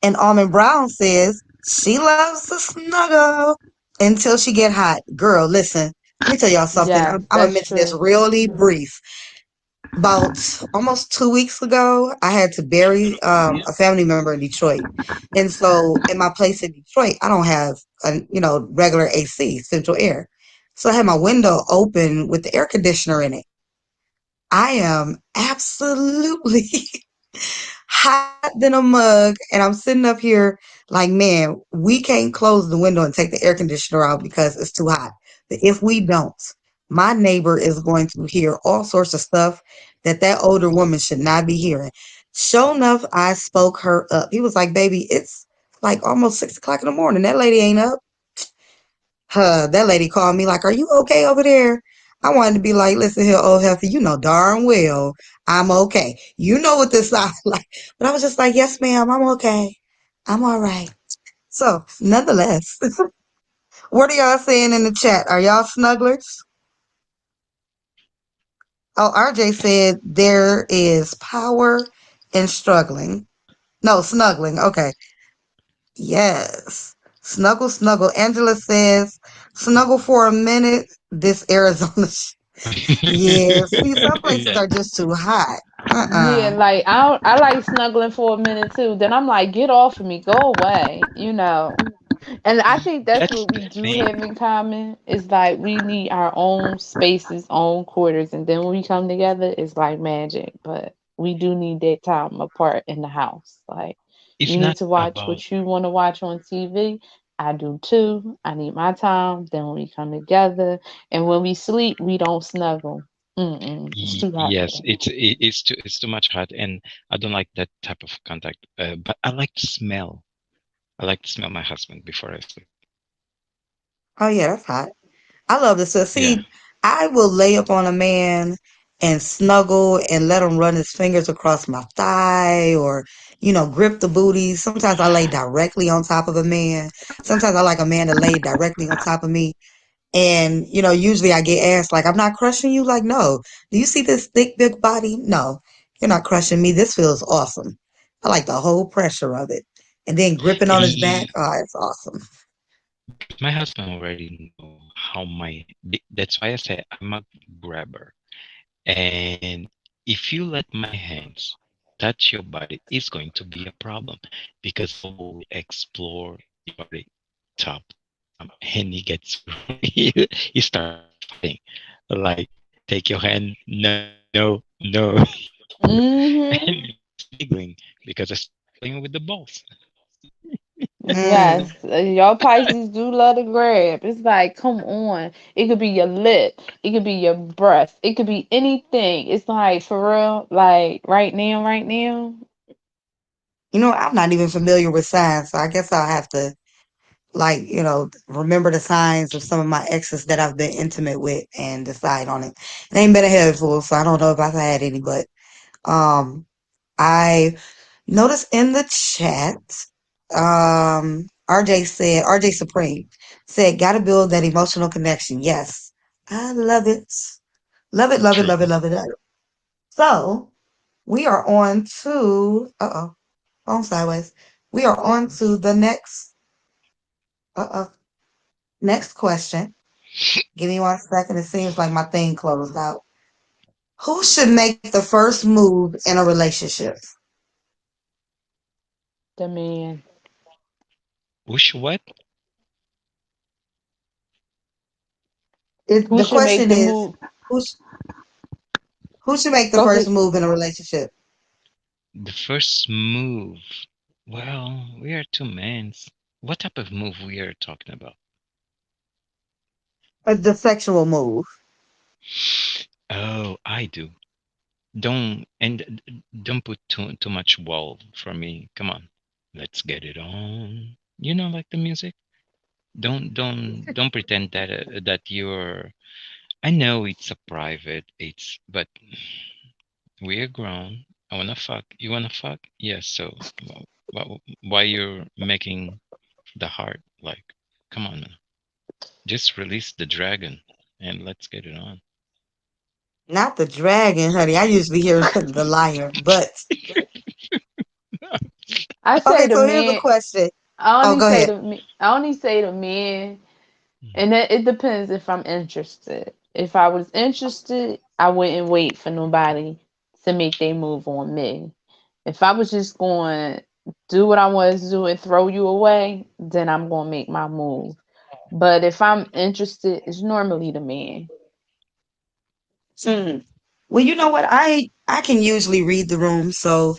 And Almond Brown says she loves to snuggle until she get hot. Girl, listen, let me tell y'all something. Yes, I'm gonna that's mention this true. really brief. About almost 2 weeks ago, I had to bury a family member in Detroit, and so in my place in Detroit, I don't have a regular AC, central air. So I had my window open with the air conditioner in it. I am absolutely hot than a mug. And I'm sitting up here like, man, we can't close the window and take the air conditioner out because it's too hot. But if we don't, my neighbor is going to hear all sorts of stuff that older woman should not be hearing. Sure enough, I spoke her up. He was like, baby, it's like almost 6 o'clock in the morning. That lady ain't up. That lady called me like, are you okay over there? I wanted to be like, listen here, old heifer, you know darn well I'm okay. You know what this sounds like. But I was just like, yes, ma'am, I'm okay. I'm all right. So, nonetheless, what are y'all saying in the chat? Are y'all snugglers? Oh, RJ said there is power in struggling. No, snuggling. Okay. Yes. Snuggle, snuggle. Angela says, snuggle for a minute. This Arizona. Yeah. See, some places Yeah. are just too hot. Yeah, Uh-uh. like I like snuggling for a minute too. Then I'm like, get off of me, go away, you know. And I think that's That's what we the do thing. have in common. Is like we need our own spaces, own quarters, and then when we come together, it's like magic. But we do need that time apart in the house. Like It's you need not to watch about what you want to watch on TV. I do too. I need my time. Then when we come together, and when we sleep, we don't snuggle. Mm-mm, it's too hot for yes, that. it's too much hot, and I don't like that type of contact. But I like to smell. I like to smell my husband before I sleep. Oh, yeah, that's hot. I love this. So, Yeah. see, I will lay up on a man and snuggle and let him run his fingers across my thigh or, grip the booty. Sometimes I lay directly on top of a man. Sometimes I like a man to lay directly on top of me. And, usually I get asked, like, I'm not crushing you. Like, no. Do you see this thick, big body? No, you're not crushing me. This feels awesome. I like the whole pressure of it. And then gripping on his back. E- Oh, it's awesome. because my husband already know how that's why I say I'm a grabber. And if you let my hands touch your body, it's going to be a problem because I will explore your body top to bottom, and he gets he starts fighting. Like, take your hand, no, no, no, Mm-hmm. and he starts giggling because I start playing with the balls. Mm. Yes, y'all Pisces do love to grab. It's like, come on. It could be your lip. It could be your breast. It could be anything. It's like, for real, like right now, right now. I'm not even familiar with signs, so I guess I'll have to, like, remember the signs of some of my exes that I've been intimate with and decide on it. It ain't been a handful, so I don't know if I've had any, but um, I noticed in the chat, RJ Supreme said, gotta build that emotional connection. Yes, I love it. Love it, love it, love it, True. love it, love it. So we are on to, phone sideways. We are on to the uh-oh, next question. Give me 1 second. It seems like my thing closed out. Who should make the first move in a relationship? The man. Wish what? The Who should make question the is, move? who, sh- who should make the Go first ahead. move in a relationship? The first move. Well, we are two men. What type of move we are talking about? The sexual move. Oh, I do. Don't put too much wall for me. Come on, let's get it on. You know, like the music. Don't pretend that you're. I know it's a private. But we are grown. I wanna fuck. You wanna fuck? Yes. So, why you're making the heart like? Come on, man. Just release the dragon and let's get it on. Not the dragon, honey. I usually hear the liar. But I say okay, the so here's the man. question. I Oh, only go say ahead. the me. I only say the man. And it depends if I'm interested. If I was interested, I wouldn't wait for nobody to make their move on me. If I was just going to do what I want to do and throw you away, then I'm going to make my move. But if I'm interested, it's normally the man. Hmm. Well, you know what? I can usually read the room, so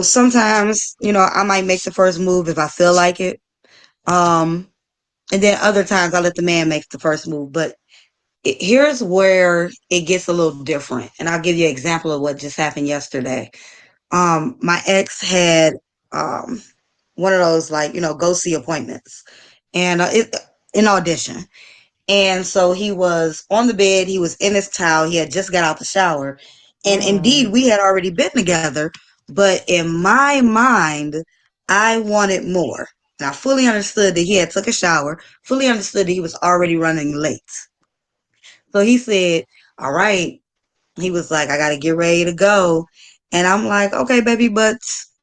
sometimes I might make the first move if I feel like it. Um, and then other times I let the man make the first move. But here's where it gets a little different, and I'll give you an example of what just happened yesterday. My ex had um one of those, like, go see appointments, and an audition. And so he was on the bed, he was in his towel, he had just got out the shower. And indeed, Mm. we had already been together, but in my mind, I wanted more. And I fully understood that he had took a shower, fully understood that he was already running late. So he said, all right. He was like, I gotta get ready to go. And I'm like, okay, baby, but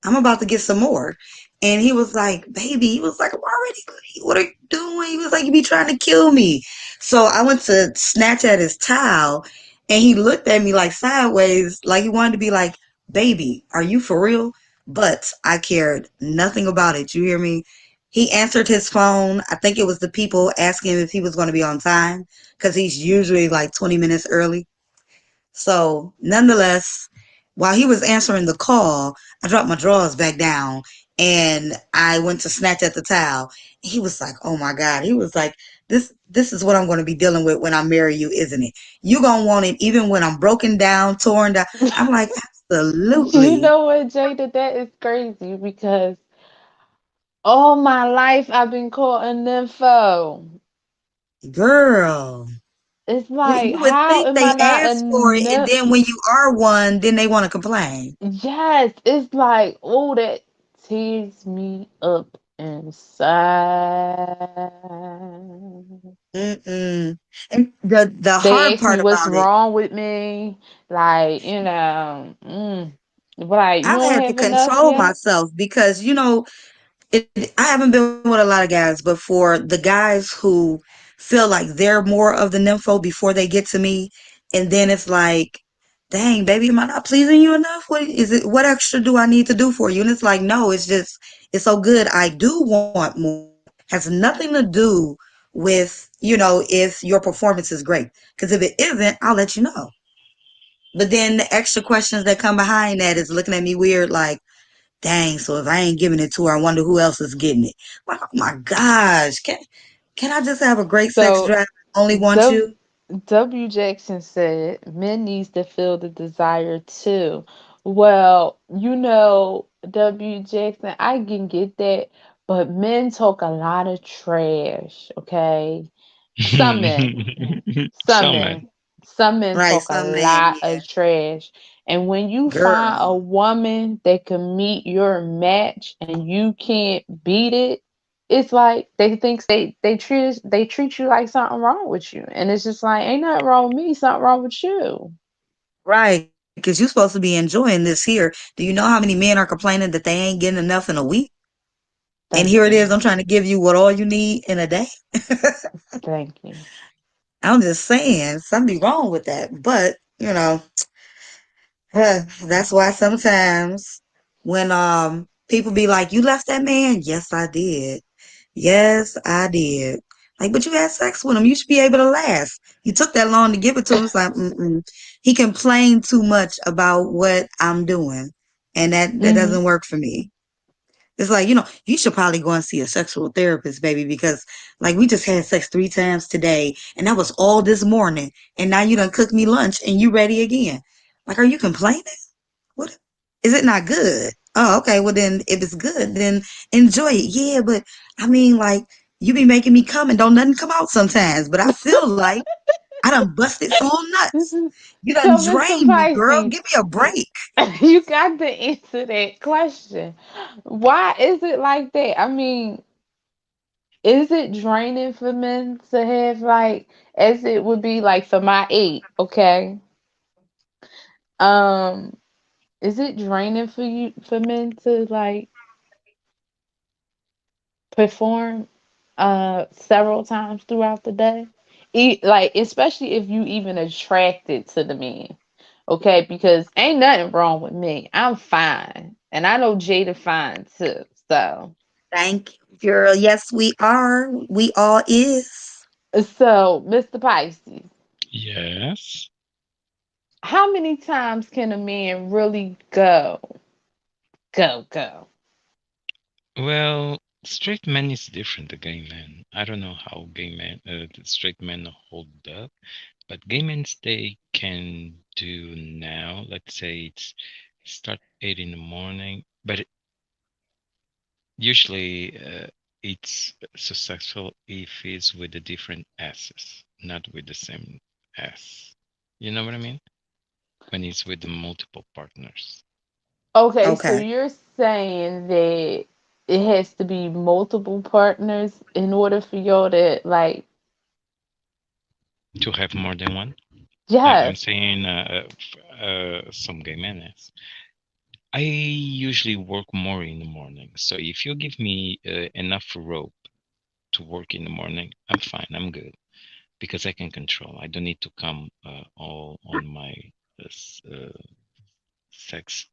I'm about to get some more. And he was like, baby, he was like, I'm already late. What are you doing? He was like, you be trying to kill me. So I went to snatch at his towel and he looked at me like sideways, like he wanted to be like, baby, are you for real? But I cared nothing about it. You hear me? He answered his phone. I think it was the people asking him if he was going to be on time because he's usually like 20 minutes early. So, nonetheless, while he was answering the call, I dropped my drawers back down and I went to snatch at the towel. He was like, "Oh my God." He was like, this is what I'm going to be dealing with when I marry you, isn't it? You going to want it even when I'm broken down, torn down." I'm like, You "Absolutely." know what, Jada? That is crazy because all my life I've been caught in nympho. Girl, It's you like, would how think am they I not a asked for it and nymph? then when you are one, then they want to complain. Yes, it's like, oh, that tears me up inside. Mm-mm. And the They hard ask me part what's about it, wrong with me. Like, like, you I've don't had to have enough control yet? myself because I haven't been with a lot of guys, but for the guys who feel like they're more of the nympho before they get to me, and then it's like, dang, baby, am I not pleasing you enough? What is it? What extra do I need to do for you? And it's like, no, it's just, it's so good. I do want more. Has nothing to do with, if your performance is great. Because if it isn't, I'll let you know. But then the extra questions that come behind that is looking at me weird, like, dang, so if I ain't giving it to her, I wonder who else is getting it. Like, oh my gosh, can I just have a great sex So, drive and only want W. you? W. Jackson said, men needs to feel the desire too. Well, W. Jackson, I can get that, but men talk a lot of trash, okay? Some men. Some Summer. men. Some men Right, talk a some man, lot yeah. of trash. And when you find a Girl. woman that can meet your match and you can't beat it, it's like they treat you like something wrong with you. And it's just like, ain't nothing wrong with me, something wrong with you. Right, because you're supposed to be enjoying this here. Do you know how many men are complaining that they ain't getting enough in a week? And here Thank it is, you. I'm trying to give you what all you need in a day. Thank you. I'm just saying, something wrong with that. But, that's why sometimes when people be like, "You left that man?" Yes, I did. Yes, I did. Like, but you had sex with him. You should be able to last. You took that long to give it to him. It's like, mm-mm. He complained too much about what I'm doing, and that Hmm. doesn't work for me. It's like, you should probably go and see a sexual therapist, baby, because like we just had sex 3 times today, and that was all this morning, and now you done cooked me lunch and you ready again. Like, are you complaining? What is it not good? Oh, okay. Well then if it's good, then enjoy it. Yeah, but I mean like you be making me come and don't nothing come out sometimes. But I feel like I done busted full nuts. You done So, Mr. drained me, girl. Pisces, Give me a break. you got to answer that question. Why is it like that? I mean, is it draining for men to have like, as it would be like for my eight, okay? Um, is it draining for you for men to like perform several times throughout the day? Like, especially if you even attracted to the men. Okay, because ain't nothing wrong with me. I'm fine. And I know Jada fine too. Thank you, girl. Yes, we are. We all is. Mr. Pisces, Yes. how many times can a man really go? Well, straight man is different to gay man. I don't know how gay men, the straight men hold up, but gay men they can do now. Let's say it's start 8 in the morning, but usually it's successful if it's with the different asses, not with the same ass. You know what I mean? When it's with the multiple partners. Okay, so Okay. you're saying that it has to be multiple partners in order for y'all to like, To have more than one? I'm Yes. saying some gay minutes. I usually work more in the morning. So if you give me enough rope to work in the morning, I'm fine. I'm good because I can control. I don't need to come all on my sex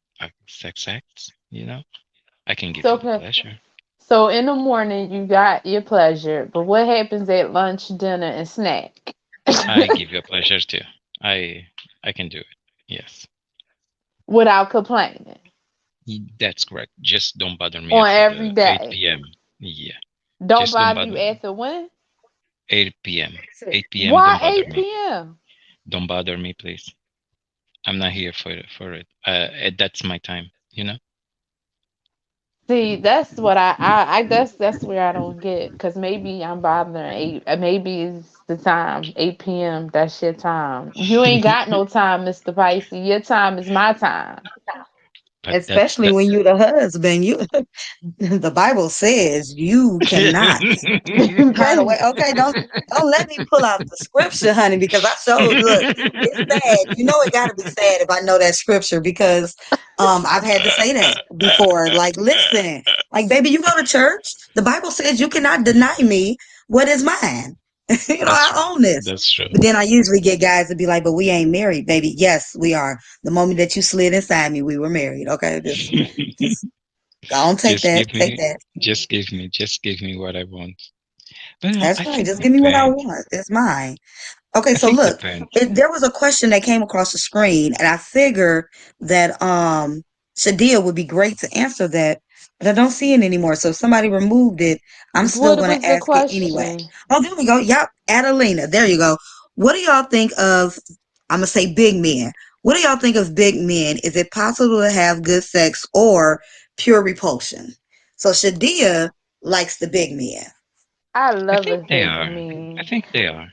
sex acts. I can give So you the okay. pleasure. So in the morning you got your pleasure, but what happens at lunch, dinner, and snack? I give you a pleasure too. I I can do it. Yes, Without complaining that's correct. Just don't bother me on after every the day. 8 p.m. Yeah, Don't just don't bother you bother after when? 8 p.m. 8 p.m. Why Don't bother 8 me. p.m.? Don't bother me, please. I'm not here for it. That's my time. See, that's what I that's where I don't get, because maybe I'm bothering eight, maybe it's the time 8 p.m. That's your time. You ain't got no time, Mr. Pisces. Your time is my time. But that's Especially when you the husband. You the Bible says you cannot turn away. Thank Okay, don't let me pull out the scripture, honey, because I showed look, it's sad. You know it gotta be sad if I know that scripture because I've had to say that before. Like, listen, like baby, you go to church. The Bible says you cannot deny me what is mine. that's true. I own this. That's true. But then I usually get guys to be like, but we ain't married, baby. Yes, we are. The moment that you slid inside me, we were married. Okay. Just go on, take Just that. give Take me, that. just give me what I want. But no, That's I right. think Just give me what I depends. want. It's mine. Okay, I so think look, depends. there was a question that came across the screen, and I figure that Shadia would be great to answer that, but I don't see it anymore. So if somebody removed it, I'm still What gonna was the ask it anyway. question? Oh, there we go. Yep, Adelina. There you go. What do y'all think of? I'm gonna say big men. What do y'all think of big men? Is it possible to have good sex or pure repulsion? So Shadia likes the big men. I I love think a they big are. I man. think they are.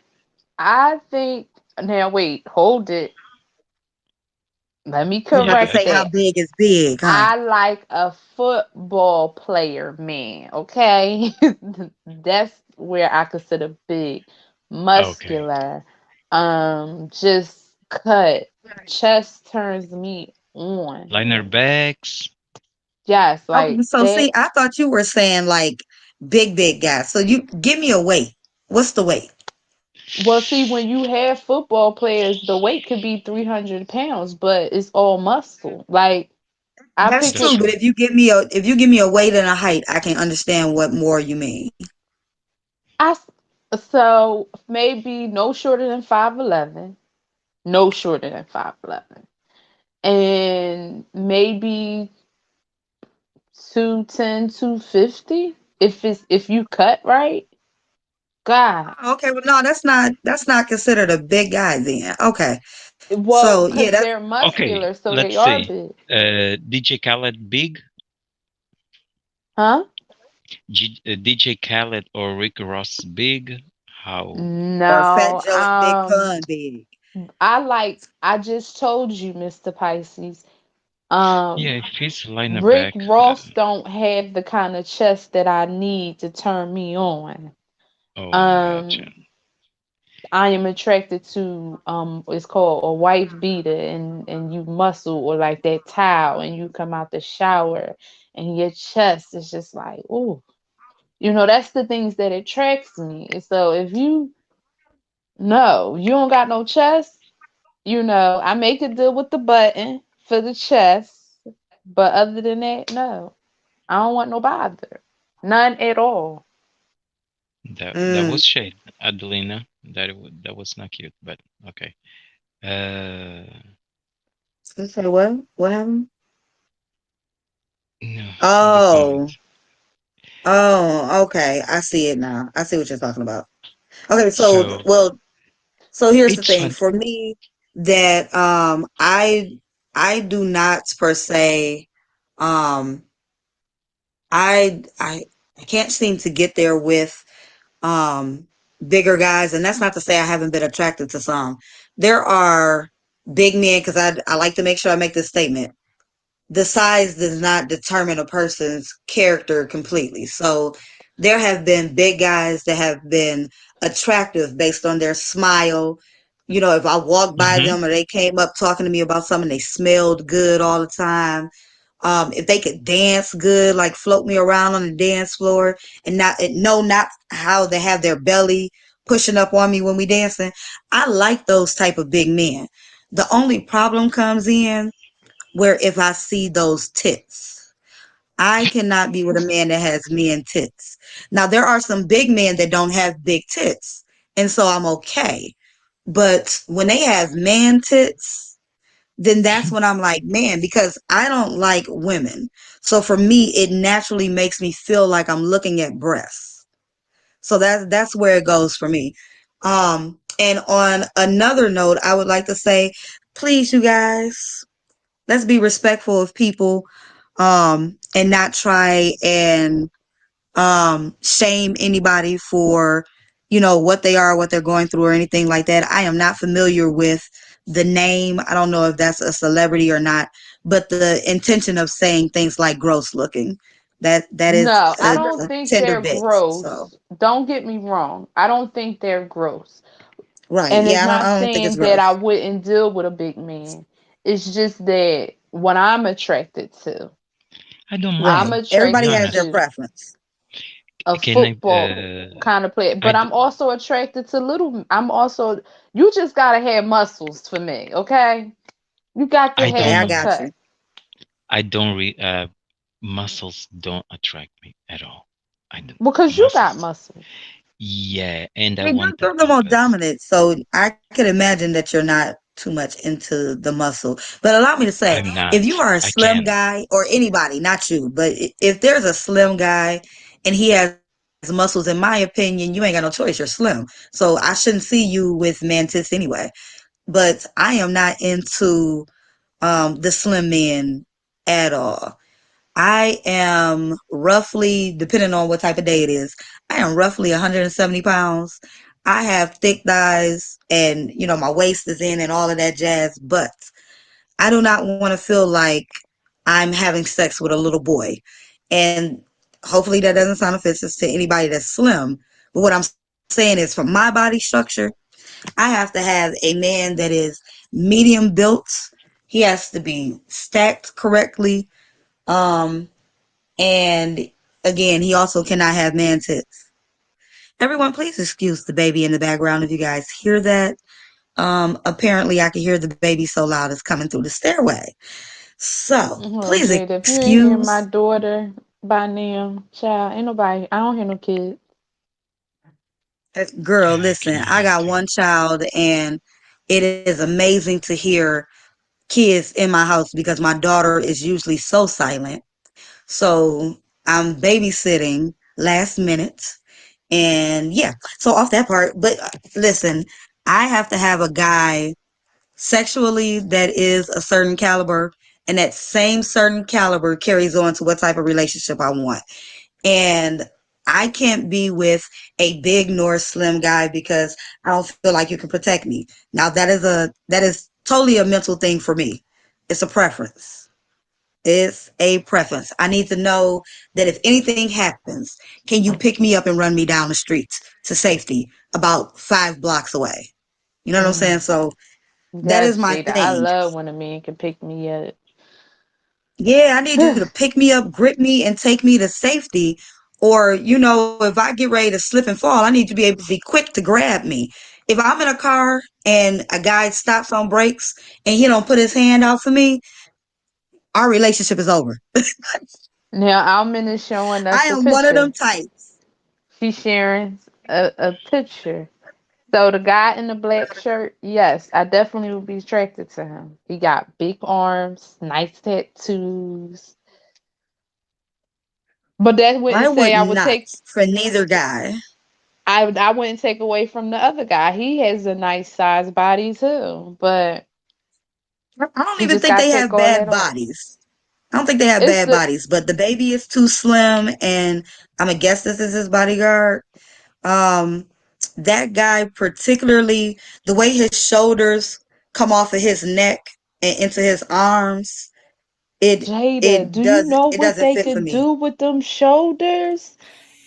I think, now wait, hold it. Let me You about to correct say how that. big is big, huh? I like a football player man, okay? That's where I consider big, Okay. muscular, just cut. Chest turns me on. Liner backs. Yes, Okay, like so that. see, I thought you were saying like big guys. So you give me a weight. What's the weight? Well, see, when you have football players, the weight could be 300 pounds, but it's all muscle. Like, I That's pick That's true, it. but true. if you give me a weight and a height, I can understand what more you mean. So maybe no shorter than 5'11", no shorter than 5'11", and maybe 210, 250. If you cut right, God. Okay, well no, that's not considered a big guy then. Okay. So Well, yeah, because that's they're Okay, muscular, so let's they are see. big. DJ Khaled big, Huh? DJ Khaled or Rick Ross big. How? or Fat No. Joe and Big Pun big. I just told you, Mr. Pisces. Yeah, Um, if he's liner Rick back. Ross don't have the kind of chest that I need to turn me on. Oh, gotcha. Um, I am attracted to it's called a wife beater, and you muscle, or like that towel, and you come out the shower and your chest is just like, ooh. That's the things that attracts me. And so if you no, you don't got no chest, I make a deal with the button for the chest. But other than that, no. I don't want no bother. None at all. That Mm. was shade, Adelina. That was not cute, but okay. Uh, Okay, what happened? no, no comment. Oh. Oh, okay. I see it now. I see what you're talking about. Okay, so So so here's the it's thing fun. for me that I do not per se um I I I can't seem to get there with um bigger guys, and that's not to say I haven't been attracted to some. There are big men because I like to make sure I make this statement. The size does not determine a person's character completely. So there have been big guys that have been attractive based on their smile, If I walked by Mm-hmm. them or they came up talking to me about something, they smelled good all the time. If they could dance good, like float me around on the dance floor and not how they have their belly pushing up on me when we dancing. I like those type of big men. The only problem comes in where if I see those tits. I cannot be with a man that has men tits. Now there are some big men that don't have big tits, and so I'm okay. But when they have man tits, then that's when I'm like, man, because I don't like women. So for me, it naturally makes me feel like I'm looking at breasts. So that's where it goes for me. And on another note, I would like to say, please, you guys, let's be respectful of people, and not try and shame anybody for, what they are, what they're going through, or anything like that. I am not familiar with the name. I don't know if that's a celebrity or not, but the intention of saying things like gross looking, that is No, I a don't think tender they're bit. So gross. Don't get me wrong. I don't think they're gross. right, And it's yeah, not I don't think it's saying that I gross. wouldn't deal with a big man. It's just that what I'm attracted to. I don't I'm Right, mind. To be everybody attracted has their honest, to preference. a can I? football kind of player, I but I'm also attracted to little. I'm also, you just gotta have muscles for me, okay? You got to I Okay, have I a don't. got cut you. I don't. Muscles don't attract me at all. I don't. because you got Muscles. muscles. Yeah, and I I mean, want the you're the more purpose. dominant, so I could imagine that you're not too much into the muscle. But allow me to say, I'm if you not. are a I slim can. guy, or anybody, not you, but if there's a slim guy and he has muscles, in my opinion, you ain't got no choice. You're slim. So I shouldn't see you with man tits anyway. But I am not into the slim men at all. I am roughly, depending on what type of day it is, I am roughly 170 pounds. I have thick thighs and, my waist is in and all of that jazz, but I do not want to feel like I'm having sex with a little boy. And hopefully that doesn't sound offensive to anybody that's slim. But what I'm saying is, for my body structure, I have to have a man that is medium built. He has to be stacked correctly. Um, and again, he also cannot have man tits. Everyone, please excuse the baby in the background if you guys hear that. Apparently, I can hear the baby so loud it's coming through the stairway. So Oh, please Jada, if you ain't hear my excuse. daughter by now, child, ain't nobody. I don't hear no kids. Girl, I can listen, I got imagine. one child, and it is amazing to hear kids in my house because my daughter is usually so silent. So I'm babysitting last minute. And yeah, so off that part, but listen, I have to have a guy sexually that is a certain caliber, and that same certain caliber carries on to what type of relationship I want. And I can't be with a big nor slim guy because I don't feel like you can protect me. Now that is totally a mental thing for me. It's a preference. It's a preference. I need to know that if anything happens, can you pick me up and run me down the street to safety about 5 blocks away? You know what I'm saying? Mm. So that is Yes, my Jada. I thing. love when a man can pick me up. Yeah, I need you to pick me up, grip me, and take me to safety. Or, if I get ready to slip and fall, I need to be able to be quick to grab me. If I'm in a car and a guy stops on brakes and he don't put his hand out for me, our relationship is over. Now, Almin is showing I us a am one of them picture. types. She's sharing a picture. So the guy in the black shirt, yes, I definitely would be attracted to him. He got big arms, nice tattoos. But that I wouldn't say would I would not take. for neither guy. I wouldn't take away from the other guy. He has a nice size body too, but I don't you even just think gotta they take have all that bad off. bodies. I don't think they have It's bad the bodies, but the baby is too slim, and I'm gonna guess this is his bodyguard. Um, that guy particularly, the way his shoulders come off of his neck and into his arms, it Jada. it Do you doesn't know it what doesn't they fit for could me. do with them shoulders?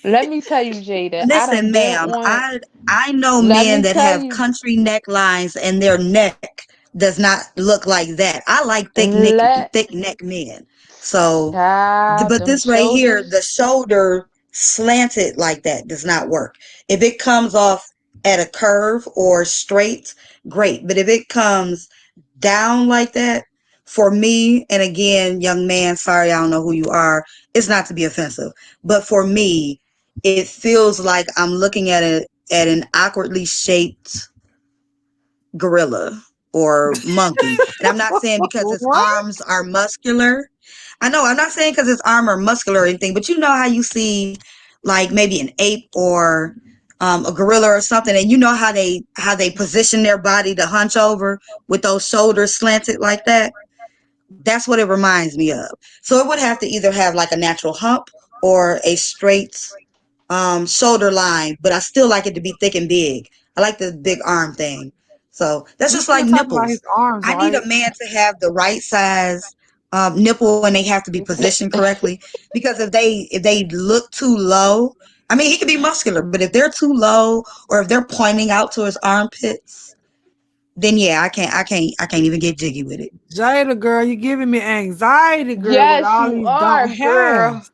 Let me tell you, Jada, I done Listen, been ma'am, on. I know Let men me that tell have you. country necklines and their neck does not look like that. I like Let thick neck men. So, child but them this right here, the shoulders. shoulder slanted like that does not work. If it comes off at a curve or straight, great. But if it comes down like that, for me, and again, young man, sorry, I don't know who you are. It's not to be offensive, but for me, it feels like I'm looking at an awkwardly shaped gorilla or monkey. And I'm not saying because its What? arms are muscular. I know, I'm not saying because its arm are muscular or anything, but you know how you see like maybe an ape or a gorilla or something, and you know how they position their body to hunch over with those shoulders slanted like that. That's what it reminds me of. So it would have to either have like a natural hump or a straight shoulder line, but I still like it to be thick and big. I like the big arm thing. So that's We just like still talking about his nipples. arms, I need right? a man to have the right size nipple, and they have to be positioned correctly. Because if they look too low, I mean, he could be muscular, but if they're too low or if they're pointing out to his armpits, then yeah, I can't even get jiggy with it. Jada, girl, you giving me anxiety, girl, with Yes, all you these are, don't have. girl.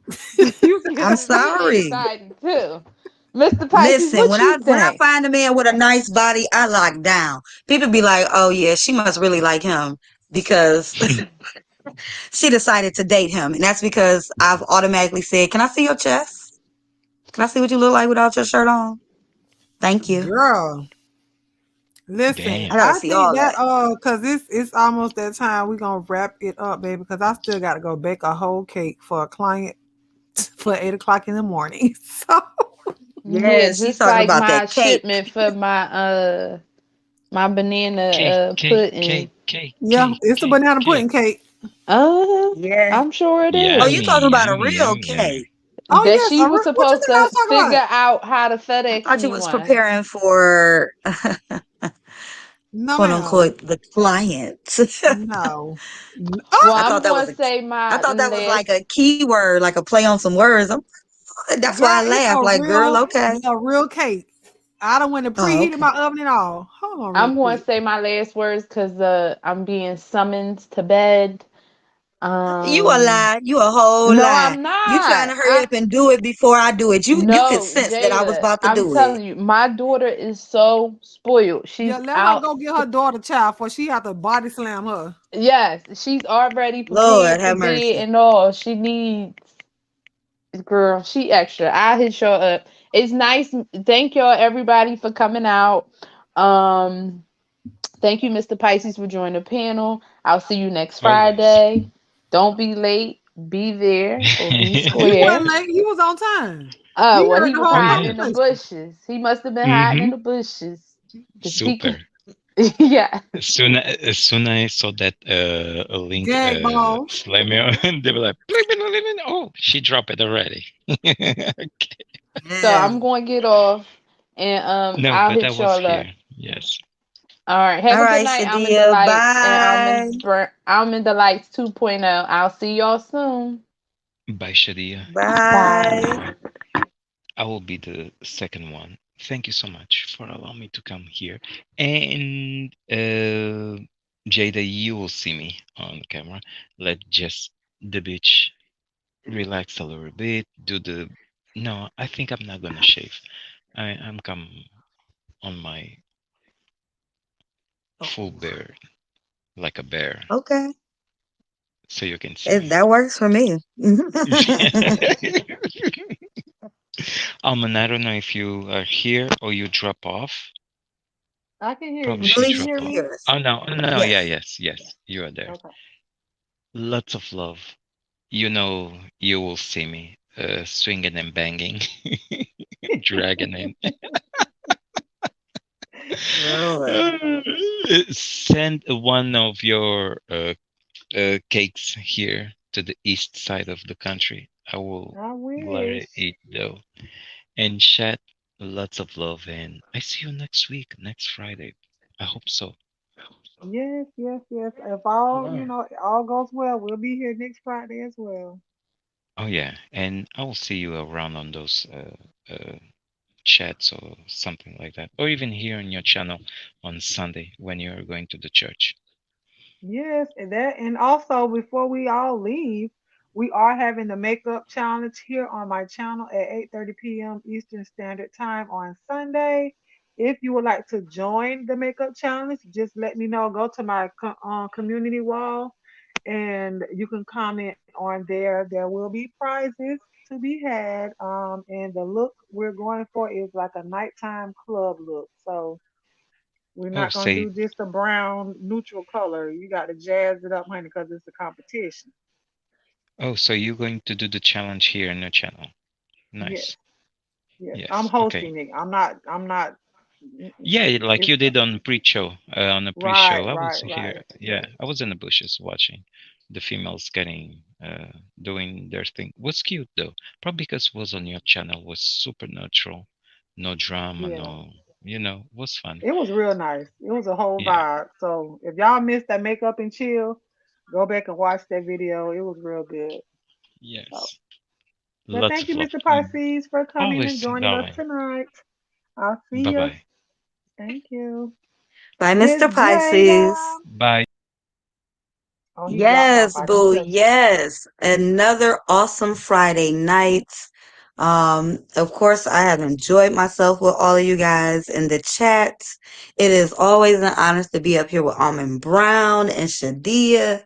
You I'm giving me sorry. anxiety too. Mr. Pisces, Listen, what you when I think? find a man with a nice body, I lock down. People be like, "Oh yeah, she must really like him because she decided to date him," and that's because I've automatically said, "Can I see your chest? Can I see what you look like without your shirt on? Thank you. Girl, listen, I Damn. gotta I see think all that that." cause it's almost that time we gonna wrap it up, baby, because I still gotta go bake a whole cake for a client for 8 o'clock in the morning. So Yeah, Yeah, she's just talking like about my that cake. shipment for my banana Cake, cake, pudding. cake, cake, yeah, cake, it's a cake, banana cake. pudding cake. Uh, Yeah. I'm sure it Oh, is. you talking Yummy, about a yummy, real yummy, cake? yummy. Oh That yes, she was what you supposed think I to was talking about? figure out how to I FedEx thought you me was one. preparing for No, quote ma'am. unquote the client. No. Oh, Well, I I'm thought that going was to say I my thought that was like last. a keyword, like a play on some words. That's why I girl, it's laugh. a Like, girl, real, okay. a real cake. I don't want to Oh, preheat okay. my oven and all. Hold on real I'm going to quick. say my last words because I'm being summoned to bed. You a Um, lie. You a whole no, lie. I'm You trying not. to hurry up and do it before I do it. You could No, sense that I was Jada, about to I'm do it. telling you, my daughter is so spoiled. Yeah, She's let her out. go get her daughter child for she have to body slam her. Yes, she's already Lord prepared for have bed mercy. and all. She needs, girl, she extra. I hit y'all up. It's nice. Thank y'all everybody for coming out. Um, thank you, Mr. Pisces, for joining the panel. I'll see you next Always. Friday. Don't be late. Be there or be He square. wasn't late. He was on time. He Oh, well, heard he the was whole Oh hiding yeah. in the conversation. bushes. He must have been hiding in Mm-hmm. the bushes. Cause he Super. could, yeah. As soon I saw that a link Gag ball. Flamio, they were like, oh, she dropped it already. Okay. So Yeah. I'm going to get off, and No, I'll but I hit was y'all up. here. Yes. All right. Have All a good right, night. I'm in the Shadia. lights, and Bye. I'm in the lights 2.0. I'll see y'all soon. By Shadia. Bye. Bye. I will be the second one. Thank you so much for allowing me to come here. And Jada, you will see me on camera. Let just the beach relax a little bit. Do the no, I think I'm not gonna shave. I'm come on my full Oh, bear like a bear, okay. so you can see me. That works for me. And I don't know if you are here or you drop off. I can hear Probably you. she Can Believe you she hear drop can off. me? hear us. Oh no, no, yeah, Yes. yes, yes, you are there. Okay. Lots of love. You know, you will see me swinging and banging, dragging in. Lord. Send one of your cakes here to the east side of the country. I will I wish. gladly eat though. And chat, lots of love, and I see you next week, next Friday. I hope so. Yes, yes, yes. If all, all goes well, we'll be here next Friday as well. Oh yeah, and I will see you around on those chats or something like that, or even here on your channel on Sunday when you're going to the church. Yes, and also before we all leave, we are having the makeup challenge here on my channel at 8:30 p.m. Eastern Standard Time on Sunday. If you would like to join the makeup challenge, just let me know. Go to my community wall and you can comment on there. There will be prizes to be had. And the look we're going for is like a nighttime club look. So we're Oh, not gonna say, do just a brown neutral color. You got to jazz it up, honey, because it's a competition. oh, so you're going to do the challenge here on your channel. Yes, Nice. yes. I'm Yes. Okay. hosting it. I'm not. I'm not. Mm-mm. Yeah, like It's you did on pre-show. On a right, pre-show, I was right, here. right. Yeah, I was in the bushes watching the females getting doing their thing. Was cute though. Probably because it was on your channel, was super natural, no drama, Yeah, no, was fun. it was real nice. It was a whole Yeah. vibe. So if y'all missed that makeup and chill, go back and watch that video. It was real good. So, Yes. but Lots thank of you, love. Mr. Pisces, for coming and Always, joining us darling. tonight. I'll see Bye you. bye. Thank you, Bye, Miss Mr. Pisces. Jada. Bye. Oh, he dropped off. Yes, I didn't boo. touch him. Yes. Another awesome Friday night. Of course, I have enjoyed myself with all of you guys in the chat. It is always an honor to be up here with Almond Brown and Shadia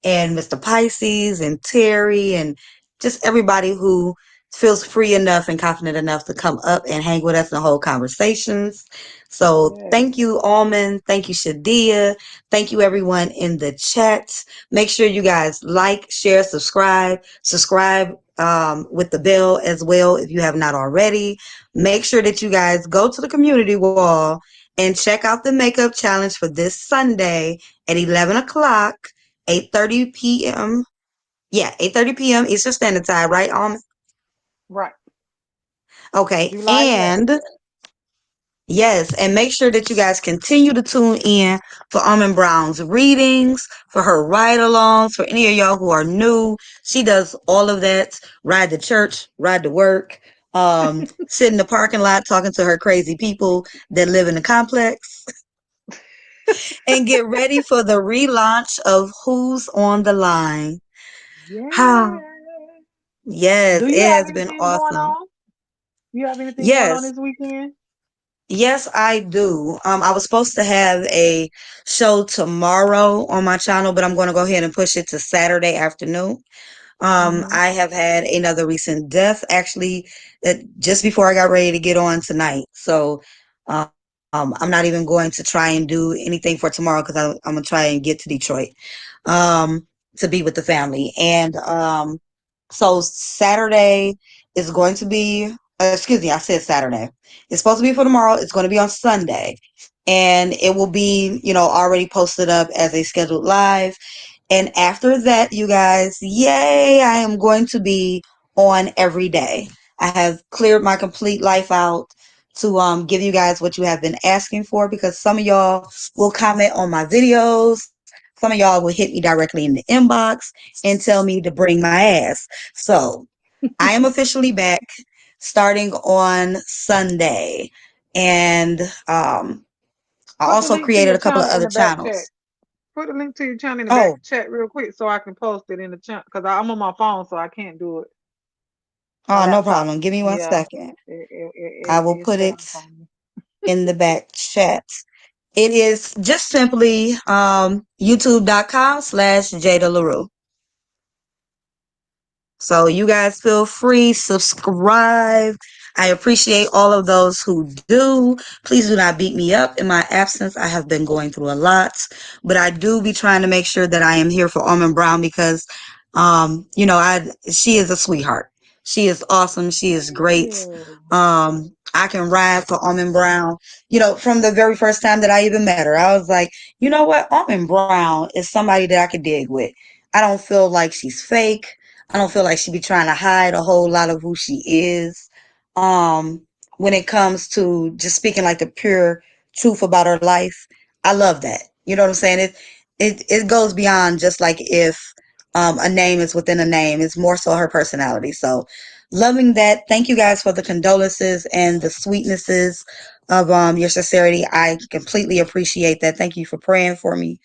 and Mr. Pisces and Terry and just everybody who feels free enough and confident enough to come up and hang with us and hold conversations. So Yes. thank you, Almond. Thank you, Shadia. Thank you, everyone in the chat. Make sure you guys like, share, subscribe with the bell as well if you have not already. Make sure that you guys go to the community wall and check out the makeup challenge for this Sunday at 11 o'clock. 8:30 p.m. Yeah, 8:30 p.m. Eastern Standard Time, right? Right. Okay. July 11th. And yes, and make sure that you guys continue to tune in for Almond Brown's readings, for her ride-alongs, for any of y'all who are new. She does all of that. Ride to church, ride to work, sit in the parking lot talking to her crazy people that live in the complex, and get ready for the relaunch of Who's on the Line. Yeah. How? Yes, Do it you have has been anything going awesome. on? You have anything going on Yes, this weekend? yes, I do. I was supposed to have a show tomorrow on my channel, but I'm going to go ahead and push it to Saturday afternoon. Mm-hmm. I have had another recent death actually just before I got ready to get on tonight. So, I'm not even going to try and do anything for tomorrow because I'm gonna try and get to Detroit, um, to be with the family. And so Saturday is going to be, excuse me, I said Saturday. It's supposed to be for tomorrow. It's going to be on Sunday. And it will be, already posted up as a scheduled live. And after that, you guys, yay, I am going to be on every day. I have cleared my complete life out to give you guys what you have been asking for because some of y'all will comment on my videos. Some of y'all will hit me directly in the inbox and tell me to bring my ass. So I am officially back starting on Sunday. And I Put the also link to created your a couple of channel in other the back chat. channels. Put the link to your channel in the Oh, back chat real quick so I can post it in the chat because I'm on my phone so I can't do it. My oh, no laptop. problem. Give me one Yeah, second. I will it's put it failing for me. in the back chat. It is just simply youtube.com/Jada LaRue. So you guys feel free, subscribe. I appreciate all of those who do. Please do not beat me up in my absence. I have been going through a lot, but I do be trying to make sure that I am here for Almond Brown because, I she is a sweetheart. She is awesome. She is Thank great. you. I can ride for Almond Brown. From the very first time that I even met her, I was like, you know what? Almond Brown is somebody that I could dig with. I don't feel like she's fake. I don't feel like she be trying to hide a whole lot of who she is. When it comes to just speaking like the pure truth about her life, I love that. You know what I'm saying? It goes beyond just like if A name is within a name. It's more so her personality. So loving that. Thank you guys for the condolences and the sweetnesses of your sincerity. I completely appreciate that. Thank you for praying for me.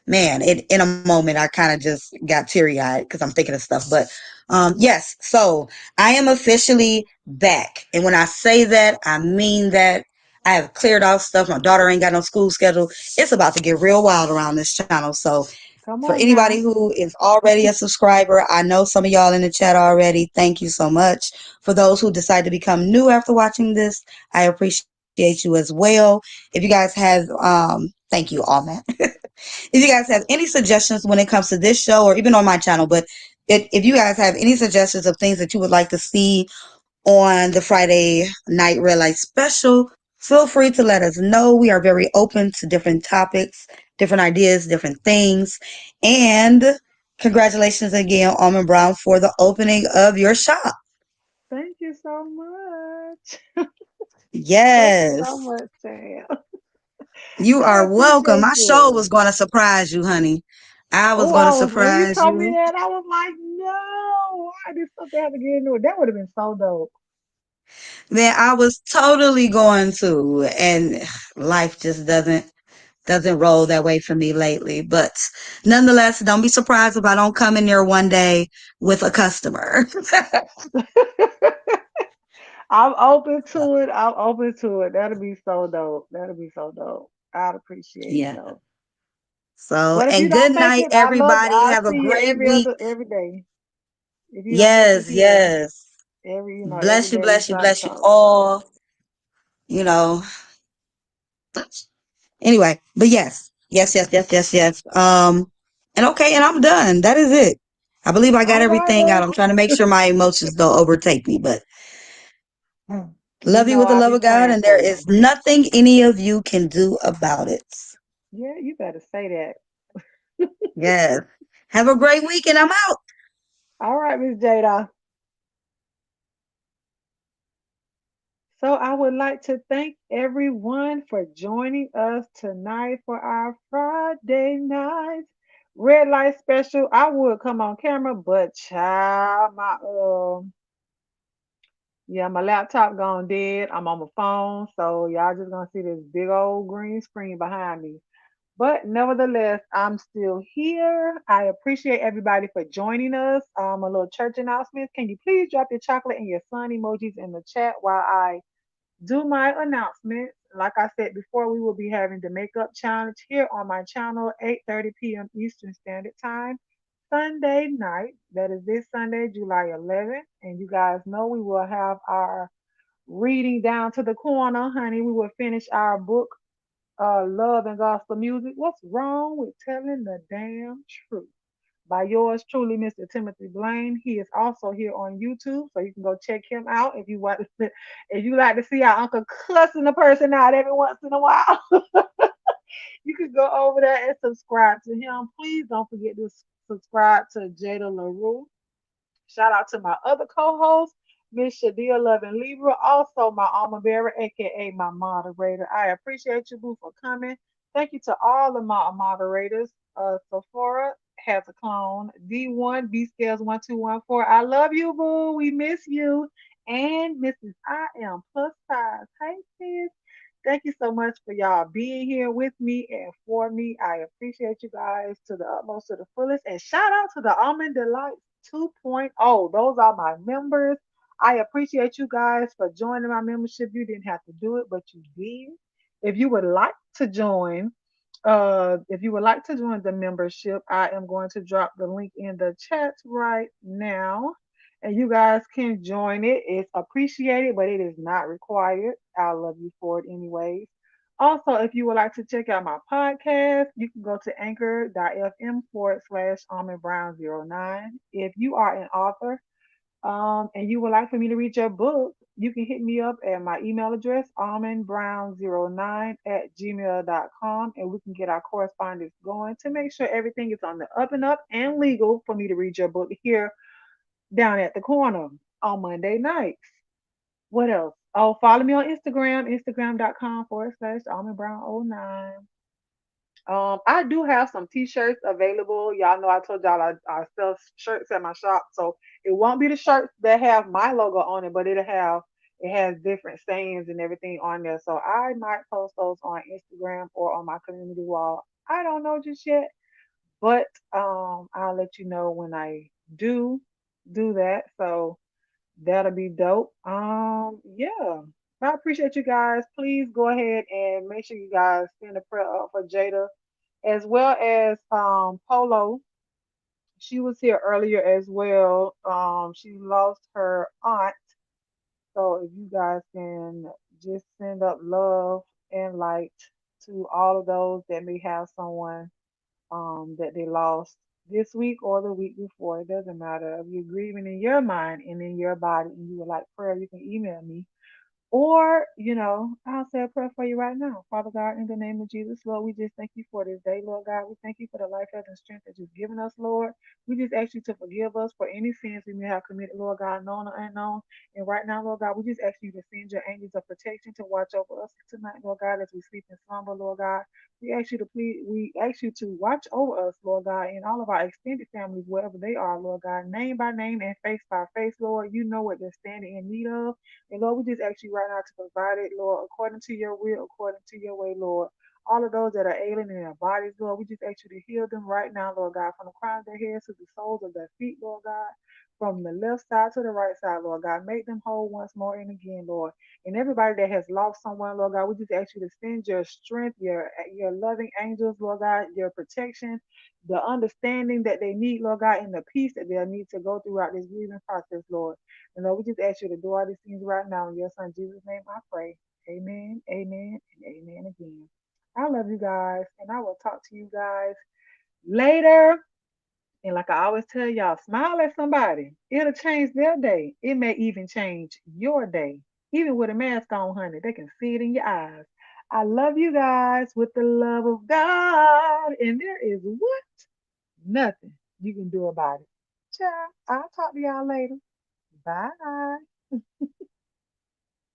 Man, in a moment I kind of just got teary-eyed because I'm thinking of stuff. But yes, so I am officially back. And when I say that, I mean that. I have cleared off stuff. My daughter ain't got no school schedule. It's about to get real wild around this channel. So Come for on anybody now. who is already a subscriber, I know some of y'all in the chat already. Thank you so much. For those who decide to become new after watching this, I appreciate you as well. If you guys have, thank you all, man. If you guys have any suggestions when it comes to this show or even on my channel, but if you guys have any suggestions of things that you would like to see on the Friday night red light special, feel free to let us know. We are very open to different topics, different ideas, different things. And congratulations again, Almond Brown, for the opening of your shop. Thank you so much. Thank you so Yes. much, Sam. You I are welcome. appreciate My show was you. going to surprise you, honey. I was Oh, going to I was when you surprise told me you. that, I was like, no, why did something have to get into it? That would have been so dope. Man, I was totally going to, and life just doesn't roll that way for me lately. But nonetheless, don't be surprised if I don't come in there one day with a customer. I'm open to it. I'm open to it. That'll be so dope. That'll be so dope. I'd appreciate Yeah. though. So, But if you and good don't make night, it, I love. everybody. I Have a see you great week. every day. If you don't make it Yes, here, yes. every Bless you, day we bless you, try to bless you talk. all. You know, anyway, but yes, yes, yes, yes, yes, yes. And okay, and I'm done. That is it. I believe I got All right, everything out. boo. I'm trying to make sure my emotions don't overtake me, but You love you know with the I'll love be of God, praying and there for you. is nothing any of you can do about it. Yeah, you better say that. Yes. Have a great week, and I'm out. All right, Miss Jada. So I would like to thank everyone for joining us tonight for our Friday night red light special. I would come on camera, but child, my laptop gone dead. I'm on my phone, so y'all just gonna see this big old green screen behind me. But nevertheless, I'm still here. I appreciate everybody for joining us. A little church announcement. Can you please drop your chocolate and your sun emojis in the chat while I do my announcement. Like I said before, we will be having the makeup challenge here on my channel, 8:30 p.m. Eastern Standard Time, Sunday night. That is this Sunday, July 11th. And you guys know we will have our reading down to the corner, honey. We will finish our book, Love and Gospel Music. What's wrong with telling the damn truth? By yours truly, Mr. Timothy Blaine. He is also here on YouTube, so you can go check him out if you want. If you like to see our uncle cussing a person out every once in a while, you can go over there and subscribe to him. Please don't forget to subscribe to Jada LaRue. Shout out to my other co-host, Miss Shadia Loving Libra, also my alma bearer, aka my moderator. I appreciate you, Boo, for coming. Thank you to all of my moderators. Sephora has a clone. D1, B Scales 1214. I love you, Boo. We miss you. And Mrs. I am plus size. Hey, sis. Thank you so much for y'all being here with me and for me. I appreciate you guys to the utmost, to the fullest. And shout out to the Almond Delights 2.0. Those are my members. I appreciate you guys for joining my membership. You didn't have to do it, but you did. If you would like to join, if you would like to join the membership, I am going to drop the link in the chat right now. And you guys can join it. It's appreciated, but it is not required. I love you for it anyways. Also, if you would like to check out my podcast, you can go to anchor.fm /Almond Brown 09. If you are an author, and you would like for me to read your book, you can hit me up at my email address, almondbrown09@gmail.com, and we can get our correspondence going to make sure everything is on the up and up and legal for me to read your book here down at the corner on Monday nights. What else? Oh, follow me on Instagram, instagram.com /almondbrown09. I do have some t-shirts available. Y'all know I told y'all I sell shirts at my shop. So it won't be the shirts that have my logo on it, but it has different sayings and everything on there. So I might post those on Instagram or on my community wall. I don't know just yet, but I'll let you know when I do do that. So that'll be dope. Yeah. I appreciate you guys. Please go ahead and make sure you guys send a prayer up for Jada as well as Polo. She was here earlier as well. She lost her aunt. So if you guys can just send up love and light to all of those that may have someone that they lost this week or the week before. It doesn't matter. If you're grieving in your mind and in your body and you would like prayer, you can email me or, I'll say a prayer for you right now. Father God, in the name of Jesus, Lord, we just thank you for this day, Lord God. We thank you for the life, health, and strength that you've given us, Lord. We just ask you to forgive us for any sins we may have committed, Lord God, known or unknown. And right now, Lord God, we just ask you to send your angels of protection to watch over us tonight, Lord God, as we sleep in slumber, Lord God. We ask you to watch over us, Lord God, and all of our extended families, wherever they are, Lord God, name by name and face by face, Lord. You know what they're standing in need of. And Lord, we just ask you right now to provide it, Lord, according to your will, according to your way, Lord. All of those that are ailing in their bodies, Lord, we just ask you to heal them right now, Lord God, from the crown of their heads to the soles of their feet, Lord God, from the left side to the right side, Lord God. Make them whole once more and again, Lord. And everybody that has lost someone, Lord God, we just ask you to send your strength, your loving angels, Lord God, your protection, the understanding that they need, Lord God, and the peace that they'll need to go throughout this grieving process, Lord. And Lord, we just ask you to do all these things right now. In your son Jesus' name I pray. Amen, amen, and amen again. I love you guys, and I will talk to you guys later. And like I always tell y'all, smile at somebody. It'll change their day. It may even change your day. Even with a mask on, honey, they can see it in your eyes. I love you guys with the love of God. And there is what? Nothing you can do about it. Ciao. I'll talk to y'all later. Bye.